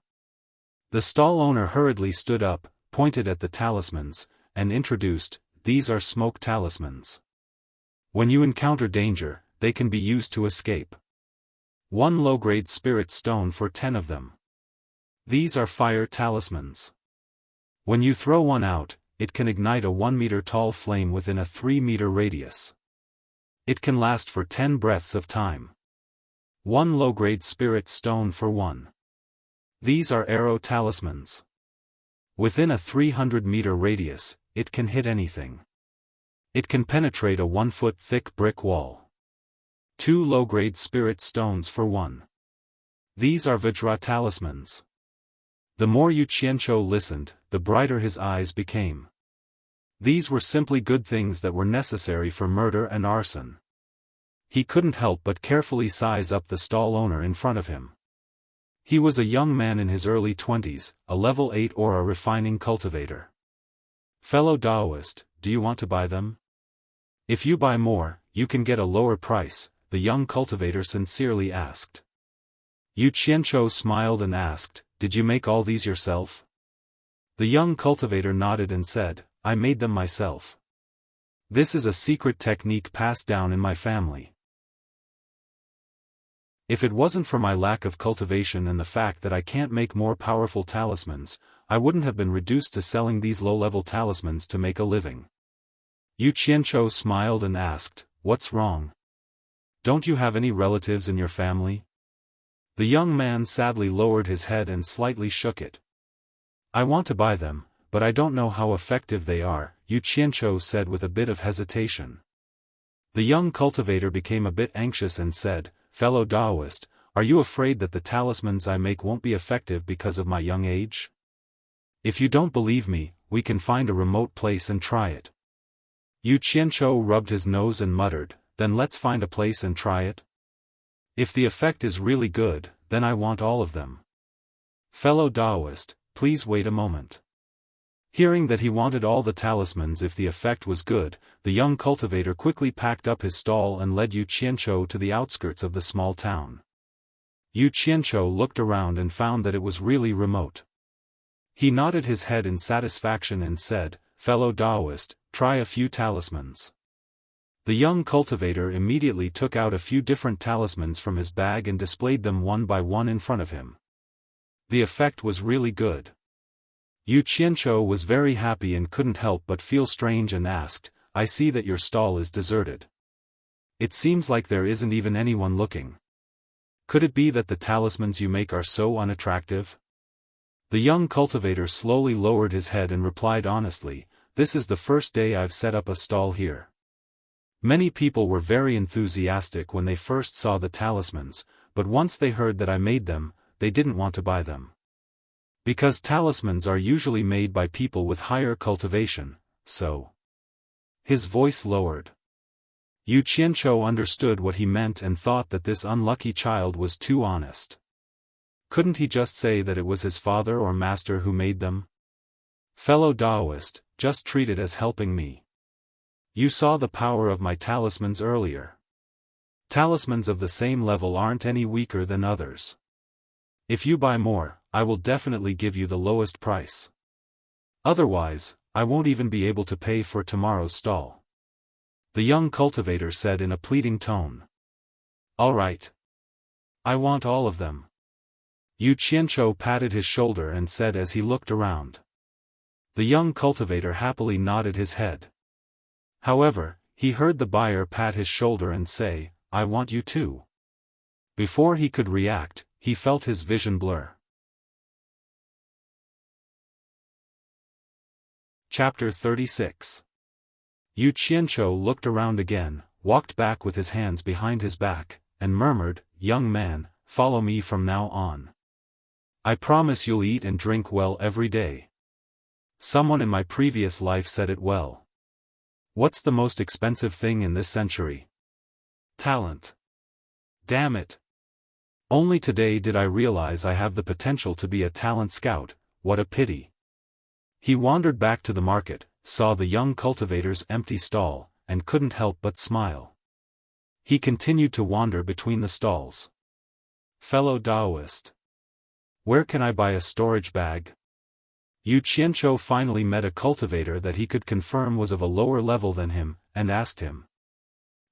The stall owner hurriedly stood up, pointed at the talismans, and introduced, "These are smoke talismans. When you encounter danger, they can be used to escape. 1 low-grade spirit stone for 10 of them. These are fire talismans. When you throw one out, it can ignite a 1-meter-tall flame within a 3-meter radius. It can last for 10 breaths of time. 1 low-grade spirit stone for 1. These are arrow talismans. Within a 300-meter radius, it can hit anything. It can penetrate a 1-foot thick brick wall. 2 low-grade spirit stones for 1. These are Vajra talismans." The more Yu Qianzhou listened, the brighter his eyes became. These were simply good things that were necessary for murder and arson. He couldn't help but carefully size up the stall owner in front of him. He was a young man in his early 20s, a level 8 aura refining cultivator. "Fellow Taoist, do you want to buy them? If you buy more, you can get a lower price," the young cultivator sincerely asked. Yu Qianzhou smiled and asked, "Did you make all these yourself?" The young cultivator nodded and said, "I made them myself. This is a secret technique passed down in my family. If it wasn't for my lack of cultivation and the fact that I can't make more powerful talismans, I wouldn't have been reduced to selling these low-level talismans to make a living." Yu Qianzhou smiled and asked, "What's wrong? Don't you have any relatives in your family?" The young man sadly lowered his head and slightly shook it. "I want to buy them, but I don't know how effective they are," Yu Qianzhou said with a bit of hesitation. The young cultivator became a bit anxious and said, "Fellow Taoist, are you afraid that the talismans I make won't be effective because of my young age? If you don't believe me, we can find a remote place and try it." Yu Qianzhou rubbed his nose and muttered, "Then let's find a place and try it. If the effect is really good, then I want all of them. Fellow Taoist, please wait a moment." Hearing that he wanted all the talismans if the effect was good, the young cultivator quickly packed up his stall and led Yu Qianzhou to the outskirts of the small town. Yu Qianqiu looked around and found that it was really remote. He nodded his head in satisfaction and said, "Fellow Taoist, try a few talismans." The young cultivator immediately took out a few different talismans from his bag and displayed them one by one in front of him. The effect was really good. Yu Qianqiu was very happy and couldn't help but feel strange and asked, "I see that your stall is deserted. It seems like there isn't even anyone looking. Could it be that the talismans you make are so unattractive?" The young cultivator slowly lowered his head and replied honestly, "This is the first day I've set up a stall here. Many people were very enthusiastic when they first saw the talismans, but once they heard that I made them, they didn't want to buy them. Because talismans are usually made by people with higher cultivation, so..." His voice lowered. Yu Qianqiu understood what he meant and thought that this unlucky child was too honest. Couldn't he just say that it was his father or master who made them? "Fellow Taoist, just treat it as helping me. You saw the power of my talismans earlier. Talismans of the same level aren't any weaker than others. If you buy more, I will definitely give you the lowest price. Otherwise, I won't even be able to pay for tomorrow's stall," the young cultivator said in a pleading tone. "All right. I want all of them." Yu Qianqiu patted his shoulder and said as he looked around. The young cultivator happily nodded his head. However, he heard the buyer pat his shoulder and say, "I want you too." Before he could react, he felt his vision blur. Chapter 36. Yu Qianqiu looked around again, walked back with his hands behind his back, and murmured, "Young man, follow me from now on. I promise you'll eat and drink well every day. Someone in my previous life said it well. What's the most expensive thing in this century? Talent. Damn it. Only today did I realize I have the potential to be a talent scout, what a pity." He wandered back to the market, saw the young cultivator's empty stall, and couldn't help but smile. He continued to wander between the stalls. "Fellow Taoist, where can I buy a storage bag?" Yu Qianqiu finally met a cultivator that he could confirm was of a lower level than him, and asked him.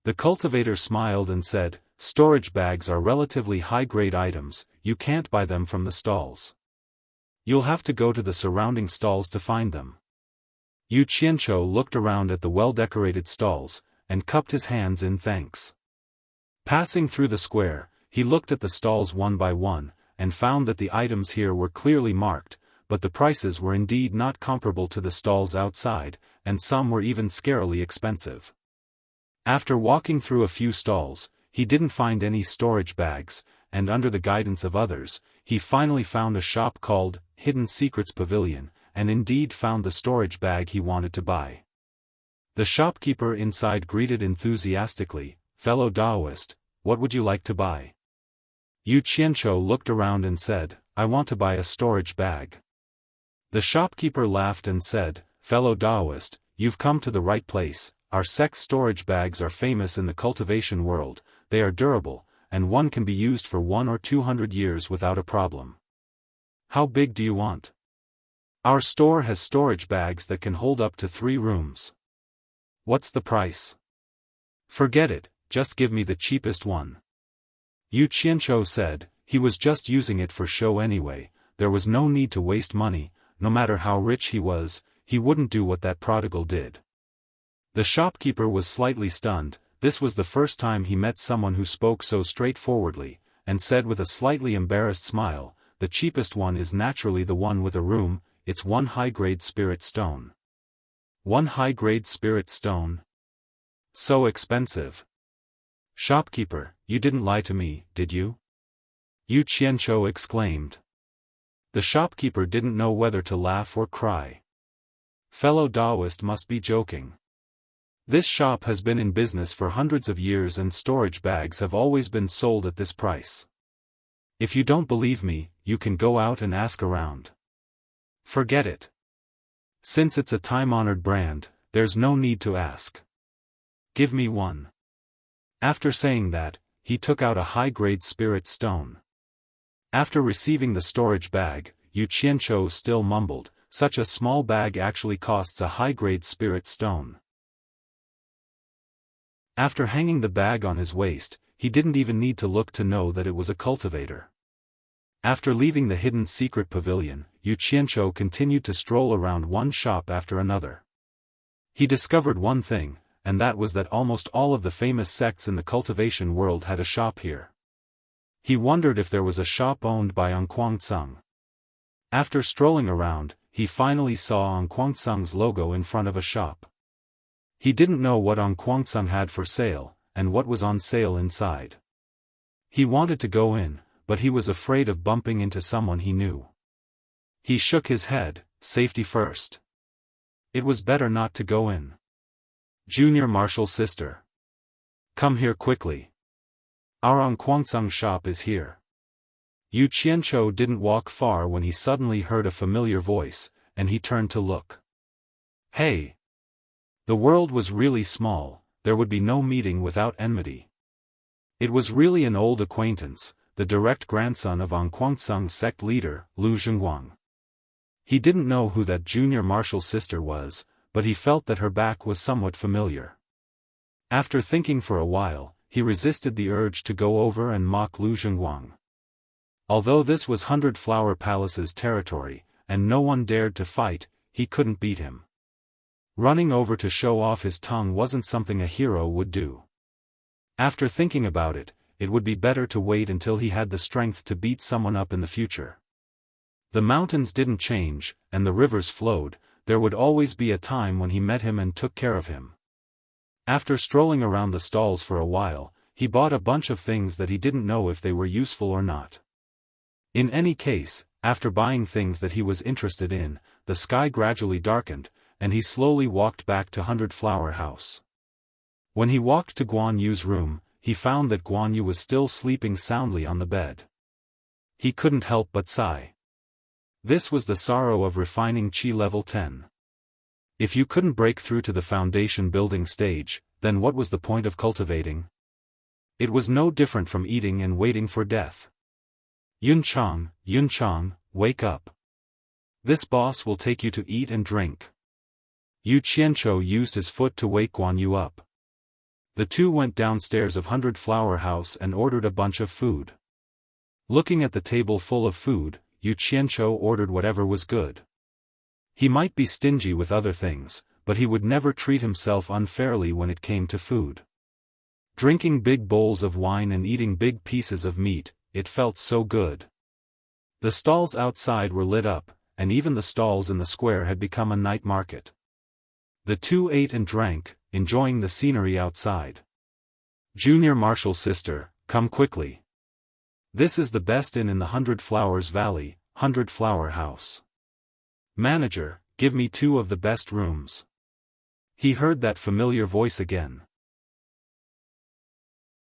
The cultivator smiled and said, "Storage bags are relatively high-grade items, you can't buy them from the stalls. You'll have to go to the surrounding stalls to find them." Yu Qianqiu looked around at the well-decorated stalls, and cupped his hands in thanks. Passing through the square, he looked at the stalls one by one, and found that the items here were clearly marked, but the prices were indeed not comparable to the stalls outside, and some were even scarily expensive. After walking through a few stalls, he didn't find any storage bags, and under the guidance of others, he finally found a shop called Hidden Secrets Pavilion, and indeed found the storage bag he wanted to buy. The shopkeeper inside greeted enthusiastically, "Fellow Taoist, what would you like to buy?" Yu Qianqiu looked around and said, "I want to buy a storage bag." The shopkeeper laughed and said, "Fellow Taoist, you've come to the right place. Our sect's storage bags are famous in the cultivation world, they are durable, and one can be used for 100 or 200 years without a problem. How big do you want? Our store has storage bags that can hold up to 3 rooms. What's the price?" "Forget it, just give me the cheapest one." Yu Qianqiu said, he was just using it for show anyway, there was no need to waste money, no matter how rich he was, he wouldn't do what that prodigal did. The shopkeeper was slightly stunned, this was the first time he met someone who spoke so straightforwardly, and said with a slightly embarrassed smile, "The cheapest one is naturally the one with a room, it's 1 high-grade spirit stone." 1 high-grade spirit stone? So expensive. "Shopkeeper, you didn't lie to me, did you?" Yu Qianqiu exclaimed. The shopkeeper didn't know whether to laugh or cry. Fellow Taoist must be joking. This shop has been in business for hundreds of years and storage bags have always been sold at this price. If you don't believe me, you can go out and ask around. Forget it. Since it's a time-honored brand, there's no need to ask. Give me one. After saying that, he took out a high-grade spirit stone. After receiving the storage bag, Yu Qianqiu still mumbled, "Such a small bag actually costs a high-grade spirit stone." After hanging the bag on his waist, he didn't even need to look to know that it was a cultivator. After leaving the hidden secret pavilion, Yu Qianqiu continued to stroll around one shop after another. He discovered one thing, and that was that almost all of the famous sects in the cultivation world had a shop here. He wondered if there was a shop owned by An Kuang-tsung. After strolling around, he finally saw An Kuang-tsung's logo in front of a shop. He didn't know what An Kuang-tsung had for sale, and what was on sale inside. He wanted to go in, but he was afraid of bumping into someone he knew. He shook his head, safety first. It was better not to go in. "Junior Marshal Sister. Come here quickly. Our An Kuang-tsung shop is here." Yu Qianqiu didn't walk far when he suddenly heard a familiar voice, and he turned to look. Hey! The world was really small, there would be no meeting without enmity. It was really an old acquaintance, the direct grandson of An Kuang-tsung's sect leader, Lu Zhengguang. He didn't know who that junior martial sister was, but he felt that her back was somewhat familiar. After thinking for a while, he resisted the urge to go over and mock Lu Zhengguang. Although this was 100 Flower Palace's territory, and no one dared to fight, he couldn't beat him. Running over to show off his tongue wasn't something a hero would do. After thinking about it, it would be better to wait until he had the strength to beat someone up in the future. The mountains didn't change, and the rivers flowed, there would always be a time when he met him and took care of him. After strolling around the stalls for a while, he bought a bunch of things that he didn't know if they were useful or not. In any case, after buying things that he was interested in, the sky gradually darkened, and he slowly walked back to 100 Flower House. When he walked to Guan Yu's room, he found that Guan Yu was still sleeping soundly on the bed. He couldn't help but sigh. This was the sorrow of refining Qi level 10. If you couldn't break through to the foundation building stage, then what was the point of cultivating? It was no different from eating and waiting for death. Yun Chang, wake up. This boss will take you to eat and drink. Yu Qianqiu used his foot to wake Guan Yu up. The two went downstairs of 100 Flower House and ordered a bunch of food. Looking at the table full of food, Yu Qianqiu ordered whatever was good. He might be stingy with other things, but he would never treat himself unfairly when it came to food. Drinking big bowls of wine and eating big pieces of meat, it felt so good. The stalls outside were lit up, and even the stalls in the square had become a night market. The two ate and drank, enjoying the scenery outside. "Junior Marshal Sister, come quickly. This is the best inn in the 100 Flowers Valley, 100 Flower House. Manager, give me 2 of the best rooms." He heard that familiar voice again.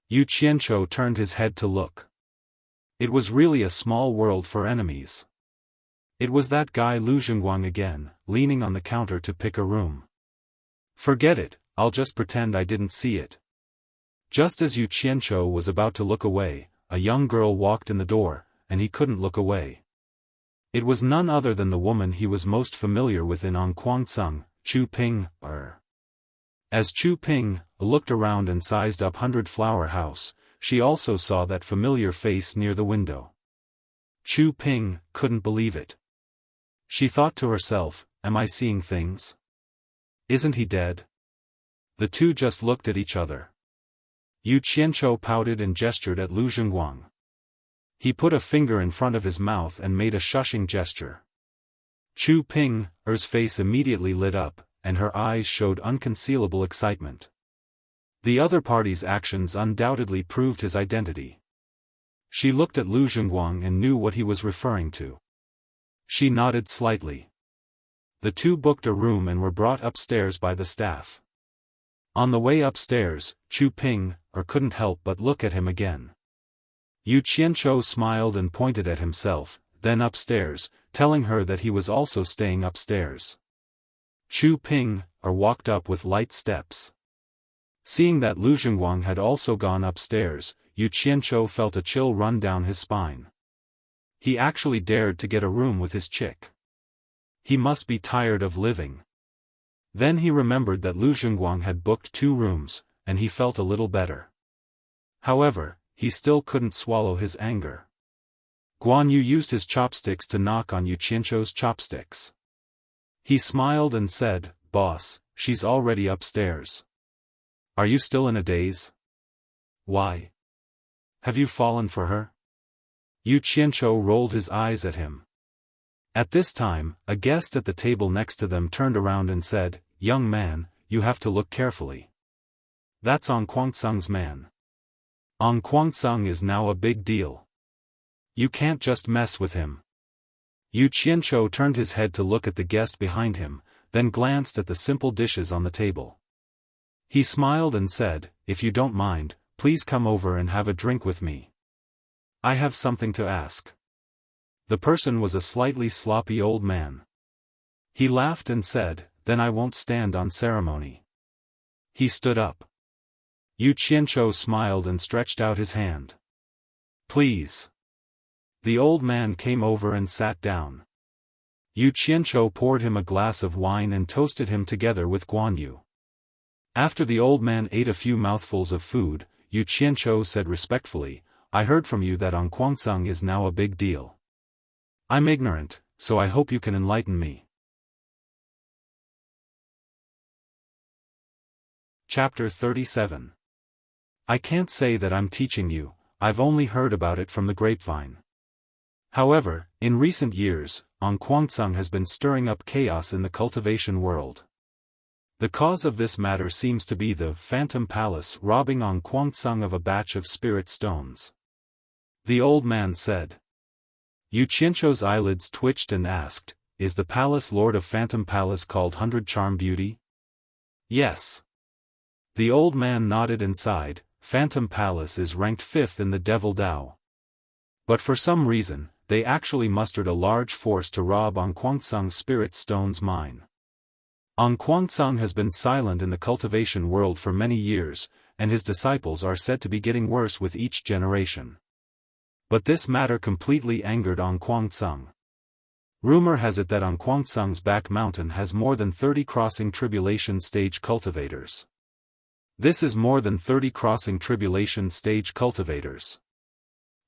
Yu Qianqiu turned his head to look. It was really a small world for enemies. It was that guy Lu Zhengguang again, leaning on the counter to pick a room. "Forget it, I'll just pretend I didn't see it." Just as Yu Qianqiu was about to look away, a young girl walked in the door, and he couldn't look away. It was none other than the woman he was most familiar with in An Kuang-tsung, Chu Ping. As Chu Ping looked around and sized up 100 Flower House, she also saw that familiar face near the window. Chu Ping couldn't believe it. She thought to herself, "Am I seeing things? Isn't he dead?" The two just looked at each other. Yu Qianqiu pouted and gestured at Lu Zhengguang. He put a finger in front of his mouth and made a shushing gesture. Chu Ping's face immediately lit up, and her eyes showed unconcealable excitement. The other party's actions undoubtedly proved his identity. She looked at Lu Zhengguang and knew what he was referring to. She nodded slightly. The two booked a room and were brought upstairs by the staff. On the way upstairs, Chu Ping couldn't help but look at him again. Yu Qianqiu smiled and pointed at himself, then upstairs, telling her that he was also staying upstairs. Chu Ping walked up with light steps. Seeing that Lu Zhengguang had also gone upstairs, Yu Qianqiu felt a chill run down his spine. He actually dared to get a room with his chick. He must be tired of living. Then he remembered that Lu Zhengguang had booked 2 rooms, and he felt a little better. However, he still couldn't swallow his anger. Guan Yu used his chopsticks to knock on Yu Qianzhou's chopsticks. He smiled and said, "Boss, she's already upstairs. Are you still in a daze? Why? Have you fallen for her?" Yu Qianzhou rolled his eyes at him. At this time, a guest at the table next to them turned around and said, "Young man, you have to look carefully. That's Ong Guangceng's man. Ong Guangceng is now a big deal. You can't just mess with him." Yu Qianzhou turned his head to look at the guest behind him, then glanced at the simple dishes on the table. He smiled and said, "If you don't mind, please come over and have a drink with me. I have something to ask." The person was a slightly sloppy old man. He laughed and said, "Then I won't stand on ceremony." He stood up. Yu Qianzhou smiled and stretched out his hand. "Please." The old man came over and sat down. Yu Qianzhou poured him a glass of wine and toasted him together with Guan Yu. After the old man ate a few mouthfuls of food, Yu Qianzhou said respectfully, "I heard from you that Ong Guangceng is now a big deal. I'm ignorant, so I hope you can enlighten me." Chapter 37. I can't say that I'm teaching you, I've only heard about it from the grapevine. However, in recent years, Ong Guangceng has been stirring up chaos in the cultivation world. The cause of this matter seems to be the Phantom Palace robbing Ong Guangceng of a batch of spirit stones. The old man said. Yu Qianzhou's eyelids twitched and asked, "Is the palace lord of Phantom Palace called 100 Charm Beauty?" "Yes." The old man nodded and sighed. "Phantom Palace is ranked 5th in the Devil Dao. But for some reason, they actually mustered a large force to rob Ong Guangceng's spirit stones mine. Ong Guangceng has been silent in the cultivation world for many years, and his disciples are said to be getting worse with each generation. But this matter completely angered Ong Guangceng. Rumor has it that Ong Guangceng's back mountain has more than 30 crossing tribulation stage cultivators. This is more than 30 crossing tribulation stage cultivators.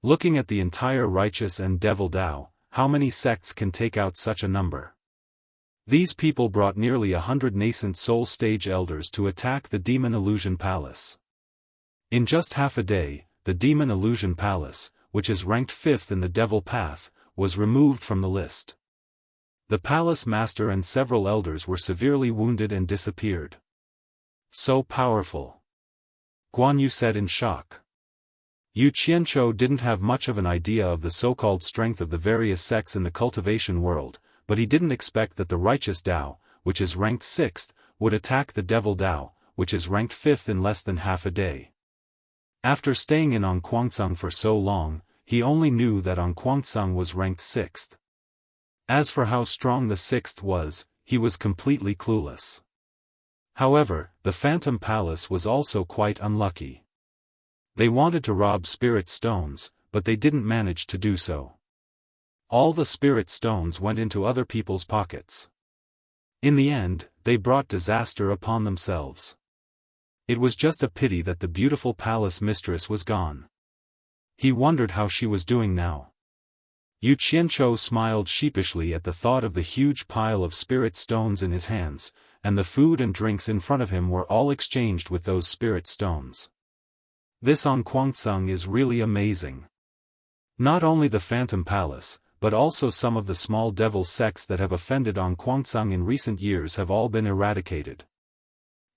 Looking at the entire righteous and devil Dao, how many sects can take out such a number? These people brought nearly 100 nascent soul stage elders to attack the Demon Illusion Palace. In just half a day, the Demon Illusion Palace, which is ranked 5th in the Devil Path, was removed from the list. The palace master and several elders were severely wounded and disappeared. So powerful. Guan Yu said in shock. Yu Qianzhou didn't have much of an idea of the so-called strength of the various sects in the cultivation world, but he didn't expect that the righteous Dao, which is ranked 6th, would attack the devil Dao, which is ranked 5th in less than half a day. After staying in Ong Guangceng for so long, he only knew that Ong Guangceng was ranked 6th. As for how strong the 6th was, he was completely clueless. However, the Phantom Palace was also quite unlucky. They wanted to rob spirit stones, but they didn't manage to do so. All the spirit stones went into other people's pockets. In the end, they brought disaster upon themselves. It was just a pity that the beautiful palace mistress was gone. He wondered how she was doing now. Yu Qianzhou smiled sheepishly at the thought of the huge pile of spirit stones in his hands, and the food and drinks in front of him were all exchanged with those spirit stones. This Ong Guangceng is really amazing. Not only the Phantom Palace, but also some of the small devil sects that have offended Ong Guangceng in recent years have all been eradicated.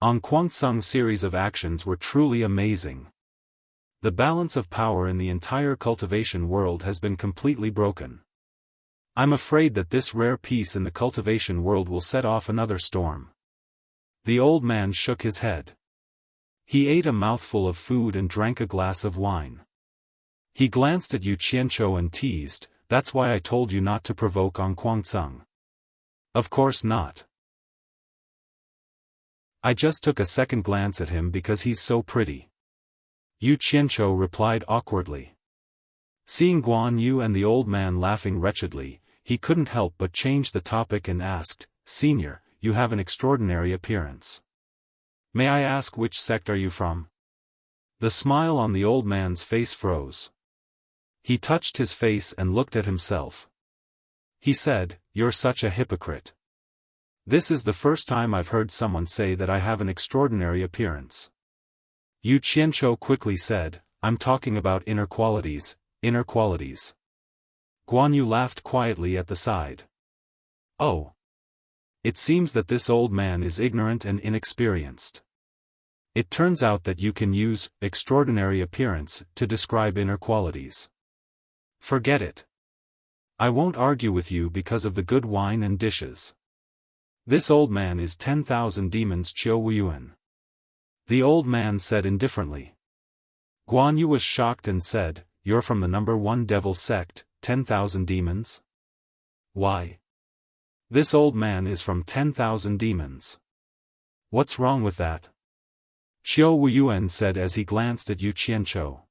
Ong Guangceng's series of actions were truly amazing. The balance of power in the entire cultivation world has been completely broken. I'm afraid that this rare peace in the cultivation world will set off another storm. The old man shook his head. He ate a mouthful of food and drank a glass of wine. He glanced at Yu Qianzhou and teased, "That's why I told you not to provoke Ong Guangceng." "Of course not. I just took a second glance at him because he's so pretty." Yu Qianzhou replied awkwardly. Seeing Guan Yu and the old man laughing wretchedly, he couldn't help but change the topic and asked, "Senior, you have an extraordinary appearance. May I ask which sect are you from?" The smile on the old man's face froze. He touched his face and looked at himself. He said, "You're such a hypocrite. This is the first time I've heard someone say that I have an extraordinary appearance." Yu Qianzhou quickly said, "I'm talking about inner qualities, inner qualities." Guan Yu laughed quietly at the side. "Oh. It seems that this old man is ignorant and inexperienced. It turns out that you can use extraordinary appearance to describe inner qualities. Forget it. I won't argue with you because of the good wine and dishes. This old man is 10,000 demons Qiu Wuyuan." The old man said indifferently. Guan Yu was shocked and said, "You're from the number 1 devil sect, 10,000 demons? Why? This old man is from 10,000 demons. What's wrong with that?" Qiu Wuyuan said as he glanced at Yu Qianzhou.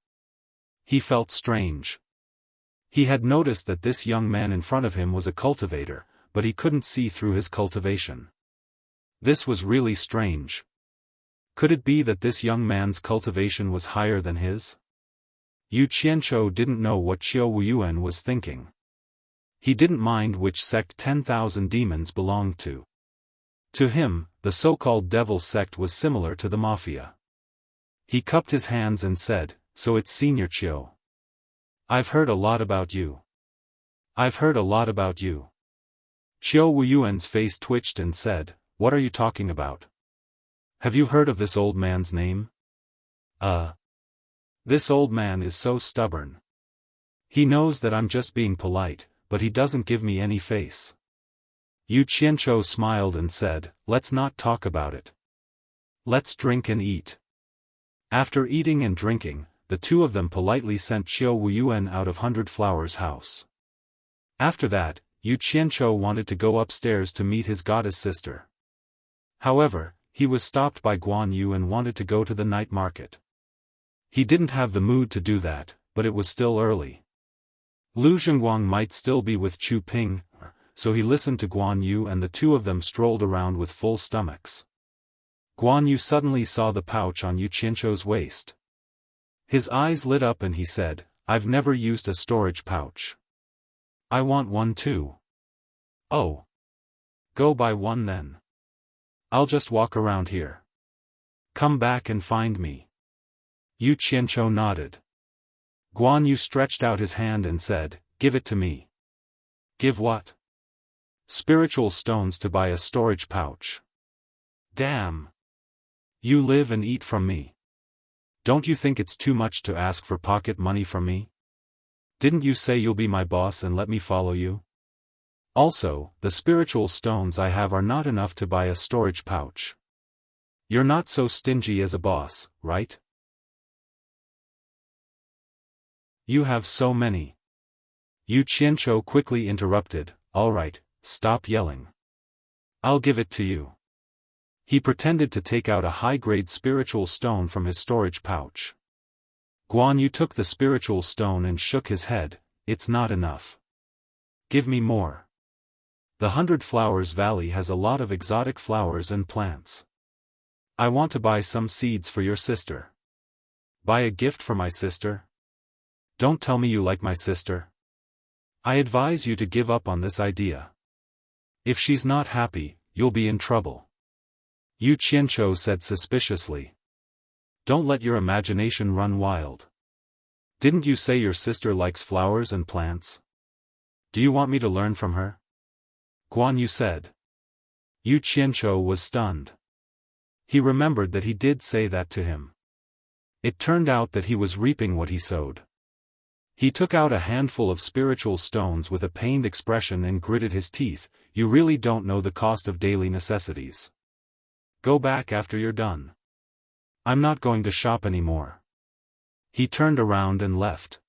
He felt strange. He had noticed that this young man in front of him was a cultivator, but he couldn't see through his cultivation. This was really strange. Could it be that this young man's cultivation was higher than his? Yu Qianzhou didn't know what Qiu Wuyuan was thinking. He didn't mind which sect 10,000 demons belonged to. To him, the so-called devil sect was similar to the mafia. He cupped his hands and said, "So it's Senior Qiu. I've heard a lot about you. I've heard a lot about you." Qiu Wuyuan's face twitched and said, "What are you talking about? Have you heard of this old man's name?" This old man is so stubborn. He knows that I'm just being polite, but he doesn't give me any face." Yu Qianzhou smiled and said, "Let's not talk about it. Let's drink and eat." After eating and drinking, the two of them politely sent Qiu Wuyuan out of 100 Flowers' house. After that, Yu Qianzhou wanted to go upstairs to meet his goddess sister. However, he was stopped by Guan Yu and wanted to go to the night market. He didn't have the mood to do that, but it was still early. Lu Zhengguang might still be with Chu Ping, so he listened to Guan Yu and the two of them strolled around with full stomachs. Guan Yu suddenly saw the pouch on Yu Qianzhou's waist. His eyes lit up and he said, "I've never used a storage pouch. I want one too." "Oh. Go buy one then. I'll just walk around here. Come back and find me." Yu Qianzhou nodded. Guan Yu stretched out his hand and said, "Give it to me." "Give what?" "Spiritual stones to buy a storage pouch." "Damn. You live and eat from me. Don't you think it's too much to ask for pocket money from me? Didn't you say you'll be my boss and let me follow you? Also, the spiritual stones I have are not enough to buy a storage pouch. You're not so stingy as a boss, right? You have so many." Yu Qianzhou quickly interrupted, "All right, stop yelling. I'll give it to you." He pretended to take out a high-grade spiritual stone from his storage pouch. Guan Yu took the spiritual stone and shook his head, "It's not enough. Give me more. The 100 Flowers Valley has a lot of exotic flowers and plants. I want to buy some seeds for your sister." "Buy a gift for my sister? Don't tell me you like my sister. I advise you to give up on this idea. If she's not happy, you'll be in trouble." Yu Qianzhou said suspiciously. "Don't let your imagination run wild. Didn't you say your sister likes flowers and plants? Do you want me to learn from her?" Guan Yu said. Yu Qianzhou was stunned. He remembered that he did say that to him. It turned out that he was reaping what he sowed. He took out a handful of spiritual stones with a pained expression and gritted his teeth. "You really don't know the cost of daily necessities. Go back after you're done. I'm not going to shop anymore." He turned around and left.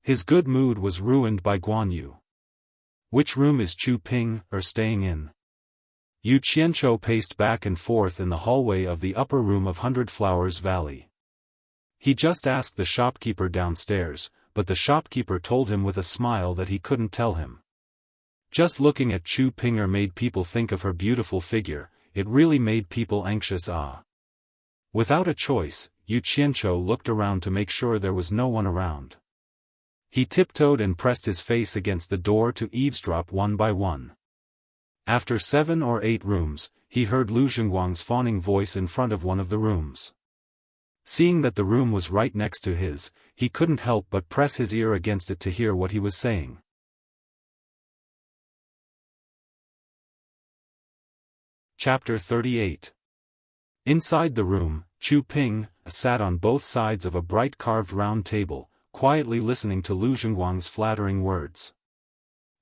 His good mood was ruined by Guan Yu. Which room is Chu Ping staying in? Yu Qianzhou paced back and forth in the hallway of the upper room of 100 Flowers Valley. He just asked the shopkeeper downstairs, but the shopkeeper told him with a smile that he couldn't tell him. Just looking at Chu Ping'er made people think of her beautiful figure, it really made people anxious. Without a choice, Yu Qianqiu looked around to make sure there was no one around. He tiptoed and pressed his face against the door to eavesdrop one by one. After 7 or 8 rooms, he heard Lu Zhengguang's fawning voice in front of one of the rooms. Seeing that the room was right next to his, he couldn't help but press his ear against it to hear what he was saying. Chapter 38. Inside the room, Chu Ping sat on both sides of a bright carved round table, quietly listening to Lu Zhengguang's flattering words.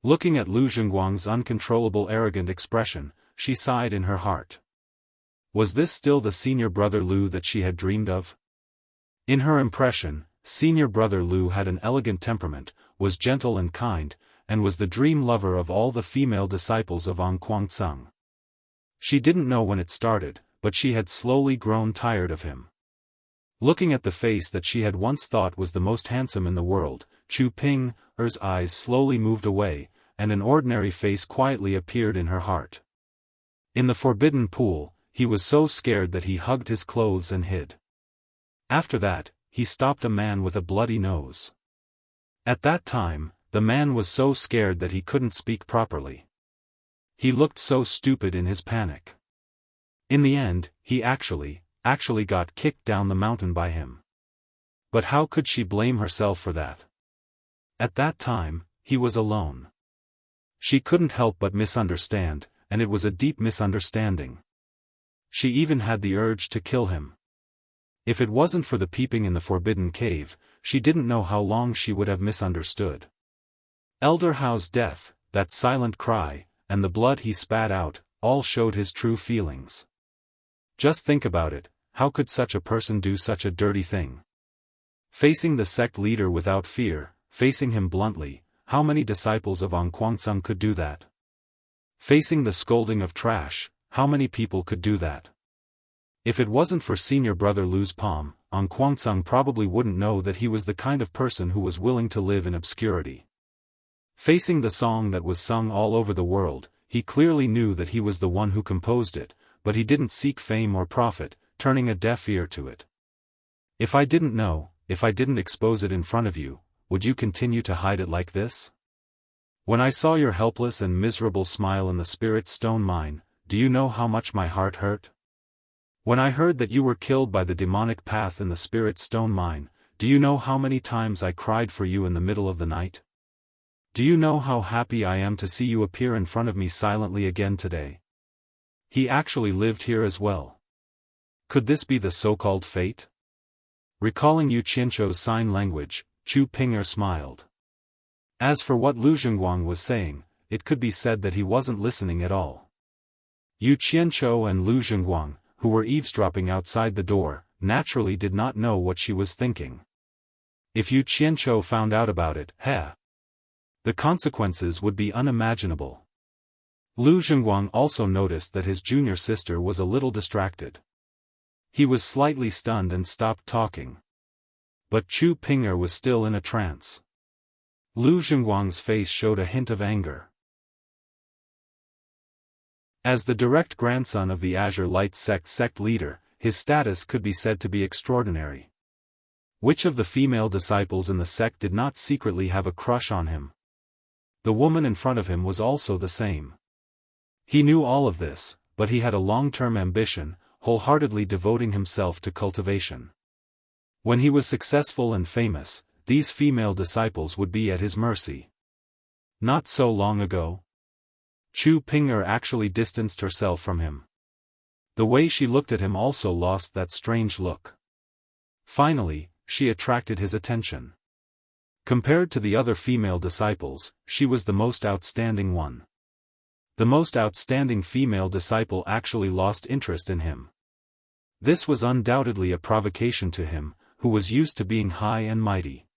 Looking at Lu Zhengguang's uncontrollable arrogant expression, she sighed in her heart. Was this still the senior brother Lu that she had dreamed of? In her impression, senior brother Lu had an elegant temperament, was gentle and kind, and was the dream lover of all the female disciples of Kuang-tsung. She didn't know when it started, but she had slowly grown tired of him. Looking at the face that she had once thought was the most handsome in the world, Chu Ping'er's eyes slowly moved away, and an ordinary face quietly appeared in her heart. In the forbidden pool, he was so scared that he hugged his clothes and hid. After that, he stopped a man with a bloody nose. At that time, the man was so scared that he couldn't speak properly. He looked so stupid in his panic. In the end, he actually got kicked down the mountain by him. But how could she blame herself for that? At that time, he was alone. She couldn't help but misunderstand, and it was a deep misunderstanding. She even had the urge to kill him. If it wasn't for the peeping in the forbidden cave, she didn't know how long she would have misunderstood. Elder Hao's death, that silent cry, and the blood he spat out, all showed his true feelings. Just think about it, how could such a person do such a dirty thing? Facing the sect leader without fear, facing him bluntly, how many disciples of Kuang-tsung could do that? Facing the scolding of trash, how many people could do that? If it wasn't for senior brother Lu's palm, Kuang-tsung probably wouldn't know that he was the kind of person who was willing to live in obscurity. Facing the song that was sung all over the world, he clearly knew that he was the one who composed it, but he didn't seek fame or profit, turning a deaf ear to it. If I didn't know, if I didn't expose it in front of you, would you continue to hide it like this? When I saw your helpless and miserable smile in the spirit stone mine, do you know how much my heart hurt? When I heard that you were killed by the demonic path in the spirit stone mine, do you know how many times I cried for you in the middle of the night? Do you know how happy I am to see you appear in front of me silently again today? He actually lived here as well. Could this be the so-called fate? Recalling Yu Qianqiu's sign language, Chu Ping'er smiled. As for what Lu Zhengguang was saying, it could be said that he wasn't listening at all. Yu Qianqiu and Lu Zhengguang, who were eavesdropping outside the door, naturally did not know what she was thinking. If Yu Qianqiu found out about it, the consequences would be unimaginable. Lu Zhengguang also noticed that his junior sister was a little distracted. He was slightly stunned and stopped talking. But Chu Ping'er was still in a trance. Lu Zhengguang's face showed a hint of anger. As the direct grandson of the Azure Light sect leader, his status could be said to be extraordinary. Which of the female disciples in the sect did not secretly have a crush on him? The woman in front of him was also the same. He knew all of this, but he had a long-term ambition, wholeheartedly devoting himself to cultivation. When he was successful and famous, these female disciples would be at his mercy. Not so long ago, Chu Ping'er actually distanced herself from him. The way she looked at him also lost that strange look. Finally, she attracted his attention. Compared to the other female disciples, she was the most outstanding one. The most outstanding female disciple actually lost interest in him. This was undoubtedly a provocation to him, who was used to being high and mighty.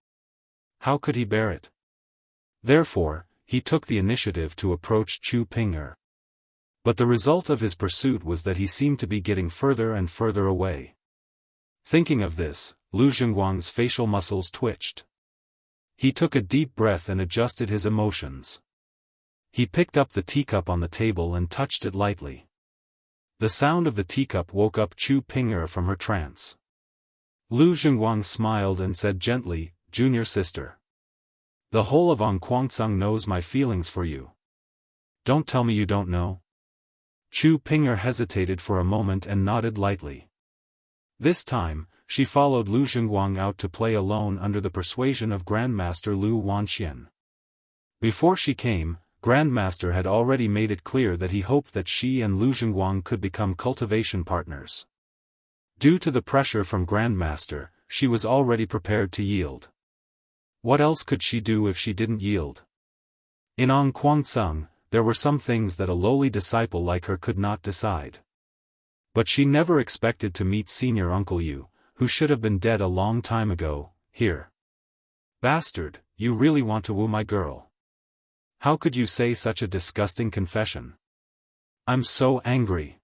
How could he bear it? Therefore, he took the initiative to approach Chu Ping'er. But the result of his pursuit was that he seemed to be getting further and further away. Thinking of this, Lu Zhengguang's facial muscles twitched. He took a deep breath and adjusted his emotions. He picked up the teacup on the table and touched it lightly. The sound of the teacup woke up Chu Ping'er from her trance. Lu Zhenguang smiled and said gently, "Junior sister. The whole of Kwangtsung knows my feelings for you. Don't tell me you don't know." Chu Ping'er hesitated for a moment and nodded lightly. This time, she followed Lu Zhenguang out to play alone under the persuasion of Grandmaster Lu Wanxian. Before she came, Grandmaster had already made it clear that he hoped that she and Lu Zhenguang could become cultivation partners. Due to the pressure from Grandmaster, she was already prepared to yield. What else could she do if she didn't yield? In Kwangtsung, there were some things that a lowly disciple like her could not decide. But she never expected to meet Senior Uncle Yu, who should have been dead a long time ago, here. "Bastard, you really want to woo my girl? How could you say such a disgusting confession? I'm so angry.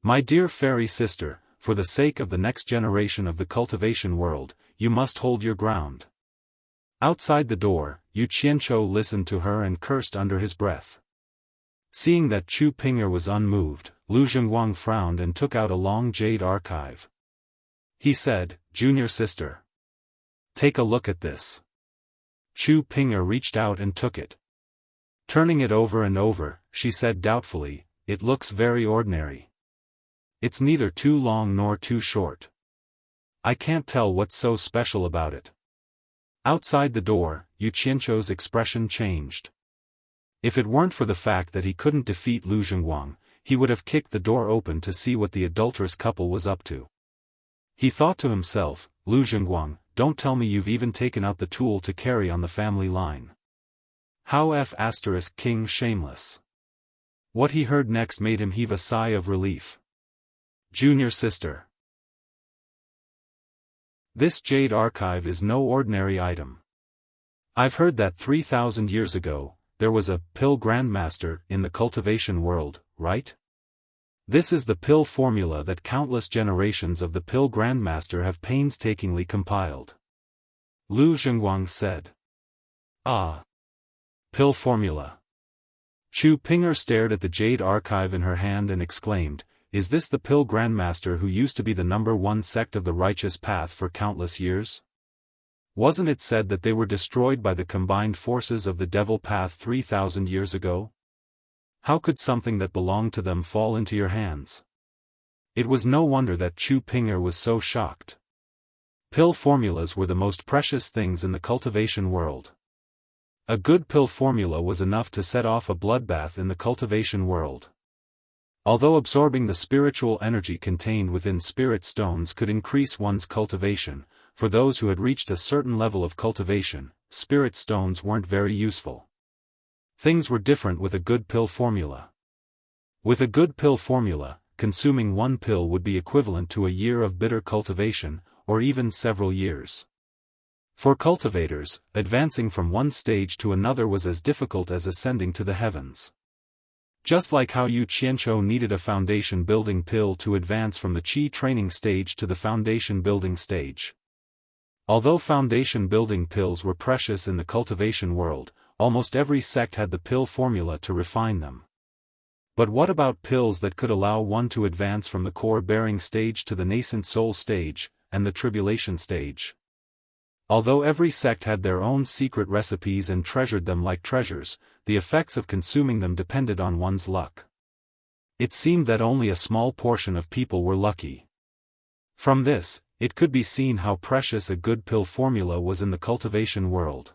My dear fairy sister, for the sake of the next generation of the cultivation world, you must hold your ground." Outside the door, Yu Qianqiu listened to her and cursed under his breath. Seeing that Chu Ping'er was unmoved, Lu Zhenguang frowned and took out a long jade archive. He said, "Junior sister. Take a look at this." Chu Ping'er reached out and took it. Turning it over and over, she said doubtfully, "It looks very ordinary. It's neither too long nor too short. I can't tell what's so special about it." Outside the door, Yu Qianqiu's expression changed. If it weren't for the fact that he couldn't defeat Lu Zhenguang, he would have kicked the door open to see what the adulterous couple was up to. He thought to himself, "Lu Zhenguang, don't tell me you've even taken out the tool to carry on the family line. How King shameless." What he heard next made him heave a sigh of relief. "Junior sister. This jade archive is no ordinary item. I've heard that 3,000 years ago, there was a pill grandmaster in the cultivation world, right? This is the pill formula that countless generations of the pill grandmaster have painstakingly compiled." Lu Zhenguang said. "Ah. Pill formula." Chu Ping'er stared at the jade archive in her hand and exclaimed, "Is this the pill grandmaster who used to be the #1 sect of the righteous path for countless years? Wasn't it said that they were destroyed by the combined forces of the devil path 3,000 years ago? How could something that belonged to them fall into your hands?" It was no wonder that Chu Ping'er was so shocked. Pill formulas were the most precious things in the cultivation world. A good pill formula was enough to set off a bloodbath in the cultivation world. Although absorbing the spiritual energy contained within spirit stones could increase one's cultivation, for those who had reached a certain level of cultivation, spirit stones weren't very useful. Things were different with a good pill formula. With a good pill formula, consuming one pill would be equivalent to a year of bitter cultivation, or even several years. For cultivators, advancing from one stage to another was as difficult as ascending to the heavens. Just like how Yu Qianqiu needed a foundation building pill to advance from the Qi training stage to the foundation building stage. Although foundation building pills were precious in the cultivation world, almost every sect had the pill formula to refine them. But what about pills that could allow one to advance from the core bearing stage to the nascent soul stage, and the tribulation stage? Although every sect had their own secret recipes and treasured them like treasures, the effects of consuming them depended on one's luck. It seemed that only a small portion of people were lucky. From this, it could be seen how precious a good pill formula was in the cultivation world.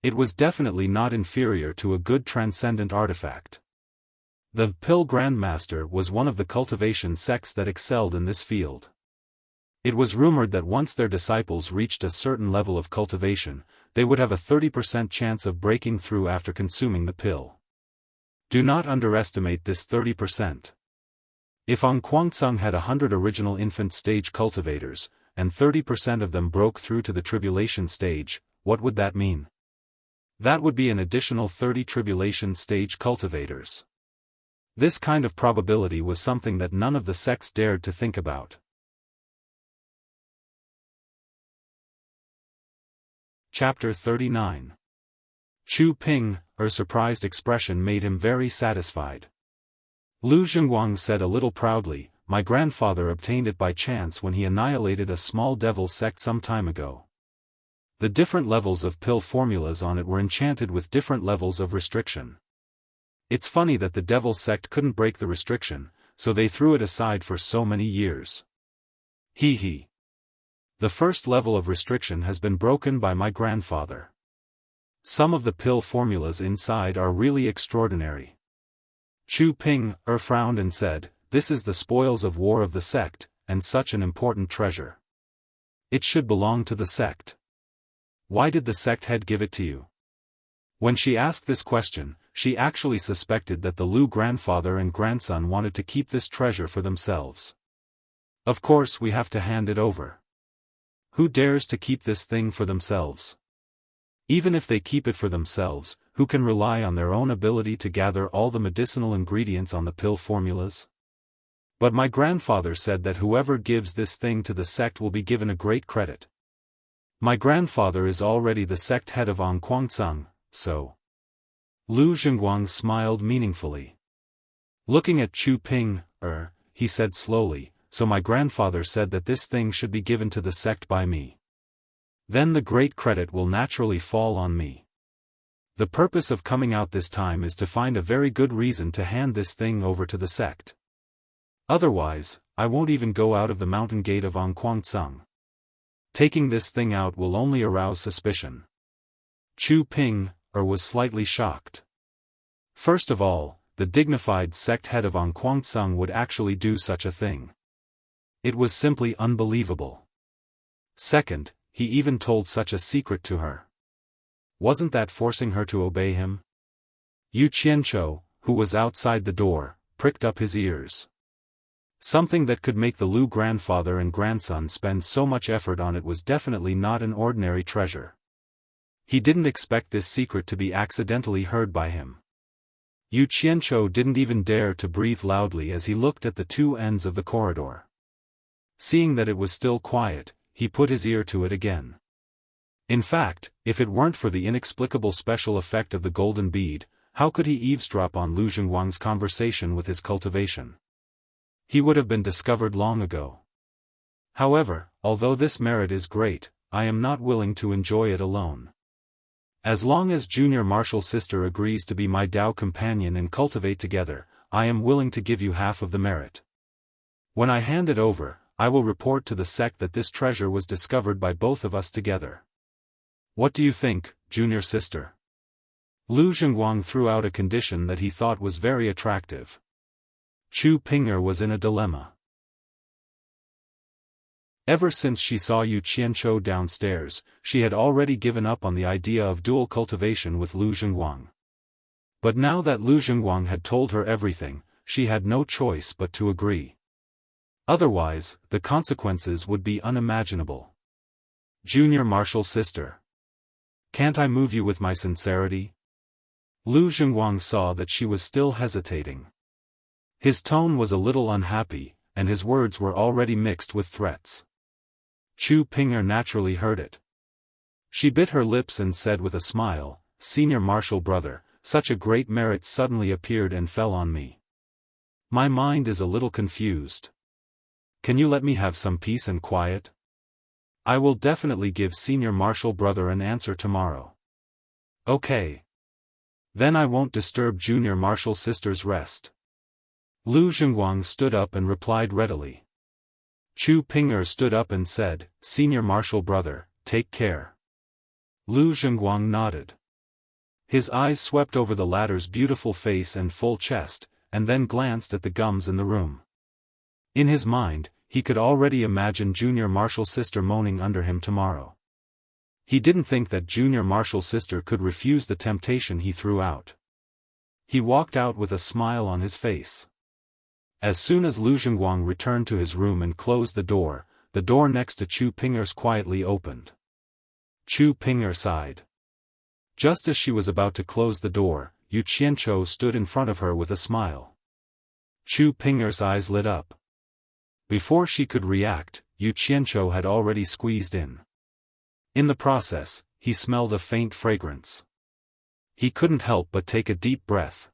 It was definitely not inferior to a good transcendent artifact. The Pill Grandmaster was one of the cultivation sects that excelled in this field. It was rumored that once their disciples reached a certain level of cultivation, they would have a 30% chance of breaking through after consuming the pill. Do not underestimate this 30%. If Kwangtsung had 100 original infant stage cultivators, and 30% of them broke through to the tribulation stage, what would that mean? That would be an additional 30 tribulation stage cultivators. This kind of probability was something that none of the sects dared to think about. Chapter 39. Chu Ping, her surprised expression made him very satisfied. Lu Zhenguang said a little proudly, "My grandfather obtained it by chance when he annihilated a small devil sect some time ago. The different levels of pill formulas on it were enchanted with different levels of restriction. It's funny that the devil sect couldn't break the restriction, so they threw it aside for so many years. Hee hee. The first level of restriction has been broken by my grandfather. Some of the pill formulas inside are really extraordinary." Chu Ping frowned and said, "This is the spoils of war of the sect, and such an important treasure. It should belong to the sect. Why did the sect head give it to you?" When she asked this question, she actually suspected that the Lu grandfather and grandson wanted to keep this treasure for themselves. "Of course we have to hand it over. Who dares to keep this thing for themselves? Even if they keep it for themselves, who can rely on their own ability to gather all the medicinal ingredients on the pill formulas? But my grandfather said that whoever gives this thing to the sect will be given a great credit. My grandfather is already the sect head of Ongquangsang, so..." Lu Zhenguang smiled meaningfully. Looking at Chu Ping, he said slowly, "So my grandfather said that this thing should be given to the sect by me. Then the great credit will naturally fall on me. The purpose of coming out this time is to find a very good reason to hand this thing over to the sect. Otherwise, I won't even go out of the mountain gate of Ongquangsang. Taking this thing out will only arouse suspicion." Chu Ping was slightly shocked. First of all, the dignified sect head of Ongquangsang would actually do such a thing. It was simply unbelievable. Second, he even told such a secret to her. Wasn't that forcing her to obey him? Yu Qianzhou, who was outside the door, pricked up his ears. Something that could make the Lu grandfather and grandson spend so much effort on it was definitely not an ordinary treasure. He didn't expect this secret to be accidentally heard by him. Yu Qianzhou didn't even dare to breathe loudly as he looked at the two ends of the corridor. Seeing that it was still quiet, he put his ear to it again. In fact, if it weren't for the inexplicable special effect of the golden bead, how could he eavesdrop on Lu Zhenguang's conversation with his cultivation? He would have been discovered long ago. However, although this merit is great, I am not willing to enjoy it alone. As long as junior martial sister agrees to be my Dao companion and cultivate together, I am willing to give you half of the merit. When I hand it over, I will report to the sect that this treasure was discovered by both of us together. What do you think, junior sister?" Lu Zhenguang threw out a condition that he thought was very attractive. Chu Ping was in a dilemma. Ever since she saw Yu Qianzhou downstairs, she had already given up on the idea of dual cultivation with Lu Zhenguang. But now that Lu Zhenguang had told her everything, she had no choice but to agree. Otherwise, the consequences would be unimaginable. "Junior martial sister. Can't I move you with my sincerity?" Lu Zhenguang saw that she was still hesitating. His tone was a little unhappy, and his words were already mixed with threats. Chu Ping naturally heard it. She bit her lips and said with a smile, "Senior martial brother, such a great merit suddenly appeared and fell on me. My mind is a little confused. Can you let me have some peace and quiet? I will definitely give senior martial brother an answer tomorrow." "Okay. Then I won't disturb junior martial sister's rest." Lu Zhenguang stood up and replied readily. Chu Ping stood up and said, "Senior martial brother, take care." Lu Zhenguang nodded. His eyes swept over the latter's beautiful face and full chest, and then glanced at the gums in the room. In his mind, he could already imagine junior martial sister moaning under him tomorrow. He didn't think that junior martial sister could refuse the temptation he threw out. He walked out with a smile on his face. As soon as Lu Zhenguang returned to his room and closed the door next to Chu Ping's quietly opened. Chu Ping sighed. Just as she was about to close the door, Yu Qianzhou stood in front of her with a smile. Chu Ping's eyes lit up. Before she could react, Yu Qianzhou had already squeezed in. In the process, he smelled a faint fragrance. He couldn't help but take a deep breath.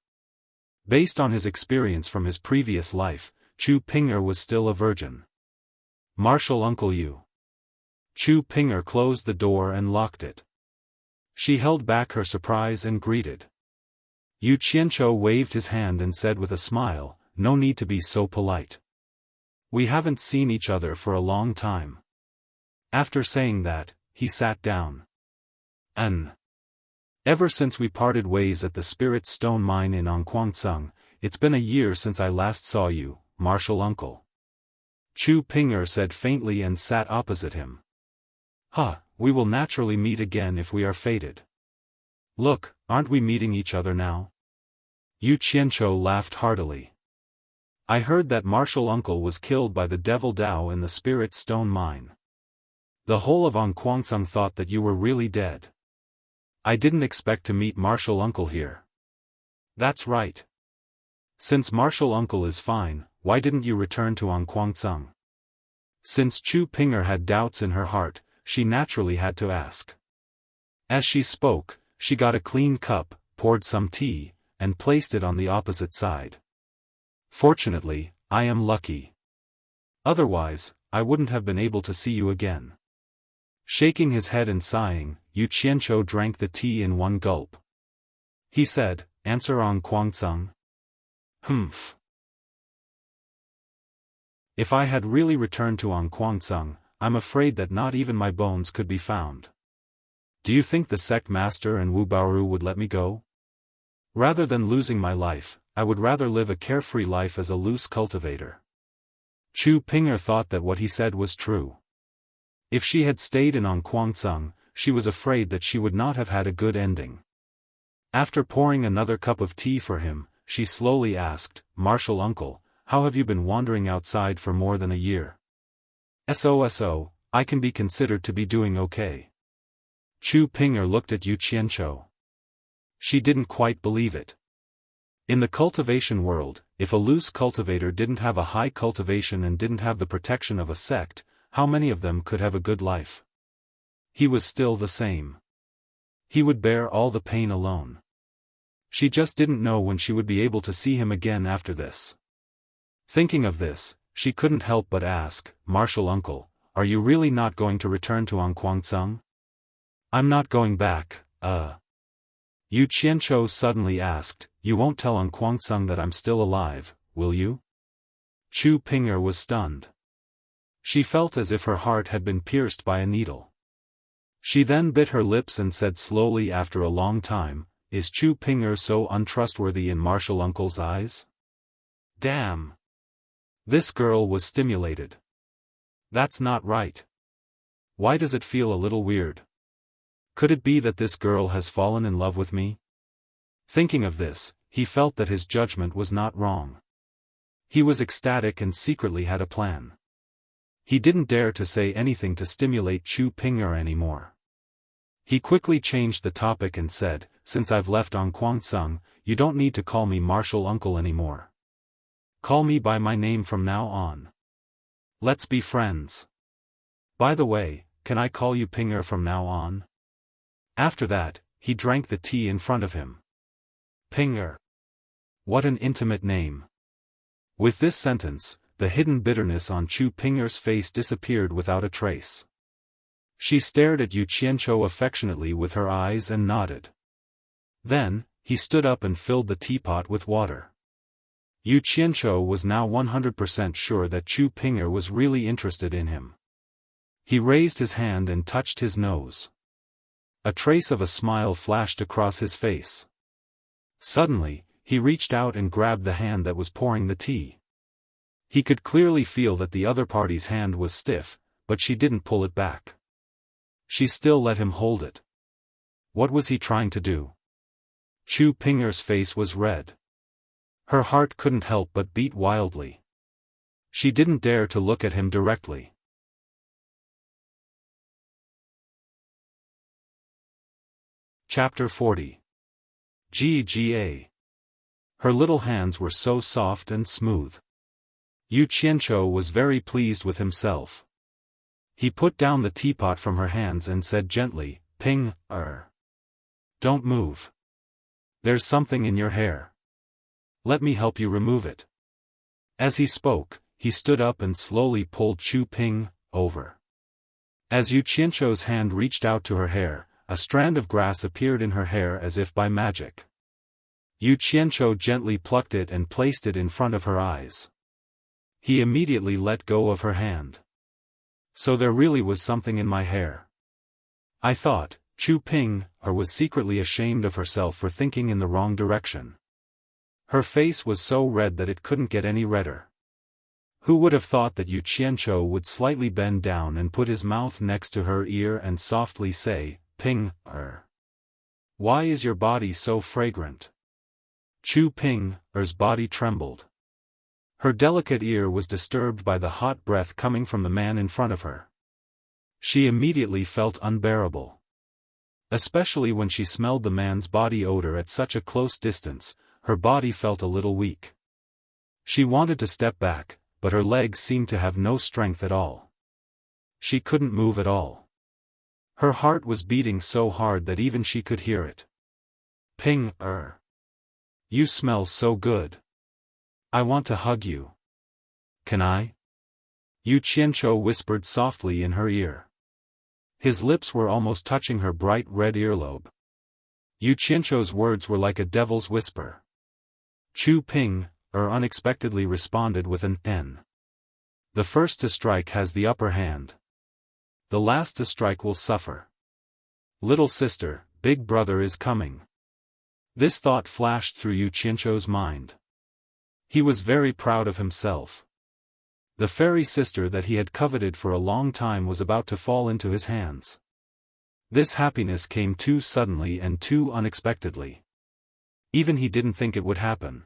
Based on his experience from his previous life, Chu Ping'er was still a virgin. Martial Uncle Yu. Chu Ping'er closed the door and locked it. She held back her surprise and greeted. Yu Qianqiu waved his hand and said with a smile, "No need to be so polite. We haven't seen each other for a long time." After saying that, he sat down. Ever since we parted ways at the Spirit Stone Mine in Onquangsong, it's been a year since I last saw you, martial uncle. Chu Ping'er said faintly and sat opposite him. We will naturally meet again if we are fated. Look, aren't we meeting each other now? Yu Qianqiu laughed heartily. I heard that martial uncle was killed by the devil Dao in the Spirit Stone Mine. The whole of Onquangsong thought that you were really dead. I didn't expect to meet martial uncle here. That's right. Since martial uncle is fine, why didn't you return to Onquangsong? Since Chu Ping'er had doubts in her heart, she naturally had to ask. As she spoke, she got a clean cup, poured some tea, and placed it on the opposite side. Fortunately, I am lucky. Otherwise, I wouldn't have been able to see you again. Shaking his head and sighing, Yu Qianqiu drank the tea in one gulp. He said, "Answer Onquangsong." Humph. If I had really returned to Onquangsong, I'm afraid that not even my bones could be found. Do you think the sect master and Wu Baoru would let me go? Rather than losing my life, I would rather live a carefree life as a loose cultivator. Chu Ping'er thought that what he said was true. If she had stayed in Onquangsong, she was afraid that she would not have had a good ending. After pouring another cup of tea for him, she slowly asked, "Martial uncle, how have you been wandering outside for more than a year?" "So, I can be considered to be doing okay." Chu Ping'er looked at Yu Qianqiu. She didn't quite believe it. In the cultivation world, if a loose cultivator didn't have a high cultivation and didn't have the protection of a sect, how many of them could have a good life? He was still the same. He would bear all the pain alone. She just didn't know when she would be able to see him again after this. Thinking of this, she couldn't help but ask, "Martial uncle, are you really not going to return to Onquangsong?" "I'm not going back, Yu Qianqiu suddenly asked, "You won't tell Onquangsong that I'm still alive, will you?" Chu Ping'er was stunned. She felt as if her heart had been pierced by a needle. She then bit her lips and said slowly after a long time, "Is Chu Ping'er so untrustworthy in martial uncle's eyes?" Damn! This girl was stimulated. That's not right. Why does it feel a little weird? Could it be that this girl has fallen in love with me? Thinking of this, he felt that his judgment was not wrong. He was ecstatic and secretly had a plan. He didn't dare to say anything to stimulate Chu Ping'er anymore. He quickly changed the topic and said, "Since I've left Onquangsong, you don't need to call me martial uncle anymore. Call me by my name from now on. Let's be friends. By the way, can I call you Ping'er from now on?" After that, he drank the tea in front of him. Ping'er. What an intimate name. With this sentence, the hidden bitterness on Chu Ping'er's face disappeared without a trace. She stared at Yu Qianqiu affectionately with her eyes and nodded. Then, he stood up and filled the teapot with water. Yu Qianqiu was now 100% sure that Chu Ping'er was really interested in him. He raised his hand and touched his nose. A trace of a smile flashed across his face. Suddenly, he reached out and grabbed the hand that was pouring the tea. He could clearly feel that the other party's hand was stiff, but she didn't pull it back. She still let him hold it. What was he trying to do? Chu Ping'er's face was red. Her heart couldn't help but beat wildly. She didn't dare to look at him directly. Chapter 40. GGA. Her little hands were so soft and smooth. Yu Qianqiu was very pleased with himself. He put down the teapot from her hands and said gently, Ping, Don't move. There's something in your hair. Let me help you remove it. As he spoke, he stood up and slowly pulled Chu Ping over. As Yu Qianzhou's hand reached out to her hair, a strand of grass appeared in her hair as if by magic. Yu Qianzhou gently plucked it and placed it in front of her eyes. He immediately let go of her hand. So there really was something in my hair. I thought. Chu Ping was secretly ashamed of herself for thinking in the wrong direction. Her face was so red that it couldn't get any redder. Who would have thought that Yu Qianzhou would slightly bend down and put his mouth next to her ear and softly say, Ping, Why is your body so fragrant? Chu Ping's body trembled. Her delicate ear was disturbed by the hot breath coming from the man in front of her. She immediately felt unbearable. Especially when she smelled the man's body odor at such a close distance, her body felt a little weak. She wanted to step back, but her legs seemed to have no strength at all. She couldn't move at all. Her heart was beating so hard that even she could hear it. Ping, You smell so good. I want to hug you. Can I? Yu Qianzhou whispered softly in her ear. His lips were almost touching her bright red earlobe. Yu Qianzhou's words were like a devil's whisper. Chu Ping, unexpectedly responded with an N. The first to strike has the upper hand. The last to strike will suffer. Little sister, big brother is coming. This thought flashed through Yu Qianzhou's mind. He was very proud of himself. The fairy sister that he had coveted for a long time was about to fall into his hands. This happiness came too suddenly and too unexpectedly. Even he didn't think it would happen.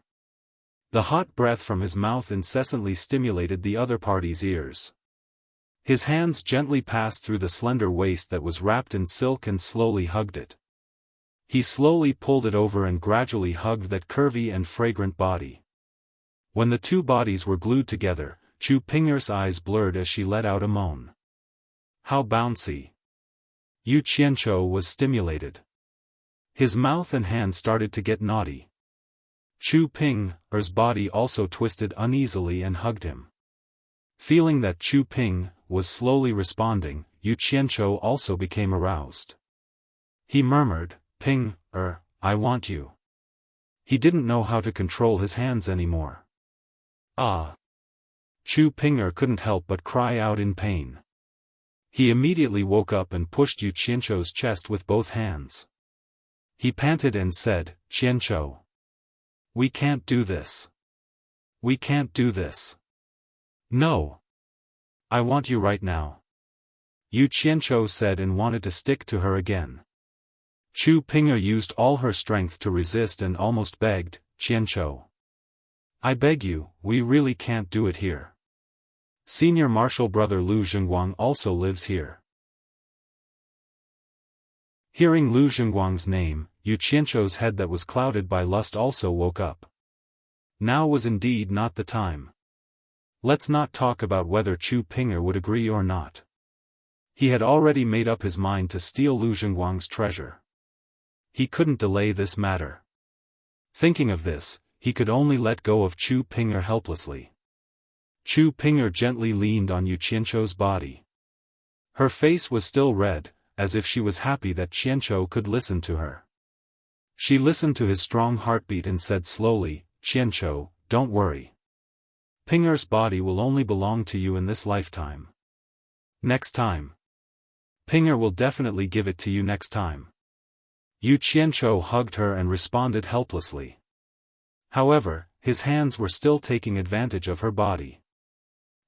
The hot breath from his mouth incessantly stimulated the other party's ears. His hands gently passed through the slender waist that was wrapped in silk and slowly hugged it. He slowly pulled it over and gradually hugged that curvy and fragrant body. When the two bodies were glued together, Chu Ping's eyes blurred as she let out a moan. How bouncy! Yu Qianzhou was stimulated. His mouth and hands started to get naughty. Chu Ping's body also twisted uneasily and hugged him. Feeling that Chu Ping was slowly responding, Yu Qianzhou also became aroused. He murmured, Ping, I want you. He didn't know how to control his hands anymore. Ah! Chu Ping couldn't help but cry out in pain. He immediately woke up and pushed Yu Qianzhou's chest with both hands. He panted and said, Qianzhou. We can't do this. We can't do this. No. I want you right now. Yu Qianzhou said and wanted to stick to her again. Chu Ping used all her strength to resist and almost begged, Qianzhou. I beg you, we really can't do it here. Senior Marshal brother Lu Zhengguang also lives here. Hearing Lu Zhengguang's name, Yu Qianzhou's head that was clouded by lust also woke up. Now was indeed not the time. Let's not talk about whether Chu Ping would agree or not. He had already made up his mind to steal Lu Zhengguang's treasure. He couldn't delay this matter. Thinking of this, he could only let go of Chu Ping helplessly. Chu Ping gently leaned on Yu Qianzhou's body. Her face was still red, as if she was happy that Qianzhou could listen to her. She listened to his strong heartbeat and said slowly, Qianzhou, don't worry. Ping's body will only belong to you in this lifetime. Next time. Ping will definitely give it to you next time. Yu Qianzhou hugged her and responded helplessly. However, his hands were still taking advantage of her body.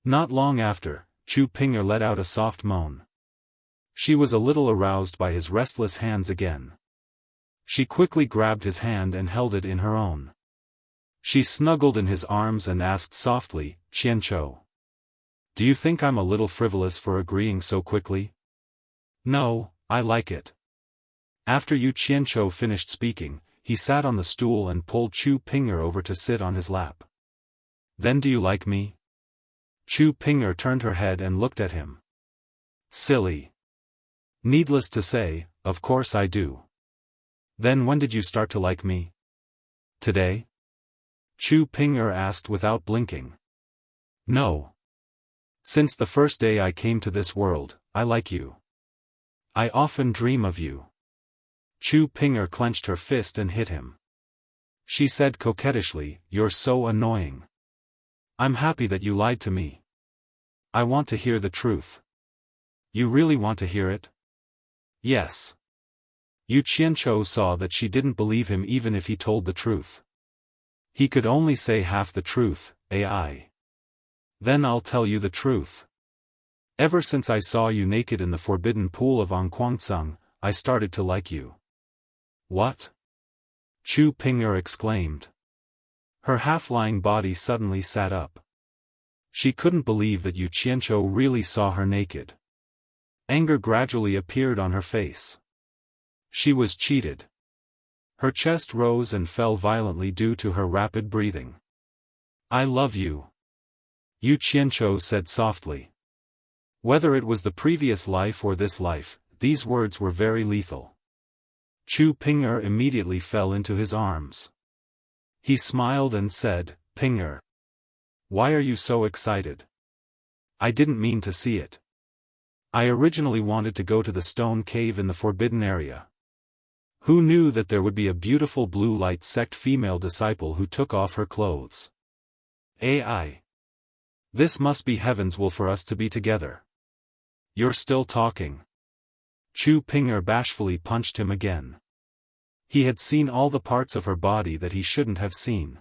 Not long after, Chu Ping let out a soft moan. She was a little aroused by his restless hands again. She quickly grabbed his hand and held it in her own. She snuggled in his arms and asked softly, Qianzhou. Do you think I'm a little frivolous for agreeing so quickly? No, I like it. After Yu Qianzhou finished speaking, he sat on the stool and pulled Chu Ping over to sit on his lap. Then do you like me? Chu Ping turned her head and looked at him. Silly. Needless to say, of course I do. Then when did you start to like me? Today? Chu Ping'er asked without blinking. No. Since the first day I came to this world, I like you. I often dream of you. Chu Ping'er clenched her fist and hit him. She said coquettishly, "You're so annoying. I'm happy that you lied to me. I want to hear the truth." You really want to hear it? Yes. Yu Qianzhou saw that she didn't believe him even if he told the truth. He could only say half the truth, AI. Then I'll tell you the truth. Ever since I saw you naked in the forbidden pool of Anquangsung, I started to like you. What? Chu Ping'er exclaimed. Her half-lying body suddenly sat up. She couldn't believe that Yu Qianzhou really saw her naked. Anger gradually appeared on her face. She was cheated. Her chest rose and fell violently due to her rapid breathing. I love you. Yu Qianzhou said softly. Whether it was the previous life or this life, these words were very lethal. Chu Ping'er immediately fell into his arms. He smiled and said, Ping'er. Why are you so excited? I didn't mean to see it. I originally wanted to go to the stone cave in the forbidden area. Who knew that there would be a beautiful blue light sect female disciple who took off her clothes? AI. This must be heaven's will for us to be together. You're still talking. Chu Ping'er bashfully punched him again. He had seen all the parts of her body that he shouldn't have seen.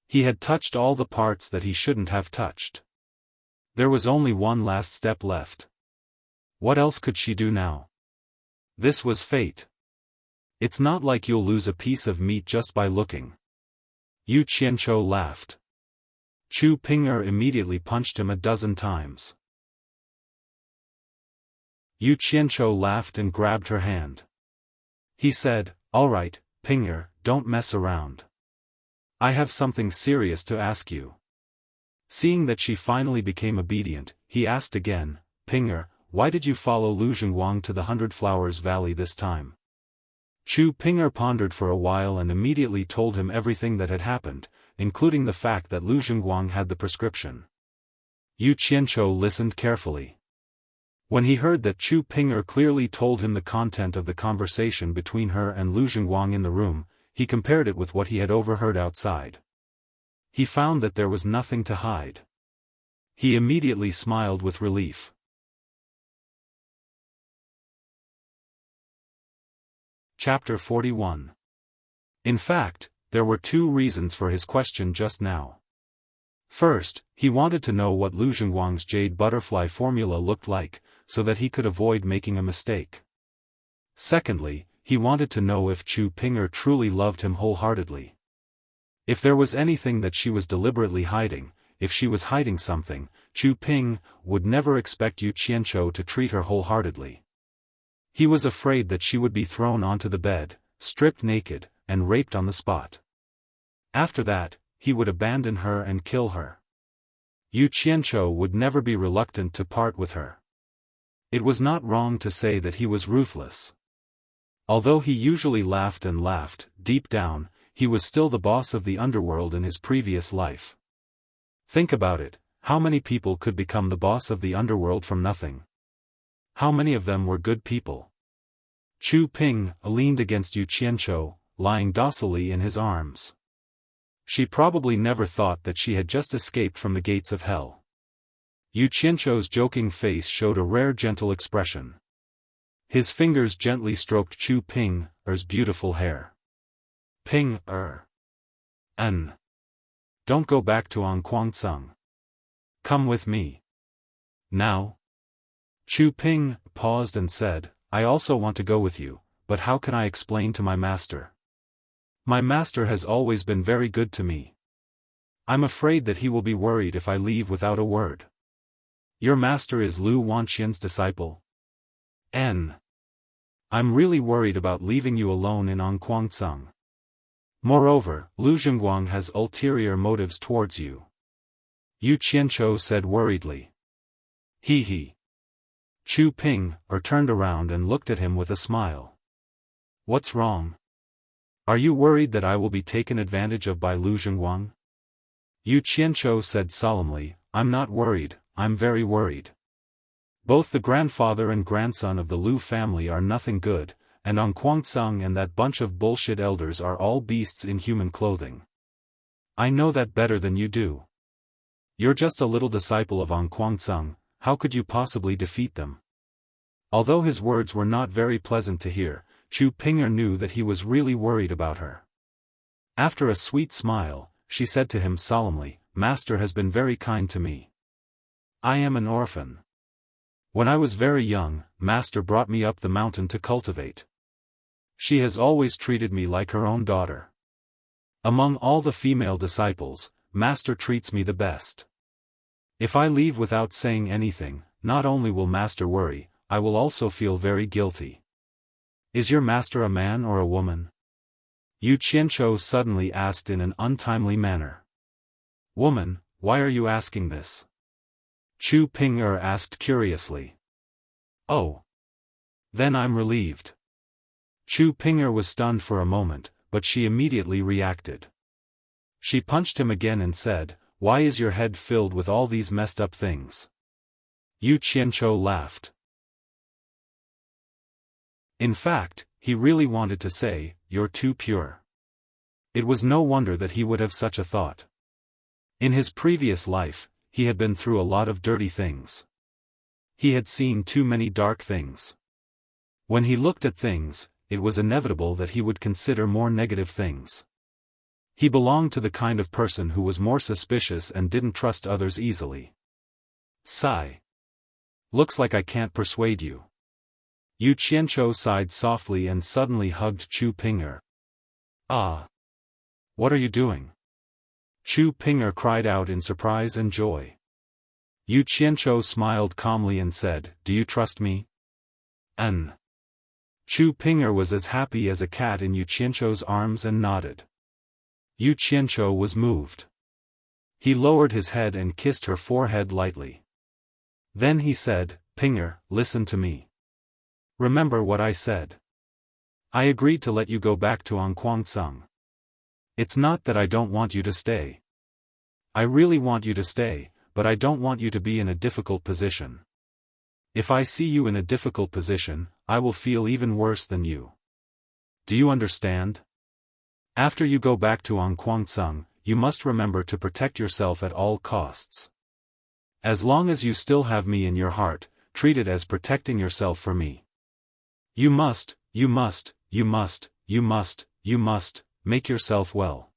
He had touched all the parts that he shouldn't have touched. There was only one last step left. What else could she do now? This was fate. It's not like you'll lose a piece of meat just by looking. Yu Qianzhou laughed. Chu Ping'er immediately punched him 12 times. Yu Qianzhou laughed and grabbed her hand. He said, All right, Ping'er, don't mess around. I have something serious to ask you. Seeing that she finally became obedient, he asked again, Ping'er, why did you follow Lu Zhengguang to the 100 Flowers Valley this time? Chu Ping'er pondered for a while and immediately told him everything that had happened, including the fact that Lu Zhengguang had the prescription. Yu Qianzhou listened carefully. When he heard that Chu Ping'er clearly told him the content of the conversation between her and Lu Zhengguang in the room, he compared it with what he had overheard outside. He found that there was nothing to hide. He immediately smiled with relief. Chapter 41. In fact, there were 2 reasons for his question just now. First, he wanted to know what Lu Zhengguang's jade butterfly formula looked like, so that he could avoid making a mistake. Secondly, he wanted to know if Chu Ping'er truly loved him wholeheartedly. If there was anything that she was deliberately hiding, if she was hiding something, Chu Ping would never expect Yu Qianzhou to treat her wholeheartedly. He was afraid that she would be thrown onto the bed, stripped naked, and raped on the spot. After that, he would abandon her and kill her. Yu Qianzhou would never be reluctant to part with her. It was not wrong to say that he was ruthless. Although he usually laughed and laughed, deep down, he was still the boss of the underworld in his previous life. Think about it, how many people could become the boss of the underworld from nothing? How many of them were good people? Chu Ping leaned against Yu Qianzhou, lying docilely in his arms. She probably never thought that she had just escaped from the gates of hell. Yu Qianzhou's joking face showed a rare gentle expression. His fingers gently stroked Chu Ping'er's beautiful hair. Ping'er. Don't go back to Anquangsung. Come with me. Now. Chu Ping paused and said, I also want to go with you, but how can I explain to my master? My master has always been very good to me. I'm afraid that he will be worried if I leave without a word. Your master is Lu Wanxian's disciple? I'm really worried about leaving you alone in Anquangsung. Moreover, Lu Zhengguang has ulterior motives towards you. Yu Qianzhou said worriedly. He. Chu Ping turned around and looked at him with a smile. What's wrong? Are you worried that I will be taken advantage of by Lu Zhengguang? Yu Qianzhou said solemnly, I'm not worried, I'm very worried. Both the grandfather and grandson of the Lu family are nothing good, and Ang Guangcang and that bunch of bullshit elders are all beasts in human clothing. I know that better than you do. You're just a little disciple of Ang Guangcang, how could you possibly defeat them? Although his words were not very pleasant to hear, Chu Ping'er knew that he was really worried about her. After a sweet smile, she said to him solemnly, Master has been very kind to me. I am an orphan. When I was very young, Master brought me up the mountain to cultivate. She has always treated me like her own daughter. Among all the female disciples, Master treats me the best. If I leave without saying anything, not only will Master worry, I will also feel very guilty. Is your master a man or a woman? Yu Qianzhou suddenly asked in an untimely manner. Woman, why are you asking this? Chu Ping'er asked curiously. Oh. Then I'm relieved. Chu Ping'er was stunned for a moment, but she immediately reacted. She punched him again and said, Why is your head filled with all these messed up things? Yu Qianzhou laughed. In fact, he really wanted to say, You're too pure. It was no wonder that he would have such a thought. In his previous life, he had been through a lot of dirty things. He had seen too many dark things. When he looked at things, it was inevitable that he would consider more negative things. He belonged to the kind of person who was more suspicious and didn't trust others easily. Sigh. Looks like I can't persuade you. Yu Qianzhou sighed softly and suddenly hugged Chu Ping'er. Ah! What are you doing? Chu Ping'er cried out in surprise and joy. Yu Qianzhou smiled calmly and said, Do you trust me? Chu Ping'er was as happy as a cat in Yu Qianzhou's arms and nodded. Yu Qianzhou was moved. He lowered his head and kissed her forehead lightly. Then he said, Ping'er, listen to me. Remember what I said. I agreed to let you go back to Ang Guangcang. It's not that I don't want you to stay. I really want you to stay, but I don't want you to be in a difficult position. If I see you in a difficult position, I will feel even worse than you. Do you understand? After you go back to Ang Guangcang, you must remember to protect yourself at all costs. As long as you still have me in your heart, treat it as protecting yourself for me. You must make yourself well.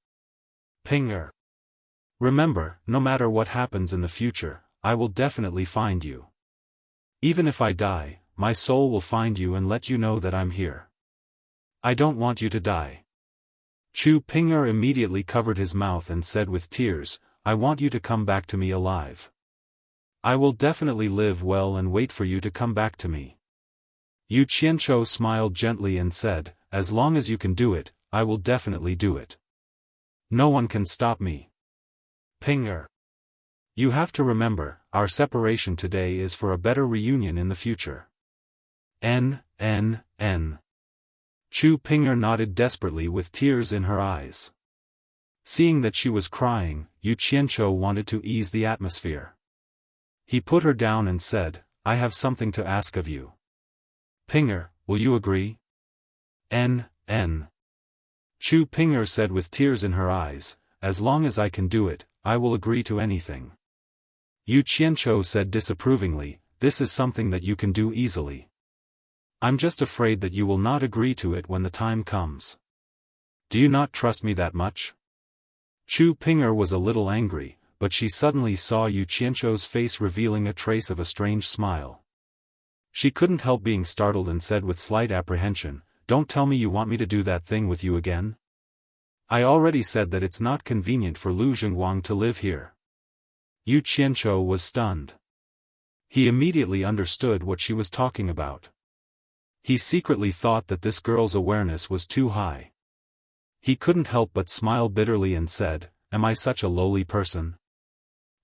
Ping'er. Remember, no matter what happens in the future, I will definitely find you. Even if I die, my soul will find you and let you know that I'm here. I don't want you to die. Chu Ping'er immediately covered his mouth and said with tears, I want you to come back to me alive. I will definitely live well and wait for you to come back to me. Yu Qianzhou smiled gently and said, As long as you can do it, I will definitely do it. No one can stop me. Ping'er. You have to remember, our separation today is for a better reunion in the future. Chu Ping'er nodded desperately with tears in her eyes. Seeing that she was crying, Yu Qianzhou wanted to ease the atmosphere. He put her down and said, I have something to ask of you. Ping'er, will you agree? Chu Ping'er said with tears in her eyes, As long as I can do it, I will agree to anything. Yu Qianzhou said disapprovingly, This is something that you can do easily. I'm just afraid that you will not agree to it when the time comes. Do you not trust me that much? Chu Ping'er was a little angry, but she suddenly saw Yu Qianzhou's face revealing a trace of a strange smile. She couldn't help being startled and said with slight apprehension, Don't tell me you want me to do that thing with you again? I already said that it's not convenient for Lu Zhengguang to live here. Yu Qianzhou was stunned. He immediately understood what she was talking about. He secretly thought that this girl's awareness was too high. He couldn't help but smile bitterly and said, Am I such a lowly person?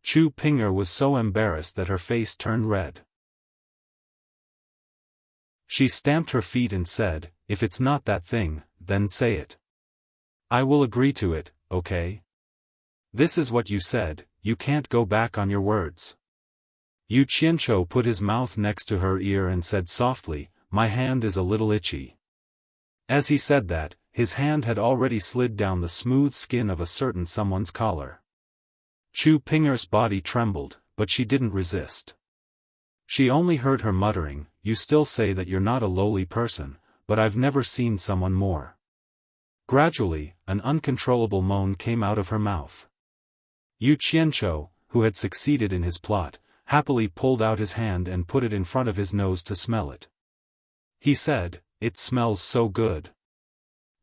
Chu Ping'er was so embarrassed that her face turned red. She stamped her feet and said, "If it's not that thing, then say it. I will agree to it, okay? This is what you said, you can't go back on your words." Yu Qianqiu put his mouth next to her ear and said softly, "My hand is a little itchy." As he said that, his hand had already slid down the smooth skin of a certain someone's collar. Chu Pinger's body trembled, but she didn't resist. She only heard her muttering, "You still say that you're not a lowly person, but I've never seen someone more." Gradually, an uncontrollable moan came out of her mouth. Yu Qianqiu, who had succeeded in his plot, happily pulled out his hand and put it in front of his nose to smell it. He said, "It smells so good."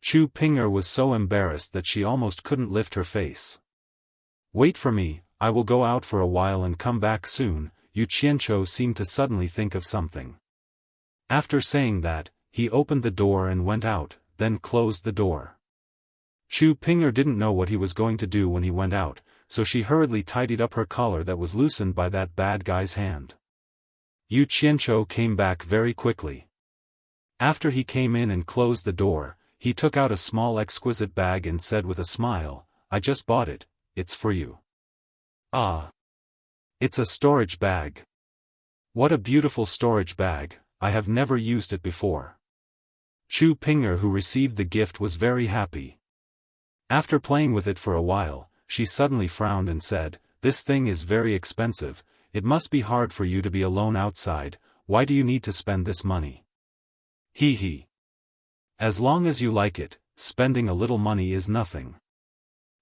Chu Pinger was so embarrassed that she almost couldn't lift her face. "Wait for me, I will go out for a while and come back soon." Yu Qianqiu seemed to suddenly think of something. After saying that, he opened the door and went out, then closed the door. Chu Pinger didn't know what he was going to do when he went out, so she hurriedly tidied up her collar that was loosened by that bad guy's hand. Yu Qianqiu came back very quickly. After he came in and closed the door, he took out a small exquisite bag and said with a smile, "I just bought it, it's for you." "Ah. It's a storage bag. What a beautiful storage bag, I have never used it before." Chu Pinger, who received the gift, was very happy. After playing with it for a while, she suddenly frowned and said, "This thing is very expensive, it must be hard for you to be alone outside, why do you need to spend this money?" He. "As long as you like it, spending a little money is nothing.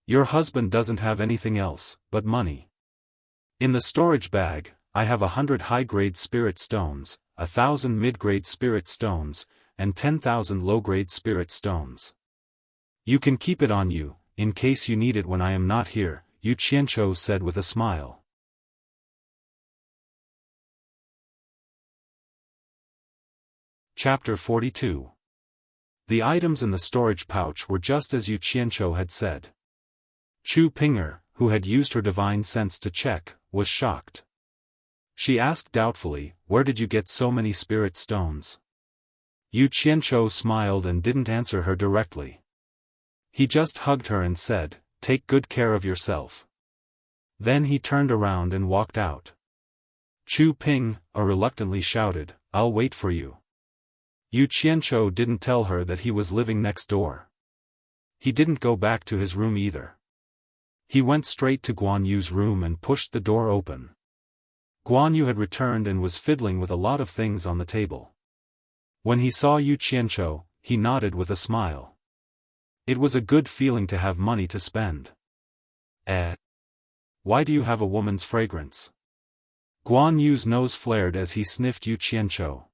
Your husband doesn't have anything else, but money. In the storage bag, I have 100 high-grade spirit stones, 1,000 mid-grade spirit stones, and 10,000 low-grade spirit stones. You can keep it on you, in case you need it when I am not here," Yu Qianqiu said with a smile. Chapter 42. The items in the storage pouch were just as Yu Qianqiu had said. Chu Pinger, who had used her divine sense to check, was shocked. She asked doubtfully, "Where did you get so many spirit stones?" Yu Qianqiu smiled and didn't answer her directly. He just hugged her and said, "Take good care of yourself." Then he turned around and walked out. Chu Ping, reluctantly shouted, "I'll wait for you." Yu Qianqiu didn't tell her that he was living next door. He didn't go back to his room either. He went straight to Guan Yu's room and pushed the door open. Guan Yu had returned and was fiddling with a lot of things on the table. When he saw Yu Qianqiu, he nodded with a smile. It was a good feeling to have money to spend. Why do you have a woman's fragrance?" Guan Yu's nose flared as he sniffed Yu Qianqiu.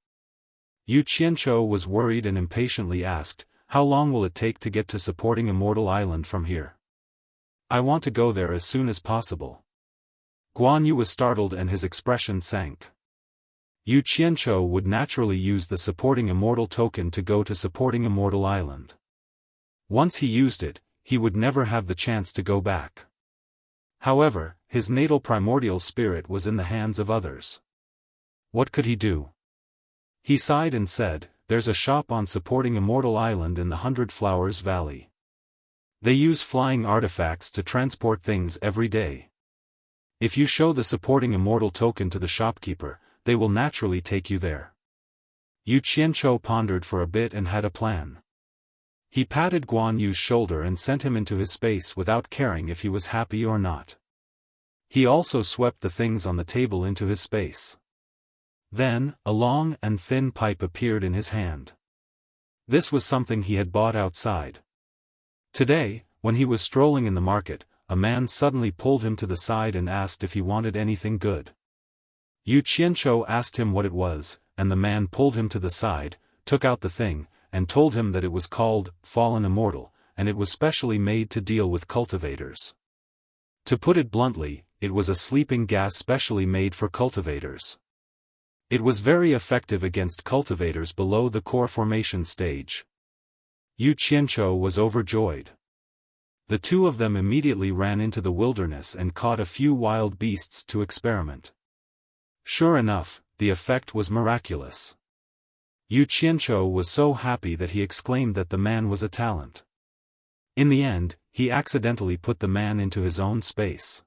Yu Qianqiu was worried and impatiently asked, "How long will it take to get to Supporting Immortal Island from here? I want to go there as soon as possible." Guan Yu was startled and his expression sank. Yu Qianqiu would naturally use the Supporting Immortal token to go to Supporting Immortal Island. Once he used it, he would never have the chance to go back. However, his natal primordial spirit was in the hands of others. What could he do? He sighed and said, "There's a shop on Supporting Immortal Island in the 100 Flowers Valley. They use flying artifacts to transport things every day. If you show the Supporting Immortal token to the shopkeeper, they will naturally take you there." Yu Qianqiu pondered for a bit and had a plan. He patted Guan Yu's shoulder and sent him into his space without caring if he was happy or not. He also swept the things on the table into his space. Then, a long and thin pipe appeared in his hand. This was something he had bought outside. Today, when he was strolling in the market, a man suddenly pulled him to the side and asked if he wanted anything good. Yu Qianqiu asked him what it was, and the man pulled him to the side, took out the thing, and told him that it was called Fallen Immortal, and it was specially made to deal with cultivators. To put it bluntly, it was a sleeping gas specially made for cultivators. It was very effective against cultivators below the core formation stage. Yu Qianqiu was overjoyed. The two of them immediately ran into the wilderness and caught a few wild beasts to experiment. Sure enough, the effect was miraculous. Yu Qianqiu was so happy that he exclaimed that the man was a talent. In the end, he accidentally put the man into his own space.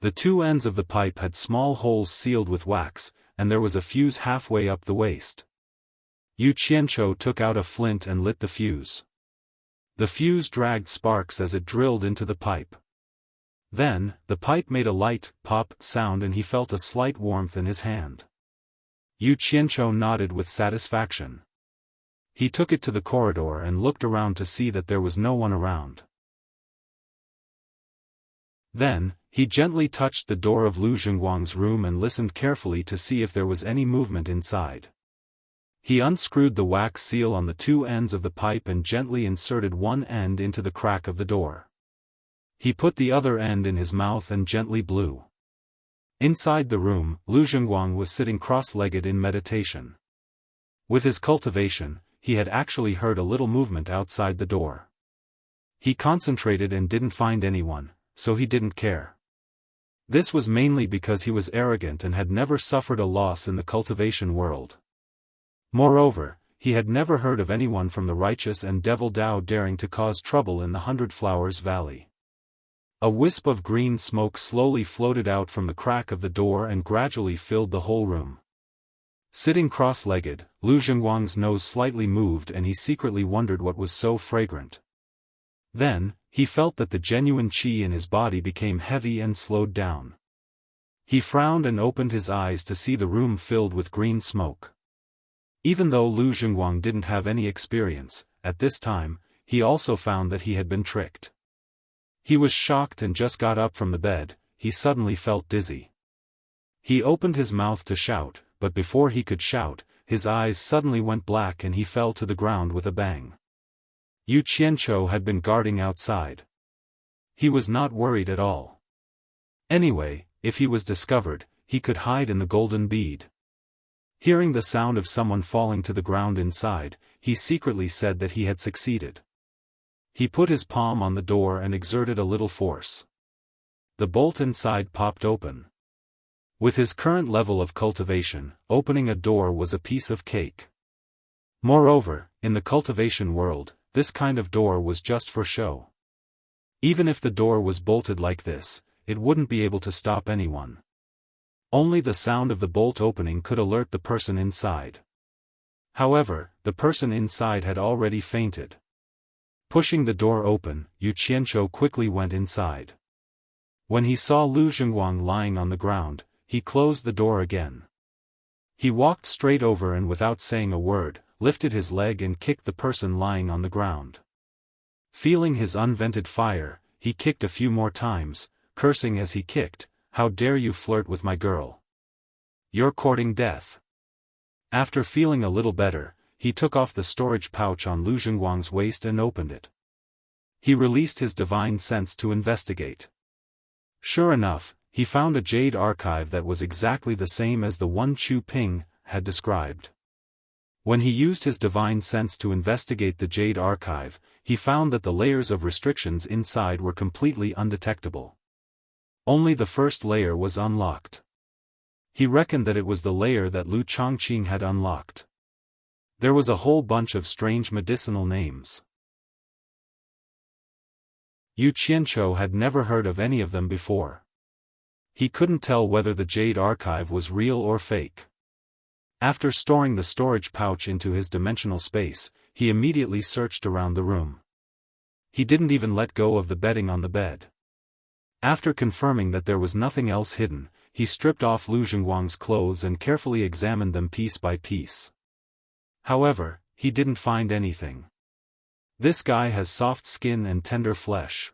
The two ends of the pipe had small holes sealed with wax, and there was a fuse halfway up the waist. Yu Qianqiu took out a flint and lit the fuse. The fuse dragged sparks as it drilled into the pipe. Then, the pipe made a light, pop sound and he felt a slight warmth in his hand. Yu Qianqiu nodded with satisfaction. He took it to the corridor and looked around to see that there was no one around. Then, he gently touched the door of Lu Zhengguang's room and listened carefully to see if there was any movement inside. He unscrewed the wax seal on the two ends of the pipe and gently inserted one end into the crack of the door. He put the other end in his mouth and gently blew. Inside the room, Lu Zhengguang was sitting cross-legged in meditation. With his cultivation, he had actually heard a little movement outside the door. He concentrated and didn't find anyone, so he didn't care. This was mainly because he was arrogant and had never suffered a loss in the cultivation world. Moreover, he had never heard of anyone from the righteous and devil Dao daring to cause trouble in the 100 Flowers Valley. A wisp of green smoke slowly floated out from the crack of the door and gradually filled the whole room. Sitting cross-legged, Lu Zhengguang's nose slightly moved and he secretly wondered what was so fragrant. Then, he felt that the genuine qi in his body became heavy and slowed down. He frowned and opened his eyes to see the room filled with green smoke. Even though Lu Zhengguang didn't have any experience, at this time, he also found that he had been tricked. He was shocked and just got up from the bed. He suddenly felt dizzy. He opened his mouth to shout, but before he could shout, his eyes suddenly went black and he fell to the ground with a bang. Yu Qianqiu had been guarding outside. He was not worried at all. Anyway, if he was discovered, he could hide in the golden bead. Hearing the sound of someone falling to the ground inside, he secretly said that he had succeeded. He put his palm on the door and exerted a little force. The bolt inside popped open. With his current level of cultivation, opening a door was a piece of cake. Moreover, in the cultivation world, this kind of door was just for show. Even if the door was bolted like this, it wouldn't be able to stop anyone. Only the sound of the bolt opening could alert the person inside. However, the person inside had already fainted. Pushing the door open, Yu Qianqiu quickly went inside. When he saw Lu Zhengguang lying on the ground, he closed the door again. He walked straight over and without saying a word, lifted his leg and kicked the person lying on the ground. Feeling his unvented fire, he kicked a few more times, cursing as he kicked, "How dare you flirt with my girl? You're courting death." After feeling a little better, he took off the storage pouch on Lu Zhengguang's waist and opened it. He released his divine sense to investigate. Sure enough, he found a jade archive that was exactly the same as the one Chu Ping had described. When he used his divine sense to investigate the jade archive, he found that the layers of restrictions inside were completely undetectable. Only the first layer was unlocked. He reckoned that it was the layer that Lu Chongqing had unlocked. There was a whole bunch of strange medicinal names. Yu Qianqiu had never heard of any of them before. He couldn't tell whether the jade archive was real or fake. After storing the storage pouch into his dimensional space, he immediately searched around the room. He didn't even let go of the bedding on the bed. After confirming that there was nothing else hidden, he stripped off Lu Zhengguang's clothes and carefully examined them piece by piece. However, he didn't find anything. This guy has soft skin and tender flesh.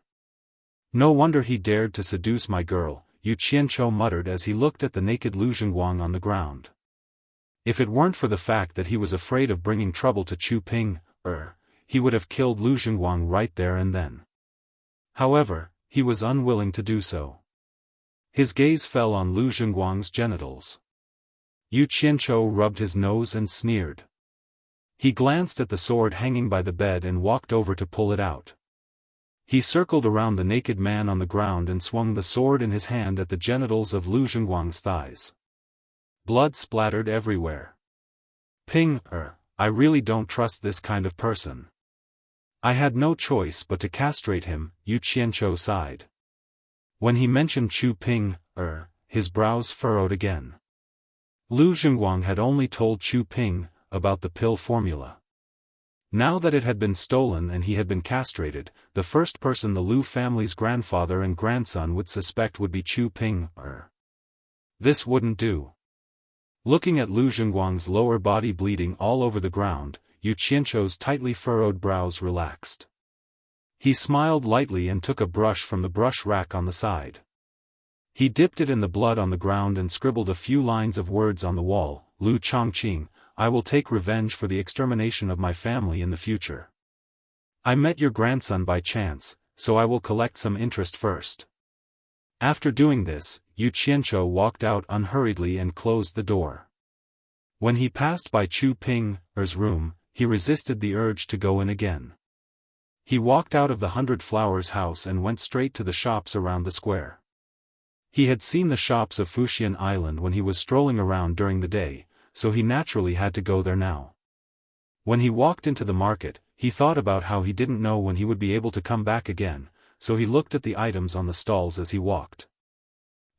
No wonder he dared to seduce my girl, Yu Qianqiu muttered as he looked at the naked Lu Zhengguang on the ground. If it weren't for the fact that he was afraid of bringing trouble to Chu Ping, he would have killed Lu Zhengguang right there and then. However, he was unwilling to do so. His gaze fell on Lu Zhengguang's genitals. Yu Qianqiu rubbed his nose and sneered. He glanced at the sword hanging by the bed and walked over to pull it out. He circled around the naked man on the ground and swung the sword in his hand at the genitals of Lu Zhengguang's thighs. Blood splattered everywhere. Ping, I really don't trust this kind of person. I had no choice but to castrate him, Yu Qianzhou sighed. When he mentioned Chu Ping, his brows furrowed again. Lu Zhengguang had only told Chu Ping about the pill formula. Now that it had been stolen and he had been castrated, the first person the Lu family's grandfather and grandson would suspect would be Chu Ping. This wouldn't do. Looking at Lu Zhengguang's lower body bleeding all over the ground, Yu Qianzhou's tightly furrowed brows relaxed. He smiled lightly and took a brush from the brush rack on the side. He dipped it in the blood on the ground and scribbled a few lines of words on the wall. Lu Chongqing, I will take revenge for the extermination of my family in the future. I met your grandson by chance, so I will collect some interest first. After doing this, Yu Qianzhou walked out unhurriedly and closed the door. When he passed by Chu Ping's room, he resisted the urge to go in again. He walked out of the 100 Flowers house and went straight to the shops around the square. He had seen the shops of Fuxian Island when he was strolling around during the day, so he naturally had to go there now. When he walked into the market, he thought about how he didn't know when he would be able to come back again, so he looked at the items on the stalls as he walked.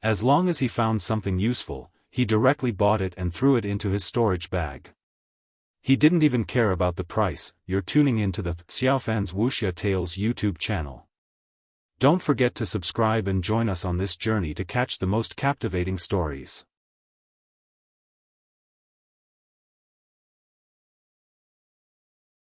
As long as he found something useful, he directly bought it and threw it into his storage bag. He didn't even care about the price. You're tuning into the Xiaofan's Wuxia Tales YouTube channel. Don't forget to subscribe and join us on this journey to catch the most captivating stories.